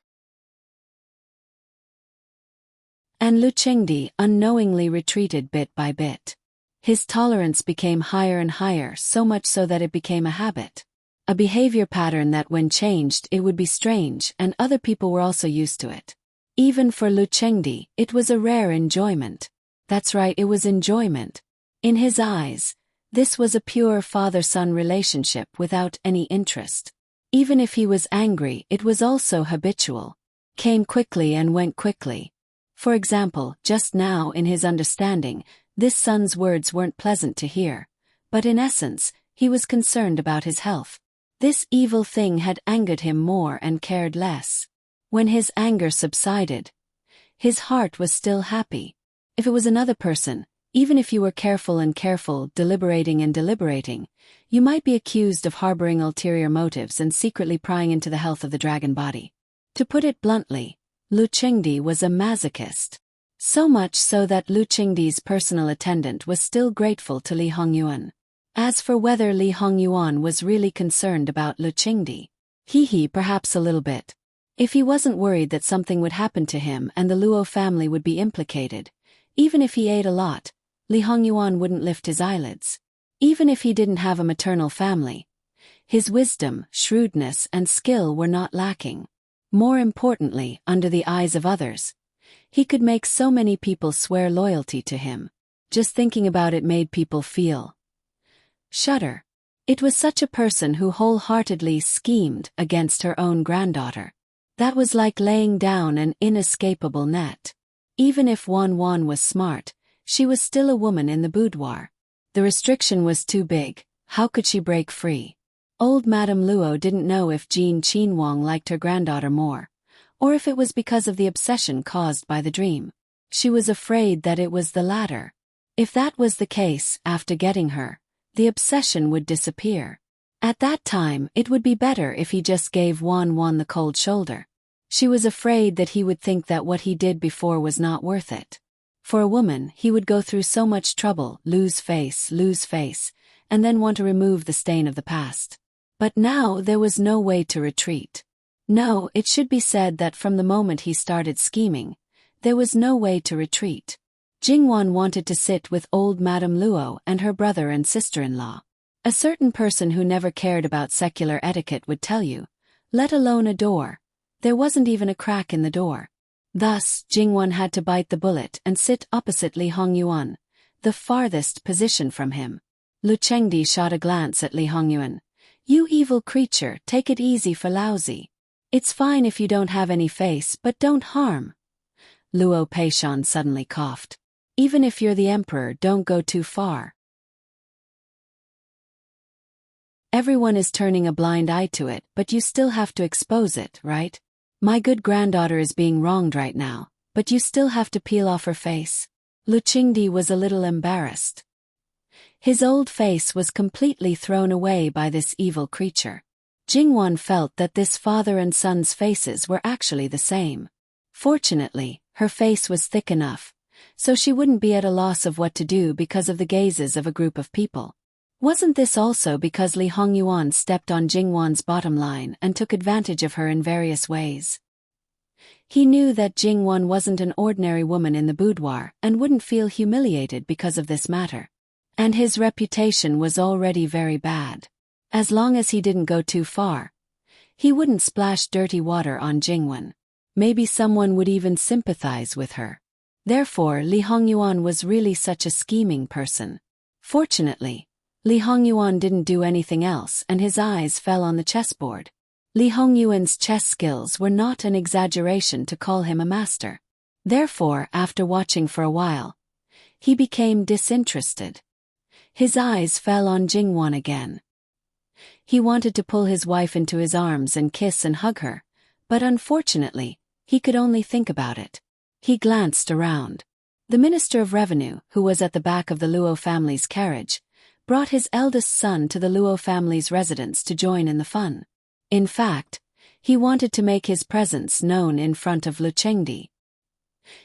Speaker 1: And Lu Chengdi unknowingly retreated bit by bit. His tolerance became higher and higher, so much so that it became a habit. A behavior pattern that when changed it would be strange, and other people were also used to it. Even for Lu Chengdi, it was a rare enjoyment. That's right, it was enjoyment. In his eyes, this was a pure father-son relationship without any interest. Even if he was angry, it was also habitual. Came quickly and went quickly. For example, just now in his understanding, this son's words weren't pleasant to hear, but in essence, he was concerned about his health. This evil thing had angered him more and cared less. When his anger subsided, his heart was still happy. If it was another person, even if you were careful and careful, deliberating and deliberating, you might be accused of harboring ulterior motives and secretly prying into the health of the dragon body. To put it bluntly, Lu Chengdi was a masochist. So much so that Lu Chengdi's personal attendant was still grateful to Li Hongyuan. As for whether Li Hongyuan was really concerned about Lu Chengdi, perhaps a little bit. If he wasn't worried that something would happen to him and the Luo family would be implicated, even if he ate a lot, Li Hongyuan wouldn't lift his eyelids. Even if he didn't have a maternal family, his wisdom, shrewdness, and skill were not lacking. More importantly, under the eyes of others, he could make so many people swear loyalty to him. Just thinking about it made people shudder. It was such a person who wholeheartedly schemed against her own granddaughter. That was like laying down an inescapable net. Even if Wan was smart, she was still a woman in the boudoir. The restriction was too big. How could she break free? Old Madame Luo didn't know if Jean Qinhuang liked her granddaughter more, or if it was because of the obsession caused by the dream. She was afraid that it was the latter. If that was the case, after getting her, the obsession would disappear. At that time, it would be better if he just gave Wan the cold shoulder. She was afraid that he would think that what he did before was not worth it. For a woman, he would go through so much trouble, lose face, and then want to remove the stain of the past. But now there was no way to retreat. No, it should be said that from the moment he started scheming, there was no way to retreat. Jingwan wanted to sit with old Madame Luo and her brother and sister-in-law. A certain person who never cared about secular etiquette would tell you, let alone a door. There wasn't even a crack in the door. Thus, Jingwan had to bite the bullet and sit opposite Li Hongyuan, the farthest position from him. Lu Chengdi shot a glance at Li Hongyuan. You evil creature, take it easy for lousy. It's fine if you don't have any face, but don't harm. Luo Peishan suddenly coughed. Even if you're the emperor, don't go too far. Everyone is turning a blind eye to it, but you still have to expose it, right? My good granddaughter is being wronged right now, but you still have to peel off her face. Lu Chengdi was a little embarrassed. His old face was completely thrown away by this evil creature. Jingwan felt that this father and son's faces were actually the same. Fortunately, her face was thick enough, so she wouldn't be at a loss of what to do because of the gazes of a group of people. Wasn't this also because Li Hongyuan stepped on Jingwan's bottom line and took advantage of her in various ways? He knew that Jingwan wasn't an ordinary woman in the boudoir and wouldn't feel humiliated because of this matter. And his reputation was already very bad. As long as he didn't go too far, he wouldn't splash dirty water on Jingwan. Maybe someone would even sympathize with her. Therefore, Li Hongyuan was really such a scheming person. Fortunately, Li Hongyuan didn't do anything else and his eyes fell on the chessboard. Li Hongyuan's chess skills were not an exaggeration to call him a master. Therefore, after watching for a while, He became disinterested. His eyes fell on Jingwan again. He wanted to pull his wife into his arms and kiss and hug her, but unfortunately, he could only think about it. He glanced around. The Minister of Revenue, who was at the back of the Luo family's carriage, brought his eldest son to the Luo family's residence to join in the fun. In fact, he wanted to make his presence known in front of Lu Chengdi.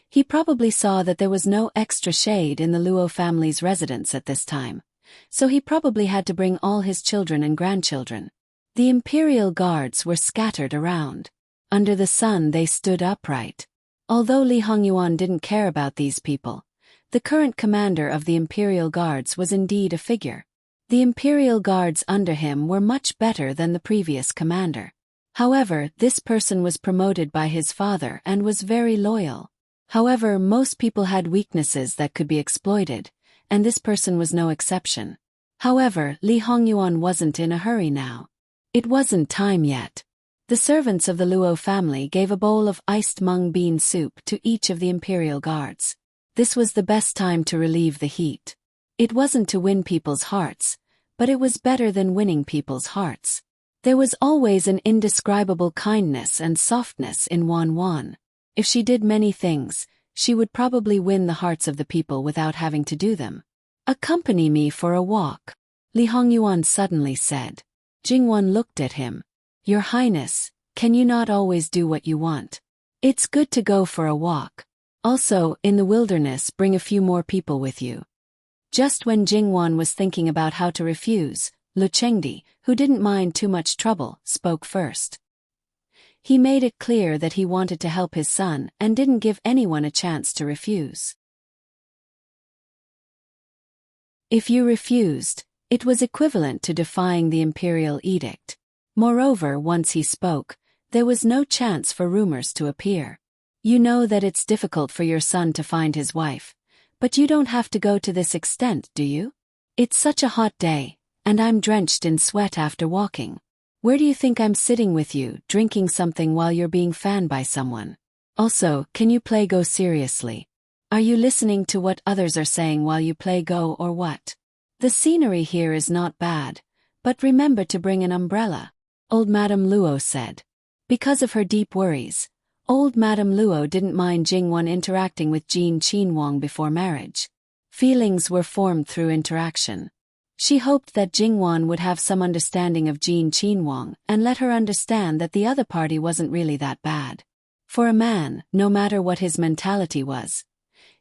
Speaker 1: He probably saw that there was no extra shade in the Luo family's residence at this time, so he probably had to bring all his children and grandchildren. The imperial guards were scattered around. Under the sun they stood upright. Although Li Hongyuan didn't care about these people, the current commander of the imperial guards was indeed a figure. The imperial guards under him were much better than the previous commander. However, this person was promoted by his father and was very loyal. However, most people had weaknesses that could be exploited, and this person was no exception. However, Li Hongyuan wasn't in a hurry now. It wasn't time yet. The servants of the Luo family gave a bowl of iced mung bean soup to each of the imperial guards. This was the best time to relieve the heat. It wasn't to win people's hearts, but it was better than winning people's hearts. There was always an indescribable kindness and softness in Wan Wan. If she did many things, she would probably win the hearts of the people without having to do them. "Accompany me for a walk," Li Hongyuan suddenly said. Jingwan looked at him. "Your Highness, can you not always do what you want? It's good to go for a walk. Also, in the wilderness, bring a few more people with you." Just when Jingwan was thinking about how to refuse, Lu Chengdi, who didn't mind too much trouble, spoke first. He made it clear that he wanted to help his son and didn't give anyone a chance to refuse. If you refused, it was equivalent to defying the imperial edict. Moreover, once he spoke, there was no chance for rumors to appear. You know that it's difficult for your son to find his wife, but you don't have to go to this extent, do you? It's such a hot day, and I'm drenched in sweat after walking. Where do you think I'm sitting with you, drinking something while you're being fanned by someone? Also, can you play Go seriously? Are you listening to what others are saying while you play Go or what? The scenery here is not bad, but remember to bring an umbrella, old Madame Luo said. Because of her deep worries, old Madame Luo didn't mind Jingwan interacting with Jin Qinhuang before marriage. Feelings were formed through interaction. She hoped that Jingwan would have some understanding of Jin Qinhuang and let her understand that the other party wasn't really that bad. For a man, no matter what his mentality was,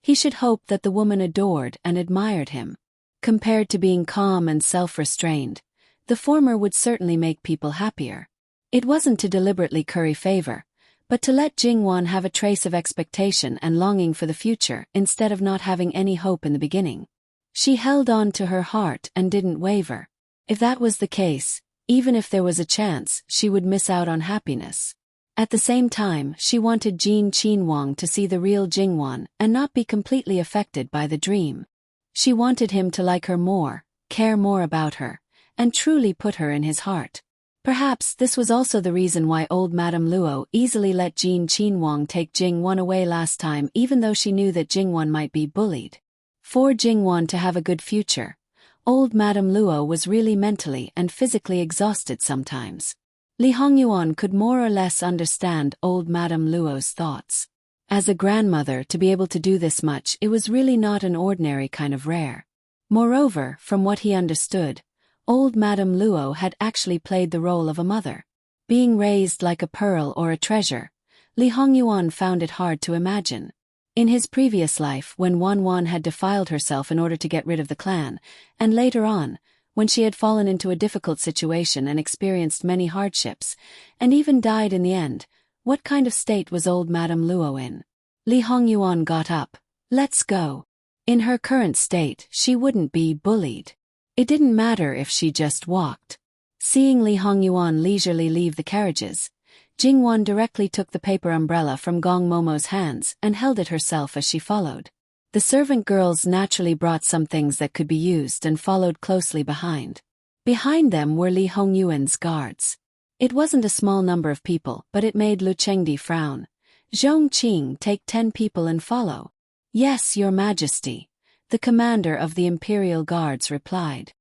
Speaker 1: he should hope that the woman adored and admired him. Compared to being calm and self-restrained, the former would certainly make people happier. It wasn't to deliberately curry favor, but to let Jingwan have a trace of expectation and longing for the future instead of not having any hope in the beginning. She held on to her heart and didn't waver. If that was the case, even if there was a chance, she would miss out on happiness. At the same time, she wanted Jin Qinhuang to see the real Jingwan and not be completely affected by the dream. She wanted him to like her more, care more about her, and truly put her in his heart. Perhaps this was also the reason why old Madame Luo easily let Jin Qinhuang take Jingwan away last time, even though she knew that Jingwan might be bullied. For Jingwan to have a good future, old Madame Luo was really mentally and physically exhausted sometimes. Li Hongyuan could more or less understand old Madame Luo's thoughts. As a grandmother, to be able to do this much, it was really not an ordinary kind of rare. Moreover, from what he understood, old Madame Luo had actually played the role of a mother. Being raised like a pearl or a treasure, Li Hongyuan found it hard to imagine. In his previous life, when Wan Wan had defiled herself in order to get rid of the clan, and later on, when she had fallen into a difficult situation and experienced many hardships, and even died in the end, what kind of state was old Madame Luo in? Li Hongyuan got up. "Let's go." In her current state, she wouldn't be bullied. It didn't matter if she just walked. Seeing Li Hongyuan leisurely leave the carriages, Jingwan directly took the paper umbrella from Gong Momo's hands and held it herself as she followed. The servant girls naturally brought some things that could be used and followed closely behind. Behind them were Li Hongyuan's guards. It wasn't a small number of people, but it made Lu Chengdi frown. "Zhongqing, take 10 people and follow." "Yes, Your Majesty." the commander of the Imperial Guards replied.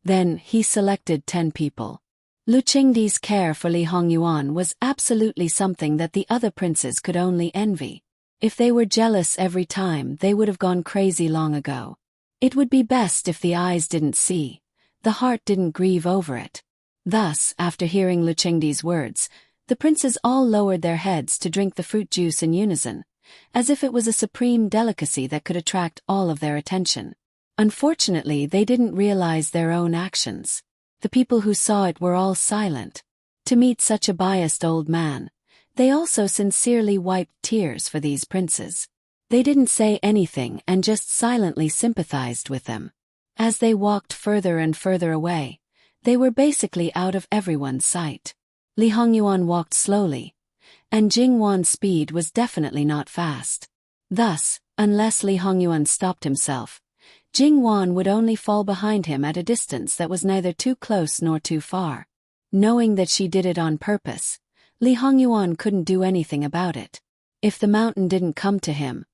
Speaker 1: Then he selected 10 people. Lu Qingdi's care for Li Hongyuan was absolutely something that the other princes could only envy. If they were jealous every time, they would have gone crazy long ago. It would be best if the eyes didn't see, the heart didn't grieve over it. Thus, after hearing Lu Qingdi's words, the princes all lowered their heads to drink the fruit juice in unison, as if it was a supreme delicacy that could attract all of their attention. Unfortunately, they didn't realize their own actions. The people who saw it were all silent. To meet such a biased old man, they also sincerely wiped tears for these princes. They didn't say anything and just silently sympathized with them. As they walked further and further away, they were basically out of everyone's sight. Li Hongyuan walked slowly, and Jing Wan's speed was definitely not fast. Thus, unless Li Hongyuan stopped himself, Jing Wan would only fall behind him at a distance that was neither too close nor too far. Knowing that she did it on purpose, Li Hongyuan couldn't do anything about it. If the mountain didn't come to him,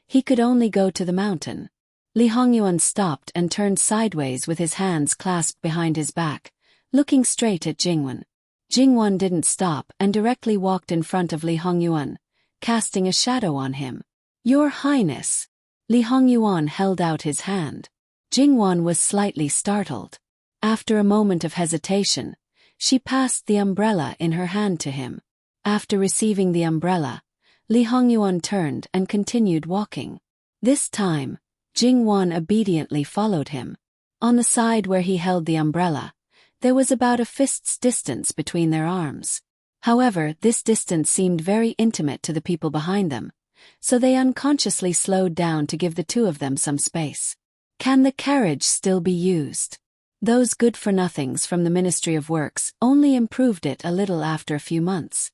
Speaker 1: he could only go to the mountain. Li Hongyuan stopped and turned sideways with his hands clasped behind his back, looking straight at Jingwan. Jingwan didn't stop and directly walked in front of Li Hongyuan, casting a shadow on him. "Your Highness." Li Hongyuan held out his hand. Jingwan was slightly startled. After a moment of hesitation, she passed the umbrella in her hand to him. After receiving the umbrella, Li Hongyuan turned and continued walking. This time, Jingwan obediently followed him. On the side where he held the umbrella, there was about a fist's distance between their arms. However, this distance seemed very intimate to the people behind them, so they unconsciously slowed down to give the two of them some space. Can the carriage still be used? Those good-for-nothings from the Ministry of Works only improved it a little after a few months.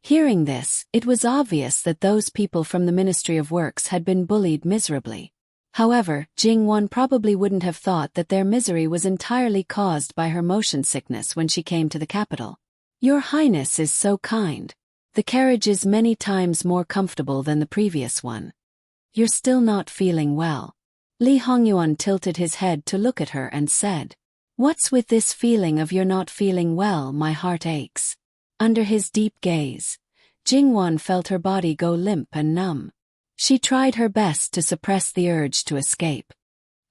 Speaker 1: Hearing this, it was obvious that those people from the Ministry of Works had been bullied miserably. However, Jing Wan probably wouldn't have thought that their misery was entirely caused by her motion sickness when she came to the capital. "Your Highness is so kind. The carriage is many times more comfortable than the previous one. You're still not feeling well." Li Hongyuan tilted his head to look at her and said, "What's with this feeling of you're not feeling well? My heart aches." Under his deep gaze, Jingwan felt her body go limp and numb. She tried her best to suppress the urge to escape.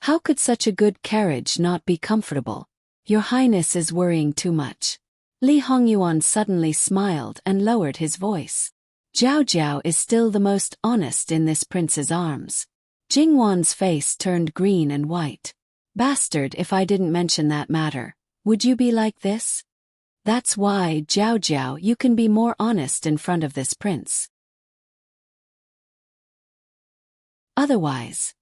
Speaker 1: How could such a good carriage not be comfortable? "Your Highness is worrying too much." Li Hongyuan suddenly smiled and lowered his voice. "Jiao Jiao is still the most honest in this prince's arms." Jingwan's face turned green and white. "Bastard, if I didn't mention that matter, would you be like this? That's why, Jiao Jiao, you can be more honest in front of this prince. Otherwise."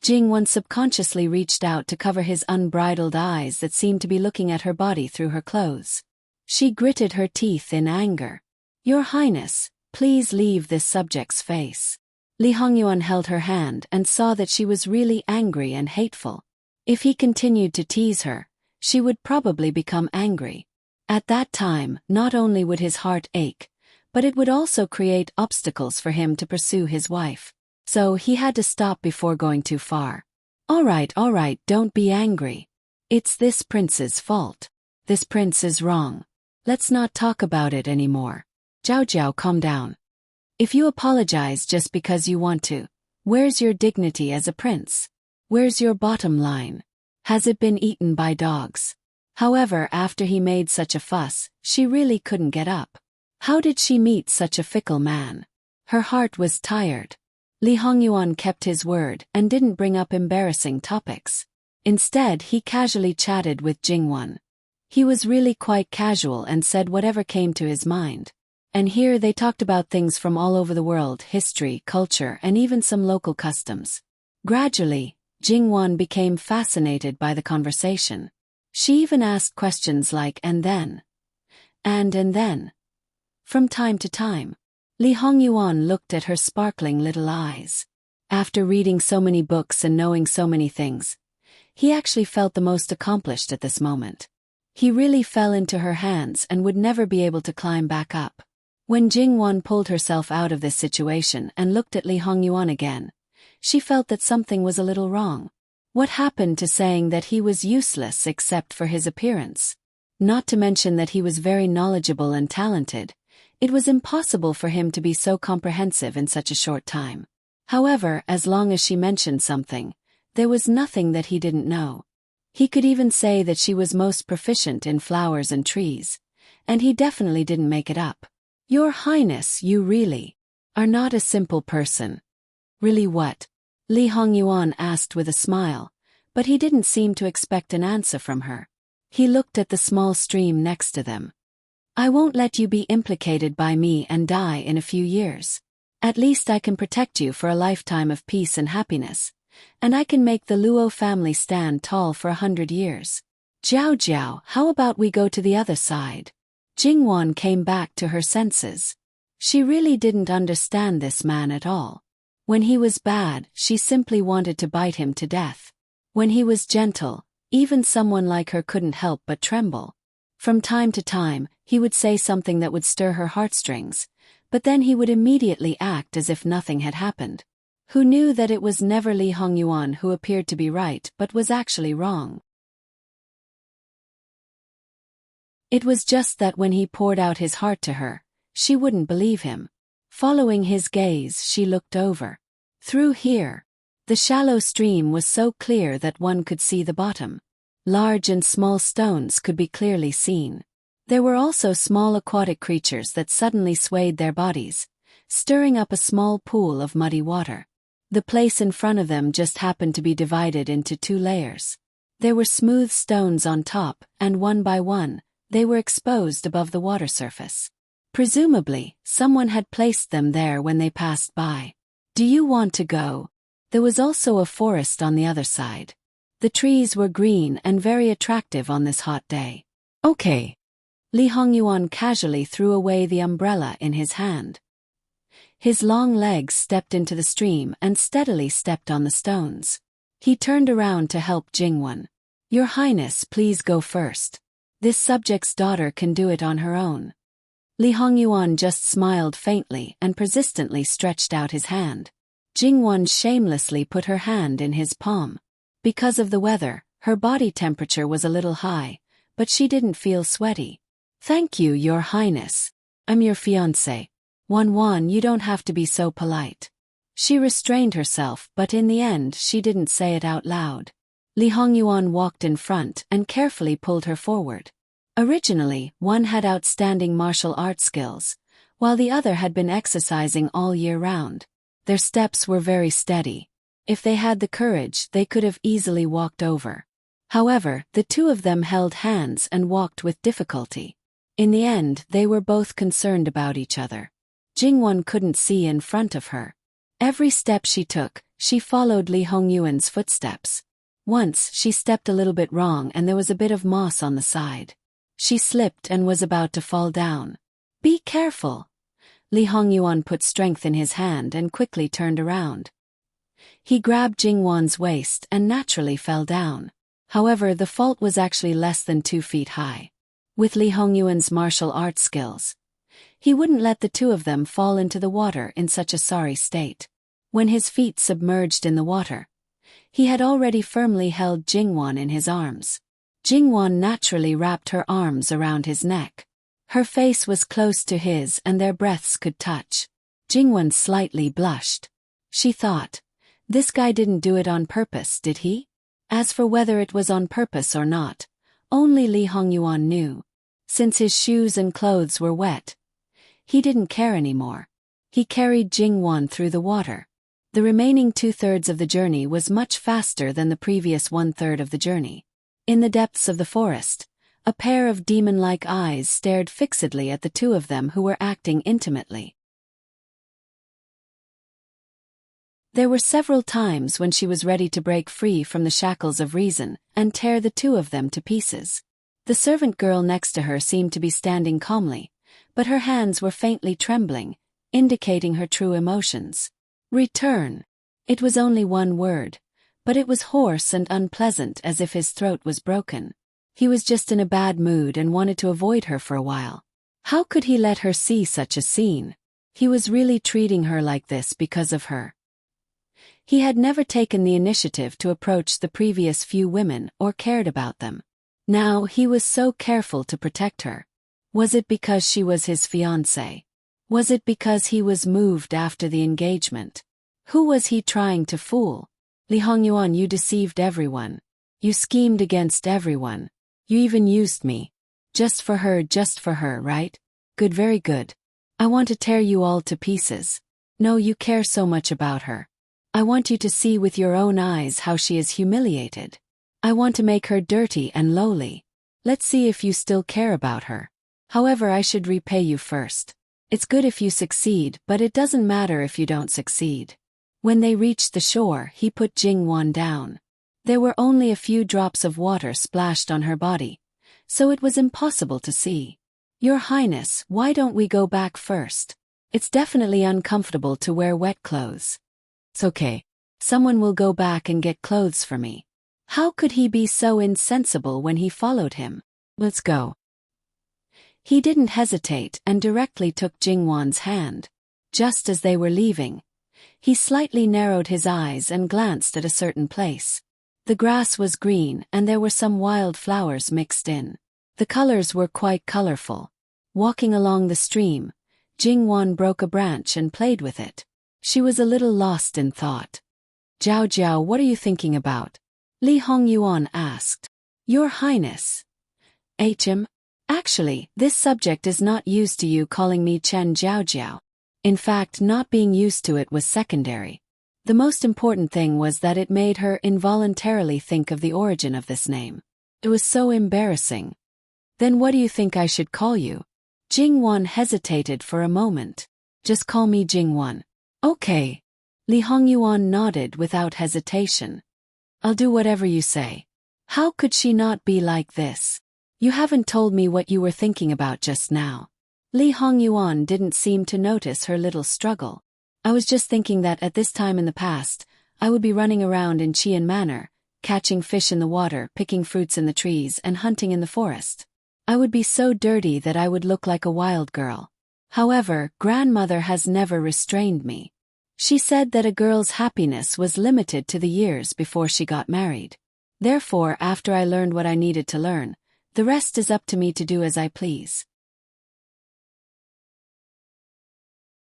Speaker 1: Jingwan subconsciously reached out to cover his unbridled eyes that seemed to be looking at her body through her clothes. She gritted her teeth in anger. "Your Highness, please leave this subject's face." Li Hongyuan held her hand and saw that she was really angry and hateful. If he continued to tease her, she would probably become angry. At that time, not only would his heart ache, but it would also create obstacles for him to pursue his wife. So he had to stop before going too far. All right, don't be angry. It's this prince's fault. This prince is wrong. Let's not talk about it anymore. Jiao Jiao, calm down. If you apologize just because you want to, where's your dignity as a prince? Where's your bottom line? Has it been eaten by dogs? However, after he made such a fuss, she really couldn't get up. How did she meet such a fickle man? Her heart was tired. Li Hongyuan kept his word and didn't bring up embarrassing topics. Instead, he casually chatted with Jingwan. He was really quite casual and said whatever came to his mind. And here they talked about things from all over the world, history, culture, and even some local customs. Gradually, Jingwan became fascinated by the conversation. She even asked questions like "and then?" and then. From time to time, Li Hongyuan looked at her sparkling little eyes. After reading so many books and knowing so many things, he actually felt the most accomplished at this moment. He really fell into her hands and would never be able to climb back up. When Jingwan pulled herself out of this situation and looked at Li Hongyuan again, she felt that something was a little wrong. What happened to saying that he was useless except for his appearance? Not to mention that he was very knowledgeable and talented, it was impossible for him to be so comprehensive in such a short time. However, as long as she mentioned something, there was nothing that he didn't know. He could even say that she was most proficient in flowers and trees, and he definitely didn't make it up. Your Highness, you really are not a simple person. Really what? Li Hongyuan asked with a smile, but he didn't seem to expect an answer from her. He looked at the small stream next to them. I won't let you be implicated by me and die in a few years. At least I can protect you for a lifetime of peace and happiness, and I can make the Luo family stand tall for 100 years. Jiao Jiao, how about we go to the other side? Jingwan came back to her senses. She really didn't understand this man at all. When he was bad, she simply wanted to bite him to death. When he was gentle, even someone like her couldn't help but tremble. From time to time, he would say something that would stir her heartstrings, but then he would immediately act as if nothing had happened. Who knew that it was never Li Hongyuan who appeared to be right but was actually wrong? It was just that when he poured out his heart to her, she wouldn't believe him. Following his gaze, she looked over. Through here, the shallow stream was so clear that one could see the bottom. Large and small stones could be clearly seen. There were also small aquatic creatures that suddenly swayed their bodies, stirring up a small pool of muddy water. The place in front of them just happened to be divided into 2 layers. There were smooth stones on top, and one by one, they were exposed above the water surface. Presumably, someone had placed them there when they passed by. Do you want to go? There was also a forest on the other side. The trees were green and very attractive on this hot day. Okay. Li Hongyuan casually threw away the umbrella in his hand. His long legs stepped into the stream and steadily stepped on the stones. He turned around to help Jingwan. Your Highness, please go first. This subject's daughter can do it on her own. Li Hongyuan just smiled faintly and persistently stretched out his hand. Jingwan shamelessly put her hand in his palm. Because of the weather, her body temperature was a little high, but she didn't feel sweaty. Thank you, Your Highness. I'm your fiancé. Wan, you don't have to be so polite. She restrained herself, but in the end she didn't say it out loud. Li Hongyuan walked in front and carefully pulled her forward. Originally, one had outstanding martial art skills, while the other had been exercising all year round. Their steps were very steady. If they had the courage, they could have easily walked over. However, the 2 of them held hands and walked with difficulty. In the end, they were both concerned about each other. Jingwan couldn't see in front of her. Every step she took, she followed Li Hongyuan's footsteps. Once, she stepped a little bit wrong and there was a bit of moss on the side. She slipped and was about to fall down. Be careful. Li Hongyuan put strength in his hand and quickly turned around. He grabbed Jingwan's waist and naturally fell down. However, the fault was actually less than 2 feet high. With Li Hongyuan's martial arts skills, he wouldn't let the 2 of them fall into the water in such a sorry state. When his feet submerged in the water, he had already firmly held Jingwan in his arms. Jingwan naturally wrapped her arms around his neck. Her face was close to his and their breaths could touch. Jingwan slightly blushed. She thought, this guy didn't do it on purpose, did he? As for whether it was on purpose or not, only Li Hongyuan knew. Since his shoes and clothes were wet, he didn't care anymore. He carried Jingwan through the water. The remaining 2/3 of the journey was much faster than the previous 1/3 of the journey. In the depths of the forest, a pair of demon-like eyes stared fixedly at the 2 of them who were acting intimately. There were several times when she was ready to break free from the shackles of reason and tear the 2 of them to pieces. The servant girl next to her seemed to be standing calmly, but her hands were faintly trembling, indicating her true emotions. Return. It was only one word, but it was hoarse and unpleasant as if his throat was broken. He was just in a bad mood and wanted to avoid her for a while. How could he let her see such a scene? He was really treating her like this because of her. He had never taken the initiative to approach the previous few women or cared about them. Now he was so careful to protect her. Was it because she was his fiancée? Was it because he was moved after the engagement? Who was he trying to fool? Li Hongyuan, you deceived everyone. You schemed against everyone. You even used me. Just for her, right? Good, very good. I want to tear you all to pieces. No, you care so much about her. I want you to see with your own eyes how she is humiliated. I want to make her dirty and lowly. Let's see if you still care about her. However, I should repay you first. It's good if you succeed, but it doesn't matter if you don't succeed. When they reached the shore, he put Jingwan down. There were only a few drops of water splashed on her body, so it was impossible to see. Your Highness, why don't we go back first? It's definitely uncomfortable to wear wet clothes. It's okay. Someone will go back and get clothes for me. How could he be so insensible when he followed him? Let's go. He didn't hesitate and directly took Jingwan's hand. Just as they were leaving, he slightly narrowed his eyes and glanced at a certain place. The grass was green and there were some wild flowers mixed in. The colors were quite colorful. Walking along the stream, Jingwan broke a branch and played with it. She was a little lost in thought. Jiao Jiao, what are you thinking about? Li Hongyuan asked. Your Highness. Actually, this subject is not used to you calling me Chen Jiao Jiao. In fact, not being used to it was secondary. The most important thing was that it made her involuntarily think of the origin of this name. It was so embarrassing. Then what do you think I should call you? Jingwan hesitated for a moment. Just call me Jingwan. Okay. Li Hongyuan nodded without hesitation. I'll do whatever you say. How could she not be like this? You haven't told me what you were thinking about just now. Li Hongyuan didn't seem to notice her little struggle. I was just thinking that at this time in the past, I would be running around in Qian Manor, catching fish in the water, picking fruits in the trees, and hunting in the forest. I would be so dirty that I would look like a wild girl. However, grandmother has never restrained me. She said that a girl's happiness was limited to the years before she got married. Therefore, after I learned what I needed to learn, the rest is up to me to do as I please.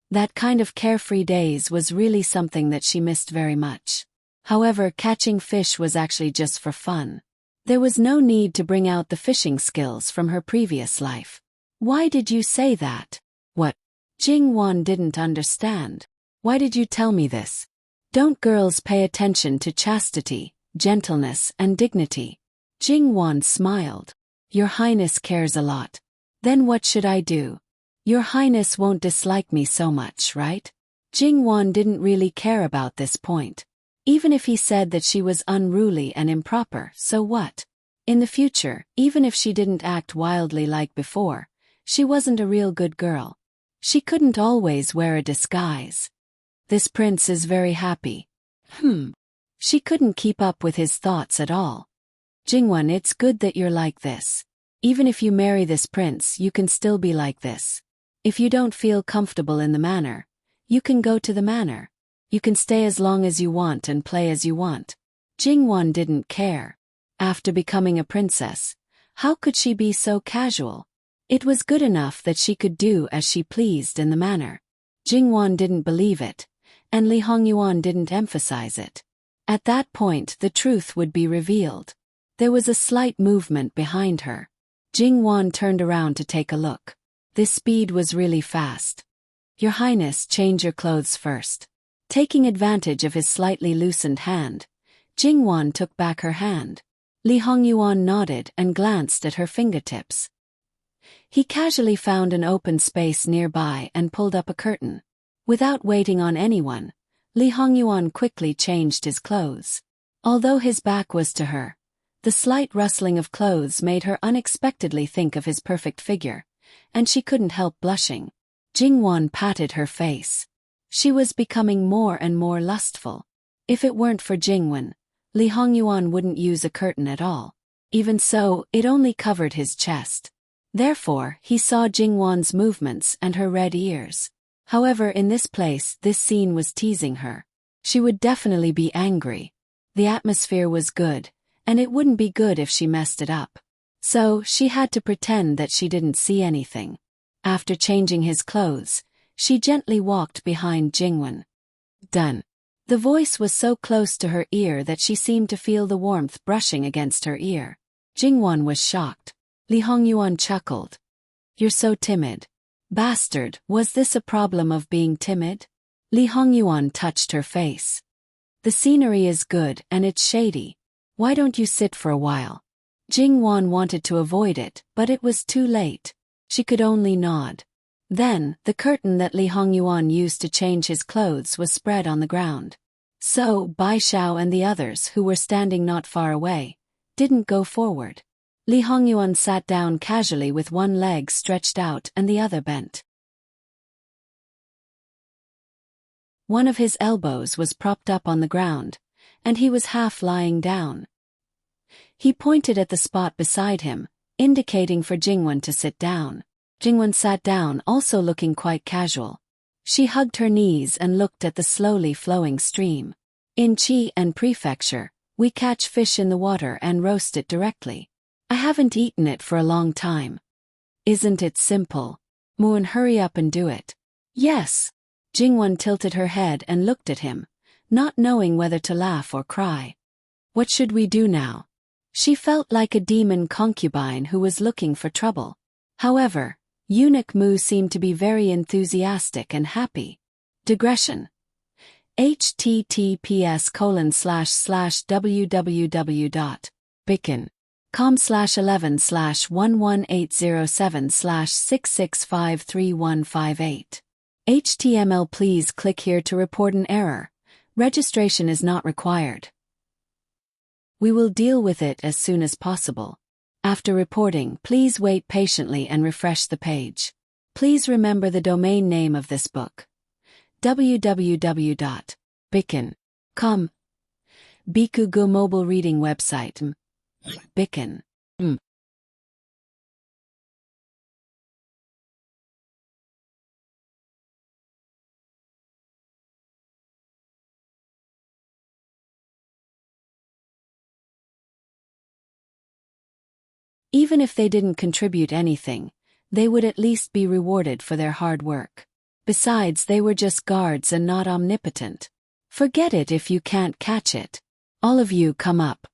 Speaker 1: That kind of carefree days was really something that she missed very much. However, catching fish was actually just for fun. There was no need to bring out the fishing skills from her previous life. Why did you say that? What? Jingwan didn't understand. Why did you tell me this? Don't girls pay attention to chastity, gentleness, and dignity? Jingwan smiled. Your Highness cares a lot. Then what should I do? Your Highness won't dislike me so much, right? Jingwan didn't really care about this point. Even if he said that she was unruly and improper, so what? In the future, even if she didn't act wildly like before, she wasn't a real good girl. She couldn't always wear a disguise. This prince is very happy. She couldn't keep up with his thoughts at all. Jingwan, it's good that you're like this. Even if you marry this prince, you can still be like this. If you don't feel comfortable in the manor, you can go to the manor. You can stay as long as you want and play as you want. Jingwan didn't care. After becoming a princess, how could she be so casual? It was good enough that she could do as she pleased in the manor. Jingwan didn't believe it, and Li Hongyuan didn't emphasize it. At that point, the truth would be revealed. There was a slight movement behind her. Jingwan turned around to take a look. This speed was really fast. Your Highness, change your clothes first. Taking advantage of his slightly loosened hand, Jingwan took back her hand. Li Hongyuan nodded and glanced at her fingertips. He casually found an open space nearby and pulled up a curtain. Without waiting on anyone, Li Hongyuan quickly changed his clothes. Although his back was to her, the slight rustling of clothes made her unexpectedly think of his perfect figure, and she couldn't help blushing. Jingwan patted her face. She was becoming more and more lustful. If it weren't for Jingwan, Li Hongyuan wouldn't use a curtain at all. Even so, it only covered his chest. Therefore, he saw Jingwan's movements and her red ears. However, in this place, this scene was teasing her. She would definitely be angry. The atmosphere was good, and it wouldn't be good if she messed it up. So, she had to pretend that she didn't see anything. After changing his clothes, she gently walked behind Jingwan. Done. The voice was so close to her ear that she seemed to feel the warmth brushing against her ear. Jingwan was shocked. Li Hongyuan chuckled. You're so timid. Bastard, was this a problem of being timid? Li Hongyuan touched her face. The scenery is good and it's shady. Why don't you sit for a while? Jingwan wanted to avoid it, but it was too late. She could only nod. Then, the curtain that Li Hongyuan used to change his clothes was spread on the ground. So, Bai Xiao and the others who were standing not far away didn't go forward. Li Hongyuan sat down casually with one leg stretched out and the other bent. One of his elbows was propped up on the ground, and he was half lying down. He pointed at the spot beside him, indicating for Jingwan to sit down. Jingwan sat down, also looking quite casual. She hugged her knees and looked at the slowly flowing stream. In Qi and Prefecture, we catch fish in the water and roast it directly. I haven't eaten it for a long time. Isn't it simple? Moon, hurry up and do it. Yes. Jingwan tilted her head and looked at him, not knowing whether to laugh or cry. What should we do now? She felt like a demon concubine who was looking for trouble. However, Eunuch Mu seemed to be very enthusiastic and happy. Digression. https://www.bicken.com/11/11807/6653158. HTML. Please click here to report an error. Registration is not required. We will deal with it as soon as possible. After reporting, please wait patiently and refresh the page. Please remember the domain name of this book. www.bicken.com. Bikugo mobile reading website. Bicken. Even if they didn't contribute anything, they would at least be rewarded for their hard work. Besides, they were just guards and not omnipotent. Forget it if you can't catch it. All of you come up.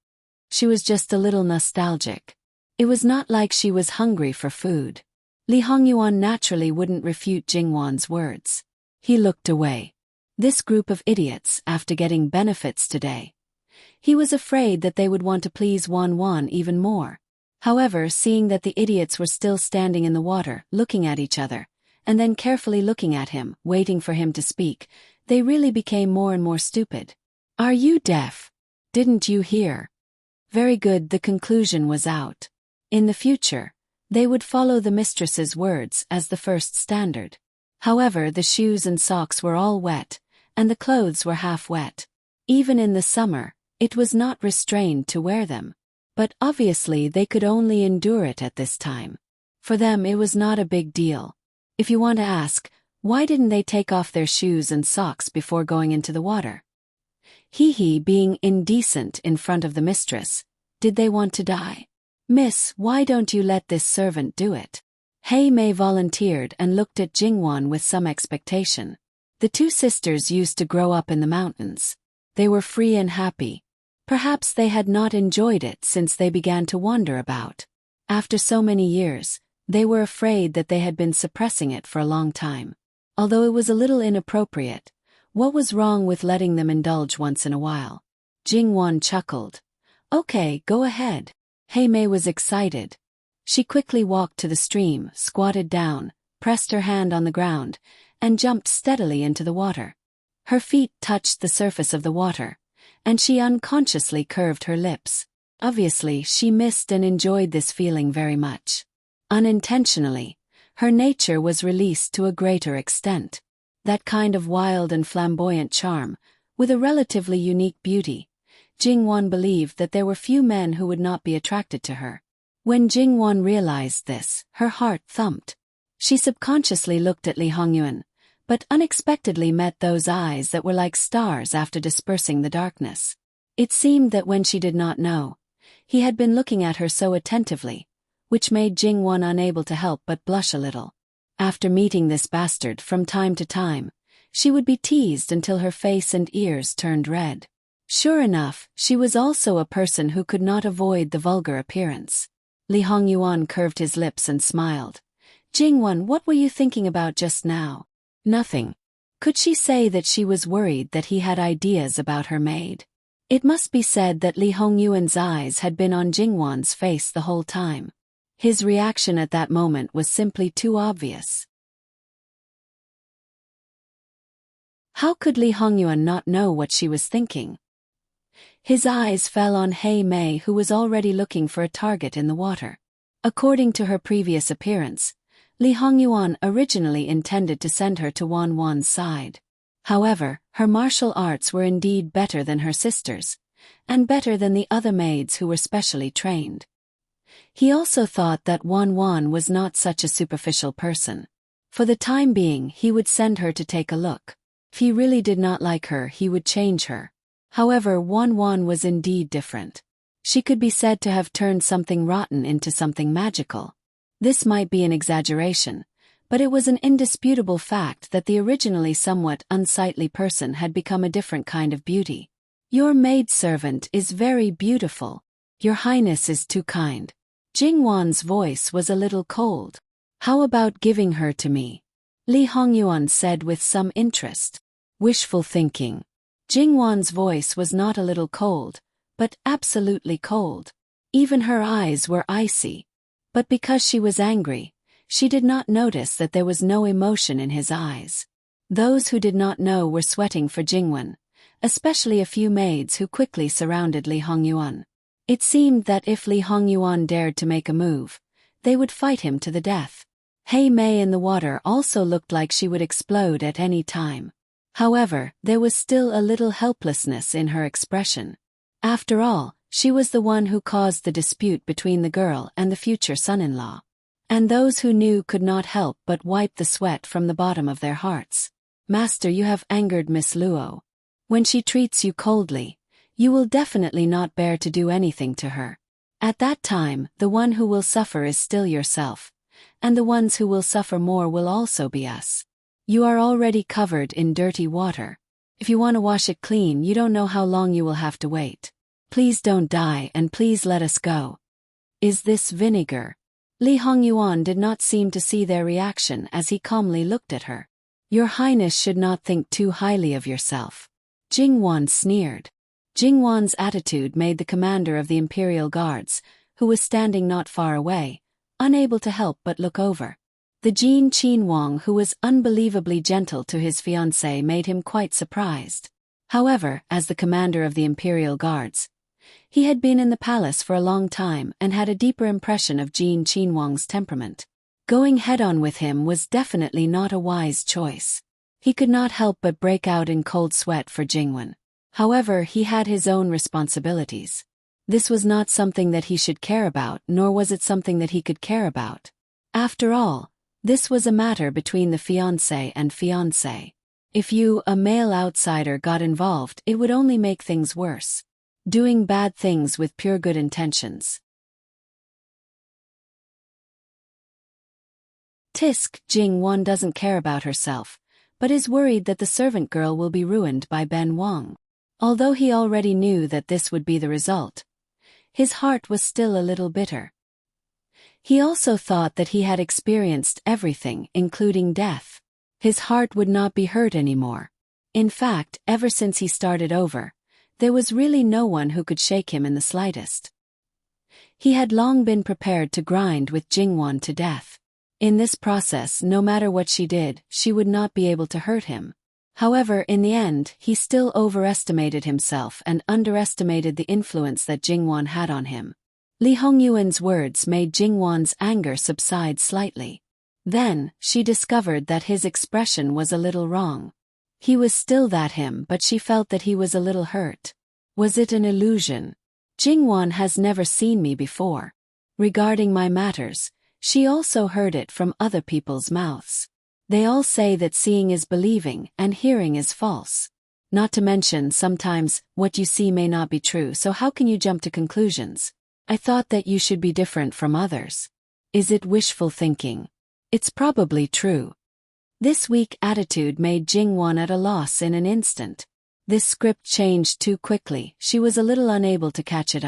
Speaker 1: She was just a little nostalgic. It was not like she was hungry for food. Li Hongyuan naturally wouldn't refute Jingwan's words. He looked away. This group of idiots, after getting benefits today. He was afraid that they would want to please Wan even more. However, seeing that the idiots were still standing in the water, looking at each other, and then carefully looking at him, waiting for him to speak, they really became more and more stupid. Are you deaf? Didn't you hear? Very good, the conclusion was out. In the future, they would follow the mistress's words as the first standard. However, the shoes and socks were all wet, and the clothes were half wet. Even in the summer, it was not restrained to wear them. But obviously they could only endure it at this time. For them it was not a big deal. If you want to ask, why didn't they take off their shoes and socks before going into the water? Being indecent in front of the mistress. Did they want to die? Miss, why don't you let this servant do it? Hei Mei volunteered and looked at Jingwan with some expectation. The two sisters used to grow up in the mountains. They were free and happy. Perhaps they had not enjoyed it since they began to wander about. After so many years, they were afraid that they had been suppressing it for a long time. Although it was a little inappropriate, what was wrong with letting them indulge once in a while? Jingwan chuckled. Okay, go ahead. Hei Mei was excited. She quickly walked to the stream, squatted down, pressed her hand on the ground, and jumped steadily into the water. Her feet touched the surface of the water, and she unconsciously curved her lips. Obviously, she missed and enjoyed this feeling very much. Unintentionally, her nature was released to a greater extent. That kind of wild and flamboyant charm, with a relatively unique beauty. Jingwan believed that there were few men who would not be attracted to her. When Jingwon realized this, her heart thumped. She subconsciously looked at Li Hongyuan, but unexpectedly met those eyes that were like stars after dispersing the darkness. It seemed that when she did not know, he had been looking at her so attentively, which made Jingwon unable to help but blush a little. After meeting this bastard from time to time, she would be teased until her face and ears turned red. Sure enough, she was also a person who could not avoid the vulgar appearance. Li Hongyuan curved his lips and smiled. Jingwon, what were you thinking about just now? Nothing. Could she say that she was worried that he had ideas about her maid? It must be said that Li Hongyuan's eyes had been on Jingwon's face the whole time. His reaction at that moment was simply too obvious. How could Li Hongyuan not know what she was thinking? His eyes fell on Hei Mei, who was already looking for a target in the water. According to her previous appearance, Li Hongyuan originally intended to send her to Wan Wan's side. However, her martial arts were indeed better than her sister's, and better than the other maids who were specially trained. He also thought that Wan Wan was not such a superficial person. For the time being, he would send her to take a look. If he really did not like her, he would change her. However, Wan Wan was indeed different. She could be said to have turned something rotten into something magical. This might be an exaggeration, but it was an indisputable fact that the originally somewhat unsightly person had become a different kind of beauty. Your maidservant is very beautiful. Your Highness is too kind. Jingwon's voice was a little cold. How about giving her to me? Li Hongyuan said with some interest. Wishful thinking. Jingwon's voice was not a little cold, but absolutely cold. Even her eyes were icy. But because she was angry, she did not notice that there was no emotion in his eyes. Those who did not know were sweating for Jingwon, especially a few maids who quickly surrounded Li Hongyuan. It seemed that if Li Hongyuan dared to make a move, they would fight him to the death. Hei Mei in the water also looked like she would explode at any time. However, there was still a little helplessness in her expression. After all, she was the one who caused the dispute between the girl and the future son-in-law. And those who knew could not help but wipe the sweat from the bottom of their hearts. Master, you have angered Miss Luo. When she treats you coldly, you will definitely not bear to do anything to her. At that time, the one who will suffer is still yourself, and the ones who will suffer more will also be us. You are already covered in dirty water. If you want to wash it clean, you don't know how long you will have to wait. Please don't die and please let us go. Is this vinegar? Li Hongyuan did not seem to see their reaction as he calmly looked at her. Your Highness should not think too highly of yourself. Jingwon sneered. Jingwon's attitude made the commander of the Imperial Guards, who was standing not far away, unable to help but look over. The Jin Qinwang, who was unbelievably gentle to his fiancée, made him quite surprised. However, as the commander of the Imperial Guards, he had been in the palace for a long time and had a deeper impression of Jin Qinwang's temperament. Going head-on with him was definitely not a wise choice. He could not help but break out in cold sweat for Jingwon. However, he had his own responsibilities. This was not something that he should care about, nor was it something that he could care about. After all, this was a matter between the fiancé and fiancé. If you, a male outsider, got involved, it would only make things worse. Doing bad things with pure good intentions. Tisk, Jingwon doesn't care about herself, but is worried that the servant girl will be ruined by Ben Wang. Although he already knew that this would be the result, his heart was still a little bitter. He also thought that he had experienced everything, including death. His heart would not be hurt anymore. In fact, ever since he started over, there was really no one who could shake him in the slightest. He had long been prepared to grind with Jingwon to death. In this process, no matter what she did, she would not be able to hurt him. However, in the end, he still overestimated himself and underestimated the influence that Jingwon had on him. Li Hongyuan's words made Jingwon's anger subside slightly. Then, she discovered that his expression was a little wrong. He was still that him, but she felt that he was a little hurt. Was it an illusion? Jingwon has never seen me before. regarding my matters. She also heard it from other people's mouths. They all say that seeing is believing and hearing is false. Not to mention, sometimes what you see may not be true, so how can you jump to conclusions? I thought that you should be different from others. Is it wishful thinking? It's probably true. This weak attitude made Jingwon at a loss in an instant. This script changed too quickly, she was a little unable to catch it.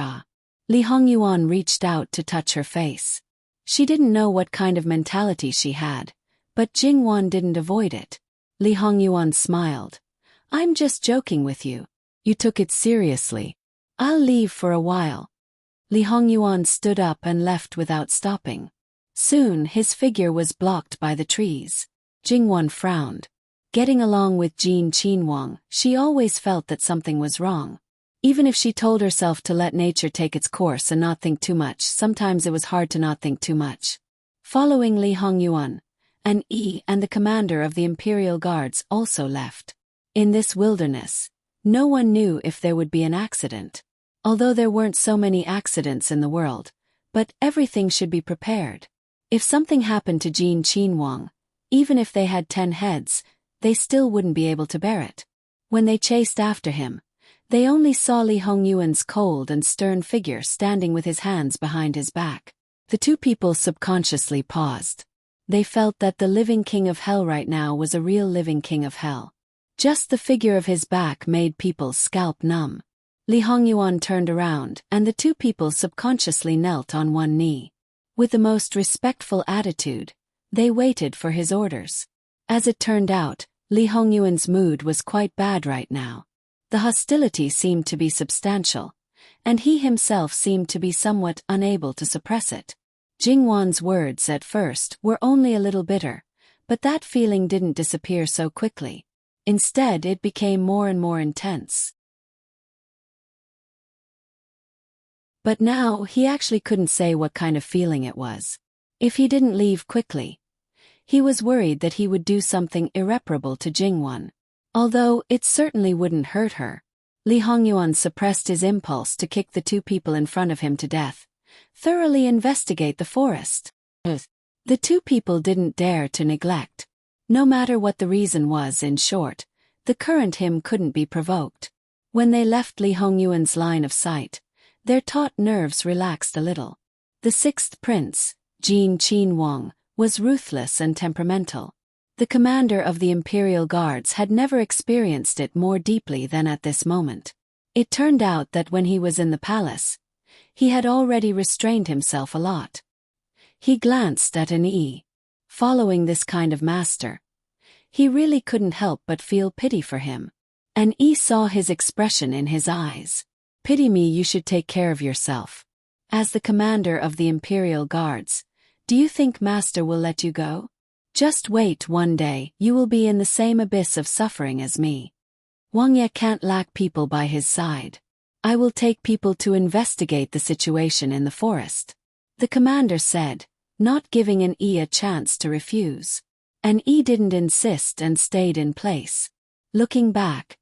Speaker 1: Lee Hongyuan reached out to touch her face. She didn't know what kind of mentality she had, but Jingwon didn't avoid it. Lee Hongyuan smiled. I'm just joking with you. You took it seriously. I'll leave for a while. Lee Hongyuan stood up and left without stopping. Soon his figure was blocked by the trees. Jingwon frowned. Getting along with Jin Qinwang, she always felt that something was wrong. Even if she told herself to let nature take its course and not think too much, sometimes it was hard to not think too much. Following Lee Hongyuan, An Yi and the commander of the Imperial Guards also left. In this wilderness, no one knew if there would be an accident. Although there weren't so many accidents in the world, but everything should be prepared. If something happened to Jin Qinwang, even if they had 10 heads, they still wouldn't be able to bear it. When they chased after him, they only saw Lee Hongyuan's cold and stern figure standing with his hands behind his back. The two people subconsciously paused. They felt that the living king of hell right now was a real living king of hell. Just the figure of his back made people's scalp numb. Lee Hongyuan turned around, and the two people subconsciously knelt on one knee. With the most respectful attitude, they waited for his orders. As it turned out, Lee Hongyuan's mood was quite bad right now. The hostility seemed to be substantial, and he himself seemed to be somewhat unable to suppress it. Jingwon's words at first were only a little bitter, but that feeling didn't disappear so quickly. Instead, it became more and more intense. But now, he actually couldn't say what kind of feeling it was. If he didn't leave quickly, he was worried that he would do something irreparable to Jingwon. Although it certainly wouldn't hurt her. Lee Hongyuan suppressed his impulse to kick the two people in front of him to death. Thoroughly investigate the forest. The two people didn't dare to neglect. No matter what the reason was, in short, the current him couldn't be provoked. When they left Lee Hongyuan's line of sight, their taut nerves relaxed a little. The sixth prince, Jin Qinwang, was ruthless and temperamental. The commander of the Imperial Guards had never experienced it more deeply than at this moment. It turned out that when he was in the palace, he had already restrained himself a lot. He glanced at An Yi. Following this kind of master, he really couldn't help but feel pity for him. An Yi saw his expression in his eyes. Pity me, you should take care of yourself. As the commander of the Imperial Guards, do you think Master will let you go? Just wait, one day you will be in the same abyss of suffering as me. Wang Ye can't lack people by his side. I will take people to investigate the situation in the forest. The commander said, not giving An Yi a chance to refuse. An Yi didn't insist and stayed in place. Looking back,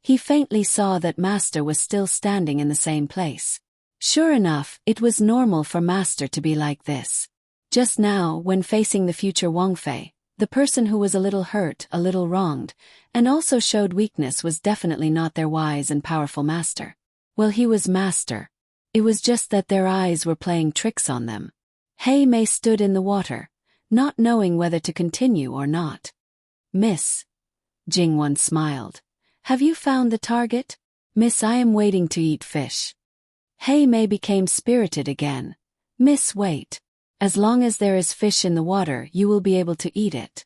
Speaker 1: he faintly saw that Master was still standing in the same place. Sure enough, it was normal for Master to be like this. Just now, when facing the future Wang Fei, the person who was a little hurt, a little wronged, and also showed weakness was definitely not their wise and powerful master. Well, he was master. It was just that their eyes were playing tricks on them. Hei Mei stood in the water, not knowing whether to continue or not. Miss. Jingwon smiled. Have you found the target? Miss, I am waiting to eat fish. Hei Mei became spirited again. Miss, wait. As long as there is fish in the water, you will be able to eat it.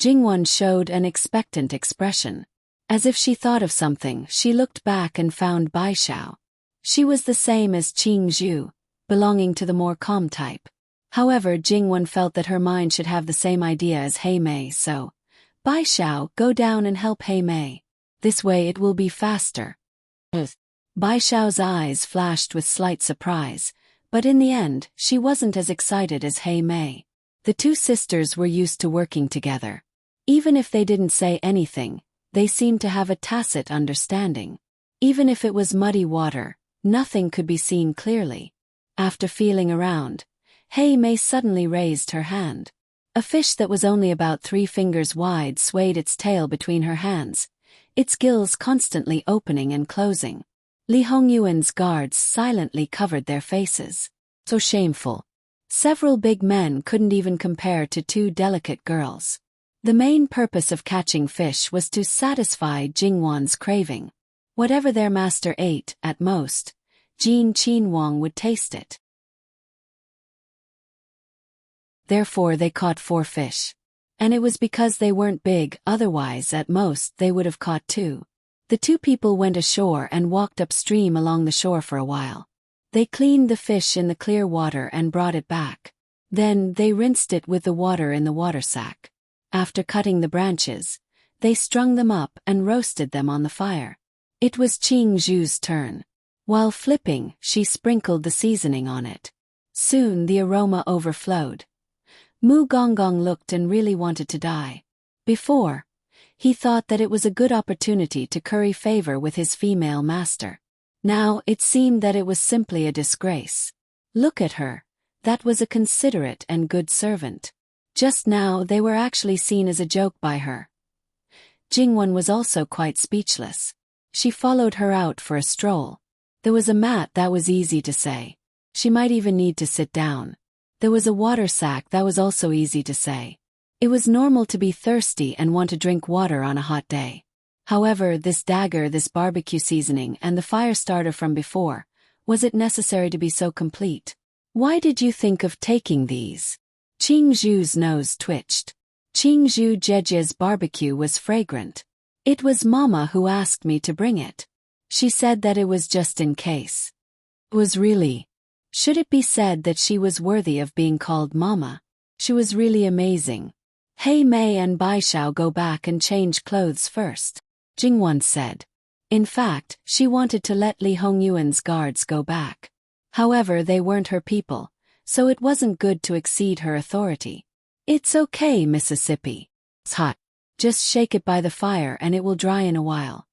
Speaker 1: Jingwon showed an expectant expression. As if she thought of something, she looked back and found Bai Xiao. She was the same as Qing Zhu, belonging to the more calm type. However, Jingwon felt that her mind should have the same idea as Hei Mei, so, Bai Xiao, go down and help Hei Mei. This way it will be faster. Bai Xiao's eyes flashed with slight surprise, but in the end, she wasn't as excited as Hei Mei. The two sisters were used to working together. Even if they didn't say anything, they seemed to have a tacit understanding. Even if it was muddy water, nothing could be seen clearly. After feeling around, Hei Mei suddenly raised her hand. A fish that was only about 3 fingers wide swayed its tail between her hands, its gills constantly opening and closing. Li Hongyuan's guards silently covered their faces. So shameful. Several big men couldn't even compare to 2 delicate girls. The main purpose of catching fish was to satisfy Jingwan's craving. Whatever their master ate, at most, Jin Qinhuang would taste it. Therefore they caught 4 fish. And it was because they weren't big, otherwise at most they would have caught 2. The 2 people went ashore and walked upstream along the shore for a while. They cleaned the fish in the clear water and brought it back. Then they rinsed it with the water in the water sack. After cutting the branches, they strung them up and roasted them on the fire. It was Qing Zhu's turn. While flipping, she sprinkled the seasoning on it. Soon the aroma overflowed. Mu Gonggong looked and really wanted to die. Before, he thought that it was a good opportunity to curry favor with his female master. Now it seemed that it was simply a disgrace. Look at her. That was a considerate and good servant. Just now they were actually seen as a joke by her. Jingwan was also quite speechless. She followed her out for a stroll. There was a mat, that was easy to say. She might even need to sit down. There was a water sack, that was also easy to say. It was normal to be thirsty and want to drink water on a hot day. However, this dagger, this barbecue seasoning, and the fire starter from before, was it necessary to be so complete? Why did you think of taking these? Qing Zhu's nose twitched. Qing Zhu Jiejia's barbecue was fragrant. It was Mama who asked me to bring it. She said that it was just in case. It was really. Should it be said that she was worthy of being called Mama? She was really amazing. Hei Mei and Bai Xiao go back and change clothes first, Jingwan said. In fact, she wanted to let Li Hongyuan's guards go back. However, they weren't her people, so it wasn't good to exceed her authority. It's okay, Mississippi. It's hot. Just shake it by the fire and it will dry in a while.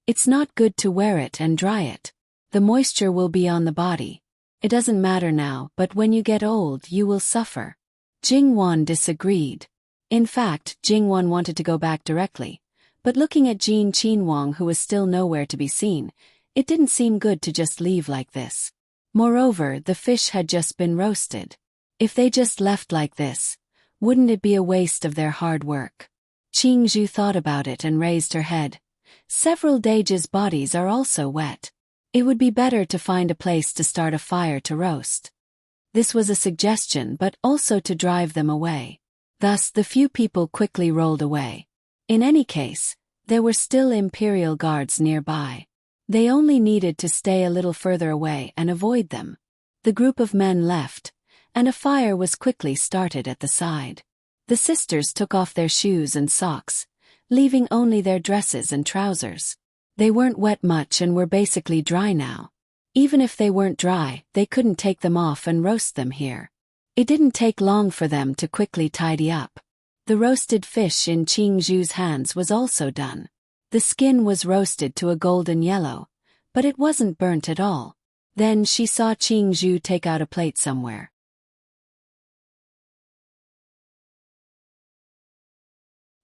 Speaker 1: It's not good to wear it and dry it. The moisture will be on the body. It doesn't matter now, but when you get old you will suffer. Jingwan disagreed. In fact, Jingwan wanted to go back directly, but looking at Jin Qinhuang, who was still nowhere to be seen, it didn't seem good to just leave like this. Moreover, the fish had just been roasted. If they just left like this, wouldn't it be a waste of their hard work? Qing Zhu thought about it and raised her head. Several Dages' bodies are also wet. It would be better to find a place to start a fire to roast. This was a suggestion, but also to drive them away. Thus the few people quickly rolled away. In any case, there were still Imperial guards nearby. They only needed to stay a little further away and avoid them. The group of men left, and a fire was quickly started at the side. The sisters took off their shoes and socks, leaving only their dresses and trousers. They weren't wet much and were basically dry now. Even if they weren't dry, they couldn't take them off and roast them here. It didn't take long for them to quickly tidy up. The roasted fish in Qing Zhu's hands was also done. The skin was roasted to a golden yellow, but it wasn't burnt at all. Then she saw Qing Zhu take out a plate somewhere.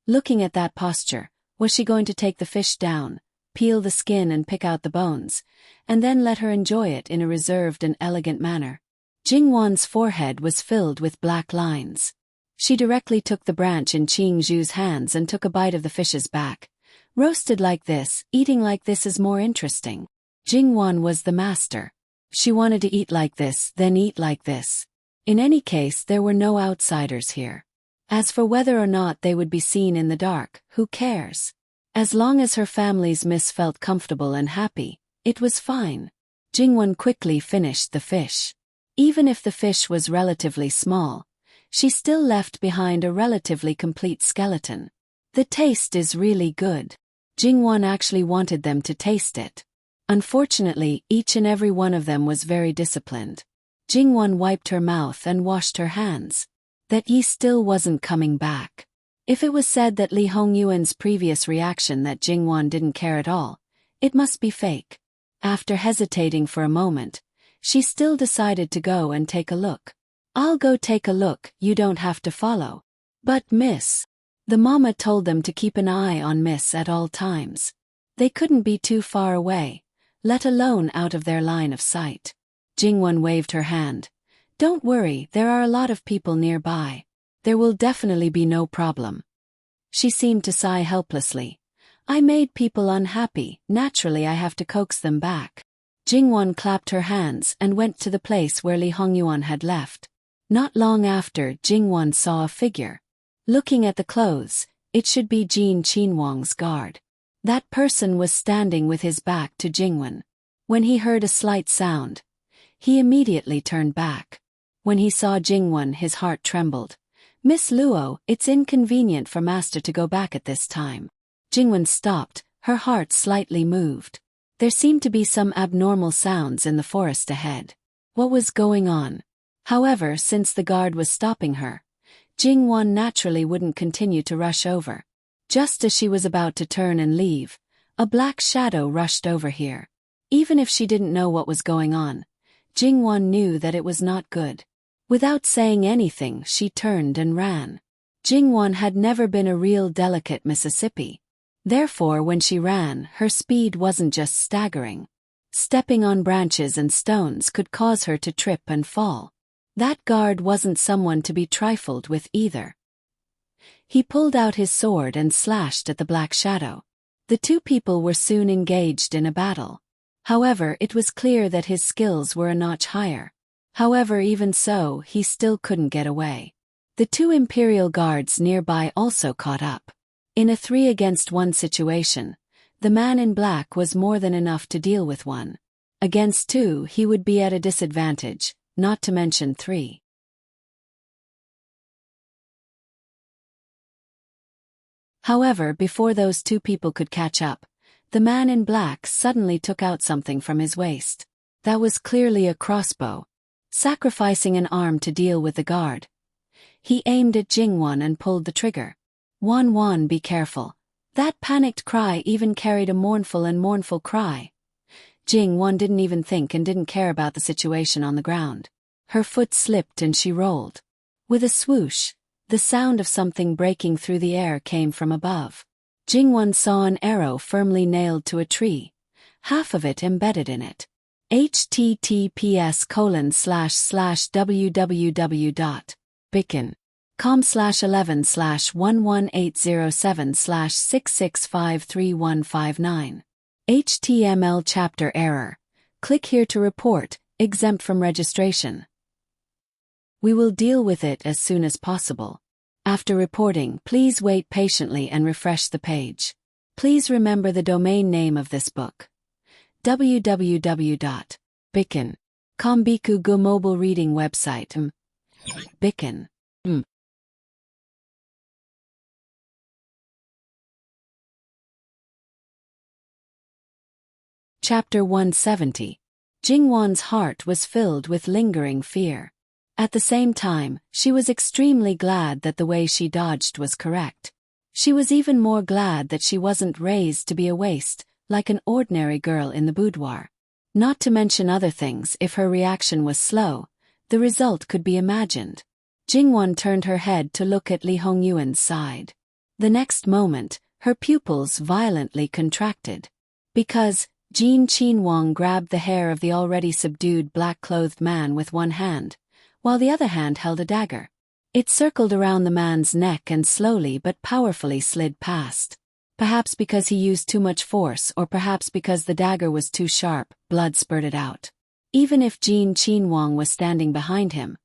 Speaker 1: Looking at that posture, was she going to take the fish down, peel the skin and pick out the bones, and then let her enjoy it in a reserved and elegant manner? Jingwan's forehead was filled with black lines. She directly took the branch in Qing Zhu's hands and took a bite of the fish's back. Roasted like this, eating like this is more interesting. Jingwan was the master. She wanted to eat like this, then eat like this. In any case, there were no outsiders here. As for whether or not they would be seen in the dark, who cares? As long as her family's miss felt comfortable and happy, it was fine. Jingwan quickly finished the fish. Even if the fish was relatively small, she still left behind a relatively complete skeleton. The taste is really good. Jingwan actually wanted them to taste it. Unfortunately, each and every one of them was very disciplined. Jingwan wiped her mouth and washed her hands. That Yi still wasn't coming back. If it was said that Li Hongyuan's previous reaction that Jingwan didn't care at all, it must be fake. After hesitating for a moment, she still decided to go and take a look. "I'll go take a look, you don't have to follow." "But Miss..." The mama told them to keep an eye on Miss at all times. They couldn't be too far away, let alone out of their line of sight. Jingwon waved her hand. "Don't worry, there are a lot of people nearby. There will definitely be no problem." She seemed to sigh helplessly. "I made people unhappy, naturally I have to coax them back." Jingwon clapped her hands and went to the place where Lee Hongyuan had left. Not long after, Jingwon saw a figure. Looking at the clothes, it should be Jin Qinwang's guard. That person was standing with his back to Jingwon. When he heard a slight sound, he immediately turned back. When he saw Jingwon, his heart trembled. "Miss Luo, it's inconvenient for master to go back at this time." Jingwon stopped, her heart slightly moved. There seemed to be some abnormal sounds in the forest ahead. What was going on? However, since the guard was stopping her, Jingwon naturally wouldn't continue to rush over. Just as she was about to turn and leave, a black shadow rushed over here. Even if she didn't know what was going on, Jingwon knew that it was not good. Without saying anything, she turned and ran. Jingwon had never been a real delicate Mississippi. Therefore, when she ran, her speed wasn't just staggering. Stepping on branches and stones could cause her to trip and fall. That guard wasn't someone to be trifled with either. He pulled out his sword and slashed at the black shadow. The two people were soon engaged in a battle. However, it was clear that his skills were a notch higher. However, even so, he still couldn't get away. The two Imperial guards nearby also caught up. In a 3-against-1 situation, the man in black was more than enough to deal with 1. Against 2, he would be at a disadvantage, not to mention 3. However, before those two people could catch up, the man in black suddenly took out something from his waist. That was clearly a crossbow. Sacrificing an arm to deal with the guard, he aimed at Jingwon and pulled the trigger. "Won, be careful." That panicked cry even carried a mournful cry. Jingwon didn't even think and didn't care about the situation on the ground. Her foot slipped and she rolled. With a swoosh, the sound of something breaking through the air came from above. Jingwon saw an arrow firmly nailed to a tree, half of it embedded in it. https://www.bicken.com/11/11807/6653159. HTML chapter error. Click here to report, exempt from registration. We will deal with it as soon as possible. After reporting, please wait patiently and refresh the page. Please remember the domain name of this book. www.bicken.com Biku Go mobile reading website. Bicken. Chapter 170. Jingwon's heart was filled with lingering fear. At the same time, she was extremely glad that the way she dodged was correct. She was even more glad that she wasn't raised to be a waste, like an ordinary girl in the boudoir. Not to mention other things, if her reaction was slow, the result could be imagined. Jingwon turned her head to look at Lee Hongyuan's side. The next moment, her pupils violently contracted. Because Jin Qinwang grabbed the hair of the already subdued black-clothed man with one hand, while the other hand held a dagger. It circled around the man's neck and slowly but powerfully slid past. Perhaps because he used too much force, or perhaps because the dagger was too sharp, blood spurted out. Even if Jin Qinwang was standing behind him,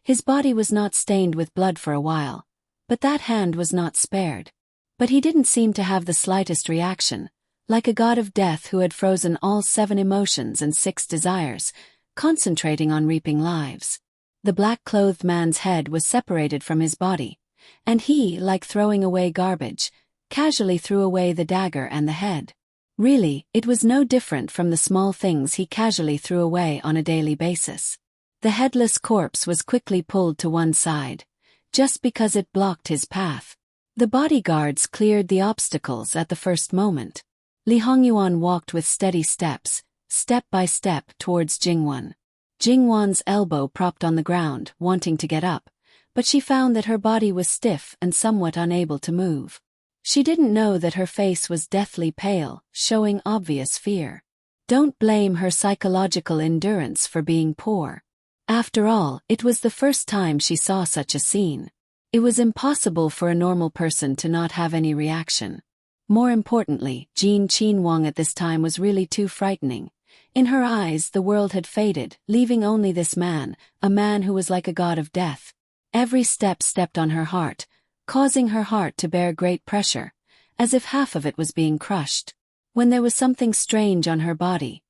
Speaker 1: his body was not stained with blood for a while, but that hand was not spared. But he didn't seem to have the slightest reaction, like a god of death who had frozen all 7 emotions and 6 desires, concentrating on reaping lives. The black-clothed man's head was separated from his body, and he, like throwing away garbage, casually threw away the dagger and the head. Really, it was no different from the small things he casually threw away on a daily basis. The headless corpse was quickly pulled to one side, just because it blocked his path. The bodyguards cleared the obstacles at the first moment. Lee Hongyuan walked with steady steps, step by step towards Jingwon. Jingwan's elbow propped on the ground, wanting to get up, but she found that her body was stiff and somewhat unable to move. She didn't know that her face was deathly pale, showing obvious fear. Don't blame her psychological endurance for being poor. After all, it was the first time she saw such a scene. It was impossible for a normal person to not have any reaction. More importantly, Jin Qinhuang at this time was really too frightening. In her eyes, the world had faded, leaving only this man, a man who was like a god of death. Every step stepped on her heart, causing her heart to bear great pressure, as if half of it was being crushed. When there was something strange on her body,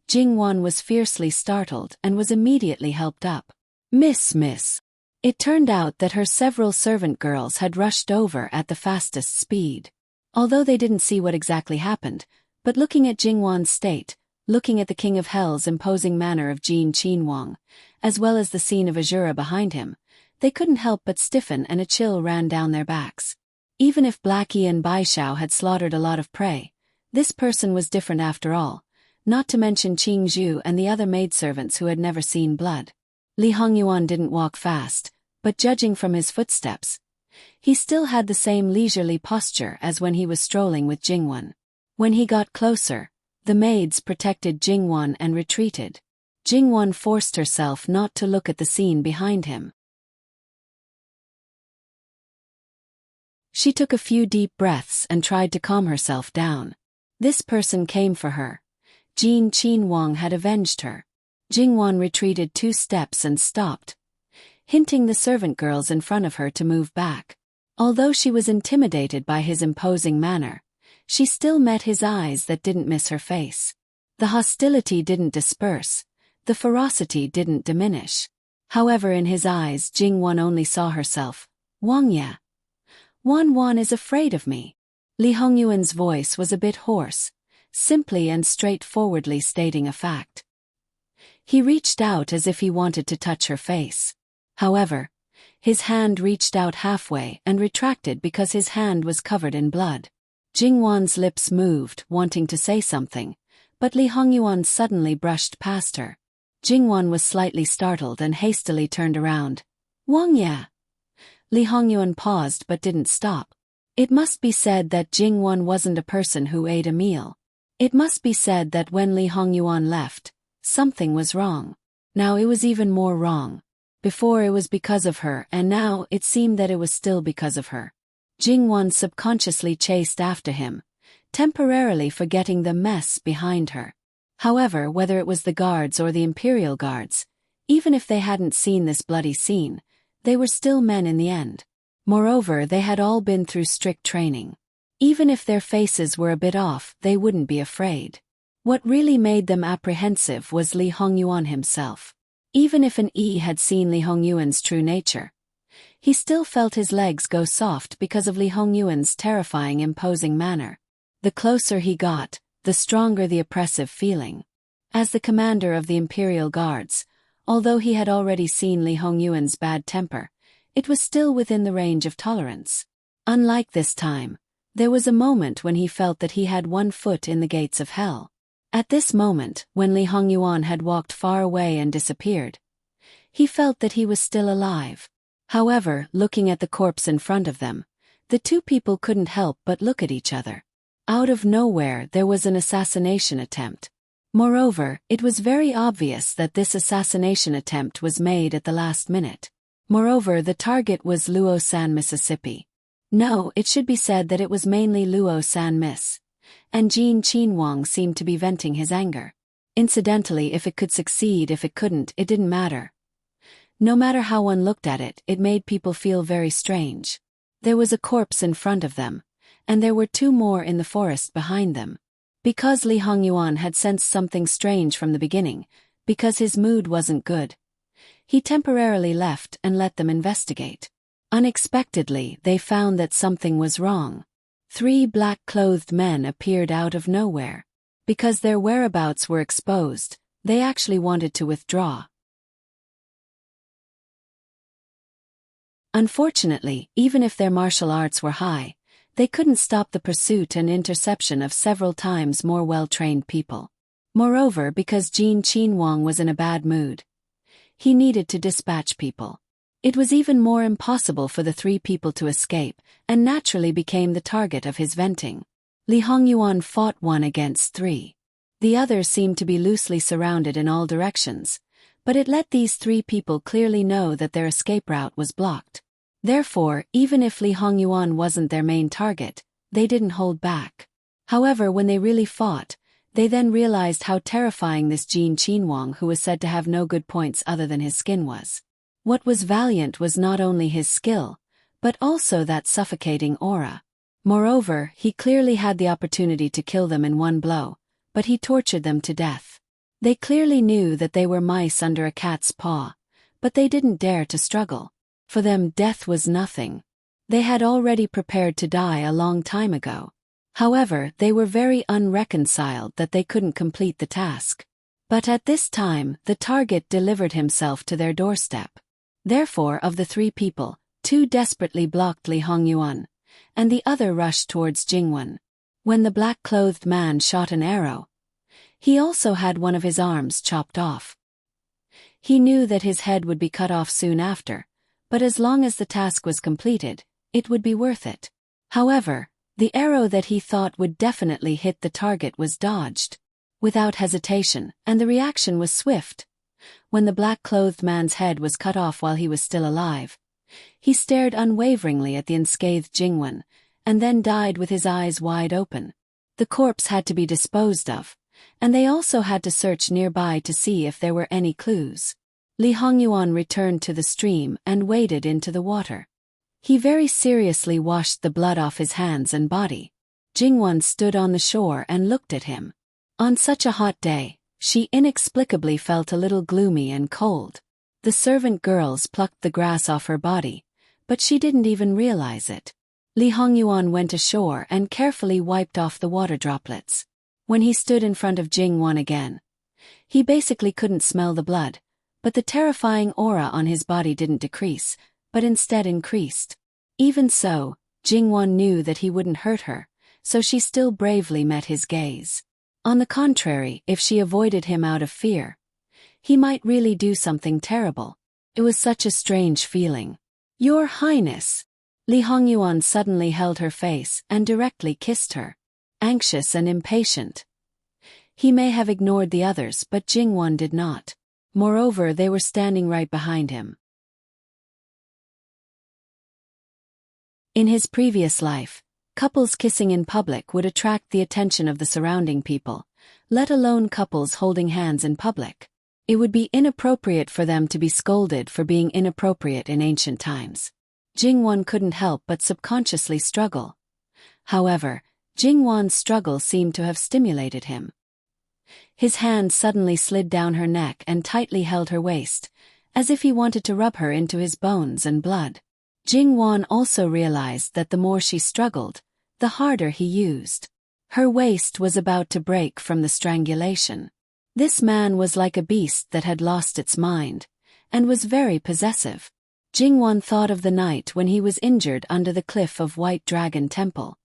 Speaker 1: Jingwan was fiercely startled and was immediately helped up. Miss. It turned out that her several servant girls had rushed over at the fastest speed. Although they didn't see what exactly happened, but looking at Jingwan's state, looking at the King of Hell's imposing manner of Jin Qinhuang, as well as the scene of Azura behind him, they couldn't help but stiffen and a chill ran down their backs. Even if Blackie and Baishao had slaughtered a lot of prey, this person was different after all, not to mention Qing Zhu and the other maidservants who had never seen blood. Li Hongyuan didn't walk fast, but judging from his footsteps, he still had the same leisurely posture as when he was strolling with Jingwan. When he got closer, the maids protected Jingwan and retreated. Jingwan forced herself not to look at the scene behind him. She took a few deep breaths and tried to calm herself down. This person came for her. Jin Qinhuang had avenged her. Jingwan retreated 2 steps and stopped, hinting the servant girls in front of her to move back. Although she was intimidated by his imposing manner, she still met his eyes that didn't miss her face. The hostility didn't disperse, the ferocity didn't diminish. However, in his eyes, Jingwan only saw herself. Wangya. Wan is afraid of me. Li Hongyuan's voice was a bit hoarse, simply and straightforwardly stating a fact. He reached out as if he wanted to touch her face. However, his hand reached out halfway and retracted because his hand was covered in blood. Jingwan's lips moved, wanting to say something, but Li Hongyuan suddenly brushed past her. Jingwan was slightly startled and hastily turned around. Wangya. Li Hongyuan paused but didn't stop. It must be said that Jingwan wasn't a person who ate a meal. It must be said that when Li Hongyuan left, something was wrong. Now it was even more wrong. Before it was because of her, and now it seemed that it was still because of her. Jingwan subconsciously chased after him, temporarily forgetting the mess behind her. However, whether it was the guards or the Imperial Guards, even if they hadn't seen this bloody scene, they were still men in the end. Moreover, they had all been through strict training. Even if their faces were a bit off, they wouldn't be afraid. What really made them apprehensive was Li Hongyuan himself. Even if an E had seen Li Hongyuan's true nature, he still felt his legs go soft because of Li Hongyuan's terrifying, imposing manner. The closer he got, the stronger the oppressive feeling. As the commander of the Imperial Guards, although he had already seen Li Hongyuan's bad temper, it was still within the range of tolerance. Unlike this time, there was a moment when he felt that he had one foot in the gates of hell. At this moment, when Li Hongyuan had walked far away and disappeared, he felt that he was still alive. However, looking at the corpse in front of them, the two people couldn't help but look at each other. Out of nowhere, there was an assassination attempt. Moreover, it was very obvious that this assassination attempt was made at the last minute. Moreover, the target was Luo-san, Mississippi. No, it should be said that it was mainly Luo-san Miss. And Jin Qinhuang seemed to be venting his anger. Incidentally, if it could succeed, if it couldn't, it didn't matter. No matter how one looked at it, it made people feel very strange. There was a corpse in front of them, and there were 2 more in the forest behind them. Because Li Hongyuan had sensed something strange from the beginning, because his mood wasn't good, he temporarily left and let them investigate. Unexpectedly, they found that something was wrong. 3 black-clothed men appeared out of nowhere. Because their whereabouts were exposed, they actually wanted to withdraw. Unfortunately, even if their martial arts were high, they couldn't stop the pursuit and interception of several times more well-trained people. Moreover, because Jin Qinhuang was in a bad mood, He needed to dispatch people. It was even more impossible for the 3 people to escape, and naturally became the target of his venting. Li Hongyuan fought 1 against 3. The others seemed to be loosely surrounded in all directions, but it let these 3 people clearly know that their escape route was blocked. Therefore, even if Li Hongyuan wasn't their main target, they didn't hold back. However, when they really fought, they then realized how terrifying this Jin Qinhuang, who was said to have no good points other than his skin, was. What was valiant was not only his skill, but also that suffocating aura. Moreover, he clearly had the opportunity to kill them in 1 blow, but he tortured them to death. They clearly knew that they were mice under a cat's paw, but they didn't dare to struggle. For them, death was nothing. They had already prepared to die a long time ago. However, they were very unreconciled that they couldn't complete the task. But at this time, the target delivered himself to their doorstep. Therefore, of the 3 people, 2 desperately blocked Li Hongyuan, and the other rushed towards Jingwen. When the black-clothed man shot an arrow, he also had one of his arms chopped off. He knew that his head would be cut off soon after, but as long as the task was completed, it would be worth it. However, the arrow that he thought would definitely hit the target was dodged without hesitation, and the reaction was swift. When the black-clothed man's head was cut off while he was still alive, he stared unwaveringly at the unscathed Jingwen, and then died with his eyes wide open. The corpse had to be disposed of, and they also had to search nearby to see if there were any clues. Li Hongyuan returned to the stream and waded into the water. He very seriously washed the blood off his hands and body. Jingwen stood on the shore and looked at him. On such a hot day, she inexplicably felt a little gloomy and cold. The servant girls plucked the grass off her body, but she didn't even realize it. Li Hongyuan went ashore and carefully wiped off the water droplets. When he stood in front of Jingwen again, he basically couldn't smell the blood, but the terrifying aura on his body didn't decrease, but instead increased. Even so, Jingwen knew that he wouldn't hurt her, so she still bravely met his gaze. On the contrary, if she avoided him out of fear, he might really do something terrible. It was such a strange feeling. "Your Highness!" Li Hongyuan suddenly held her face and directly kissed her. Anxious and impatient. He may have ignored the others, but Jingwen did not. Moreover, they were standing right behind him. In his previous life, couples kissing in public would attract the attention of the surrounding people, let alone couples holding hands in public. It would be inappropriate for them to be scolded for being inappropriate in ancient times. Jingwen couldn't help but subconsciously struggle. However, Jingwen's struggle seemed to have stimulated him. His hand suddenly slid down her neck and tightly held her waist, as if he wanted to rub her into his bones and blood. Jingwen also realized that the more she struggled, the harder he used. Her waist was about to break from the strangulation. This man was like a beast that had lost its mind, and was very possessive. Jingwen thought of the night when he was injured under the cliff of White Dragon Temple.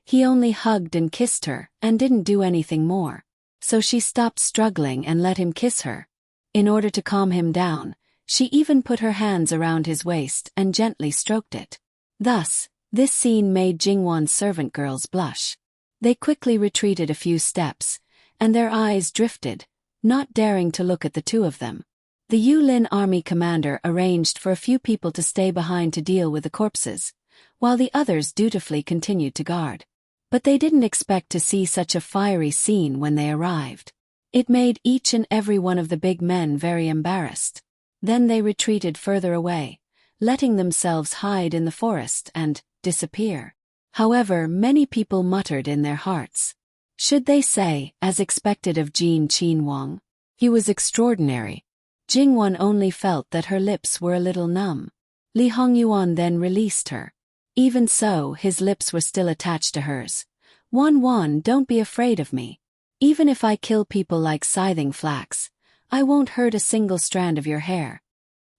Speaker 1: He only hugged and kissed her, and didn't do anything more. So she stopped struggling and let him kiss her. In order to calm him down, she even put her hands around his waist and gently stroked it. Thus, this scene made Jingwen's servant girls blush. They quickly retreated a few steps, and their eyes drifted, not daring to look at the 2 of them. The Yulin army commander arranged for a few people to stay behind to deal with the corpses, while the others dutifully continued to guard. But they didn't expect to see such a fiery scene when they arrived. It made each and every one of the big men very embarrassed. Then they retreated further away, letting themselves hide in the forest and disappear. However, many people muttered in their hearts. Should they say, as expected of Jin Qinhuang? He was extraordinary. Jingwen only felt that her lips were a little numb. Li Hongyuan then released her. Even so, his lips were still attached to hers. "Wan, don't be afraid of me. Even if I kill people like scything flax, I won't hurt a single strand of your hair."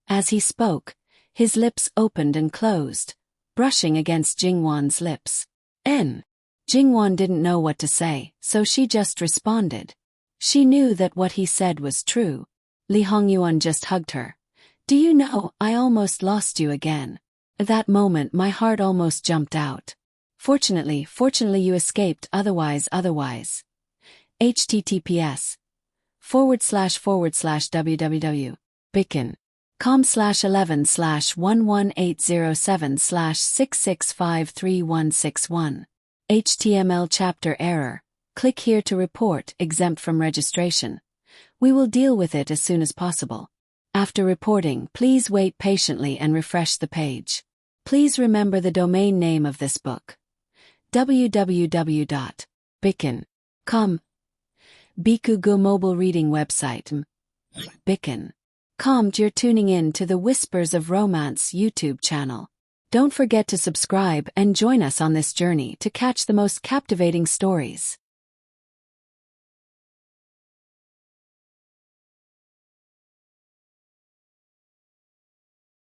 Speaker 1: As he spoke, his lips opened and closed, brushing against Jingwen's lips. Jingwen didn't know what to say, so she just responded. She knew that what he said was true. Li Hongyuan just hugged her. Do you know, I almost lost you again. At that moment my heart almost jumped out. Fortunately you escaped, otherwise. https://www.bicken.com/11/11807/6653161. HTML chapter error. Click here to report, exempt from registration. We will deal with it as soon as possible. After reporting, please wait patiently and refresh the page. Please remember the domain name of this book. www.bicken.com. Bikugo mobile reading website. Bicken.com. You're tuning in to the Whispers of Romance YouTube channel. Don't forget to subscribe and join us on this journey to catch the most captivating stories.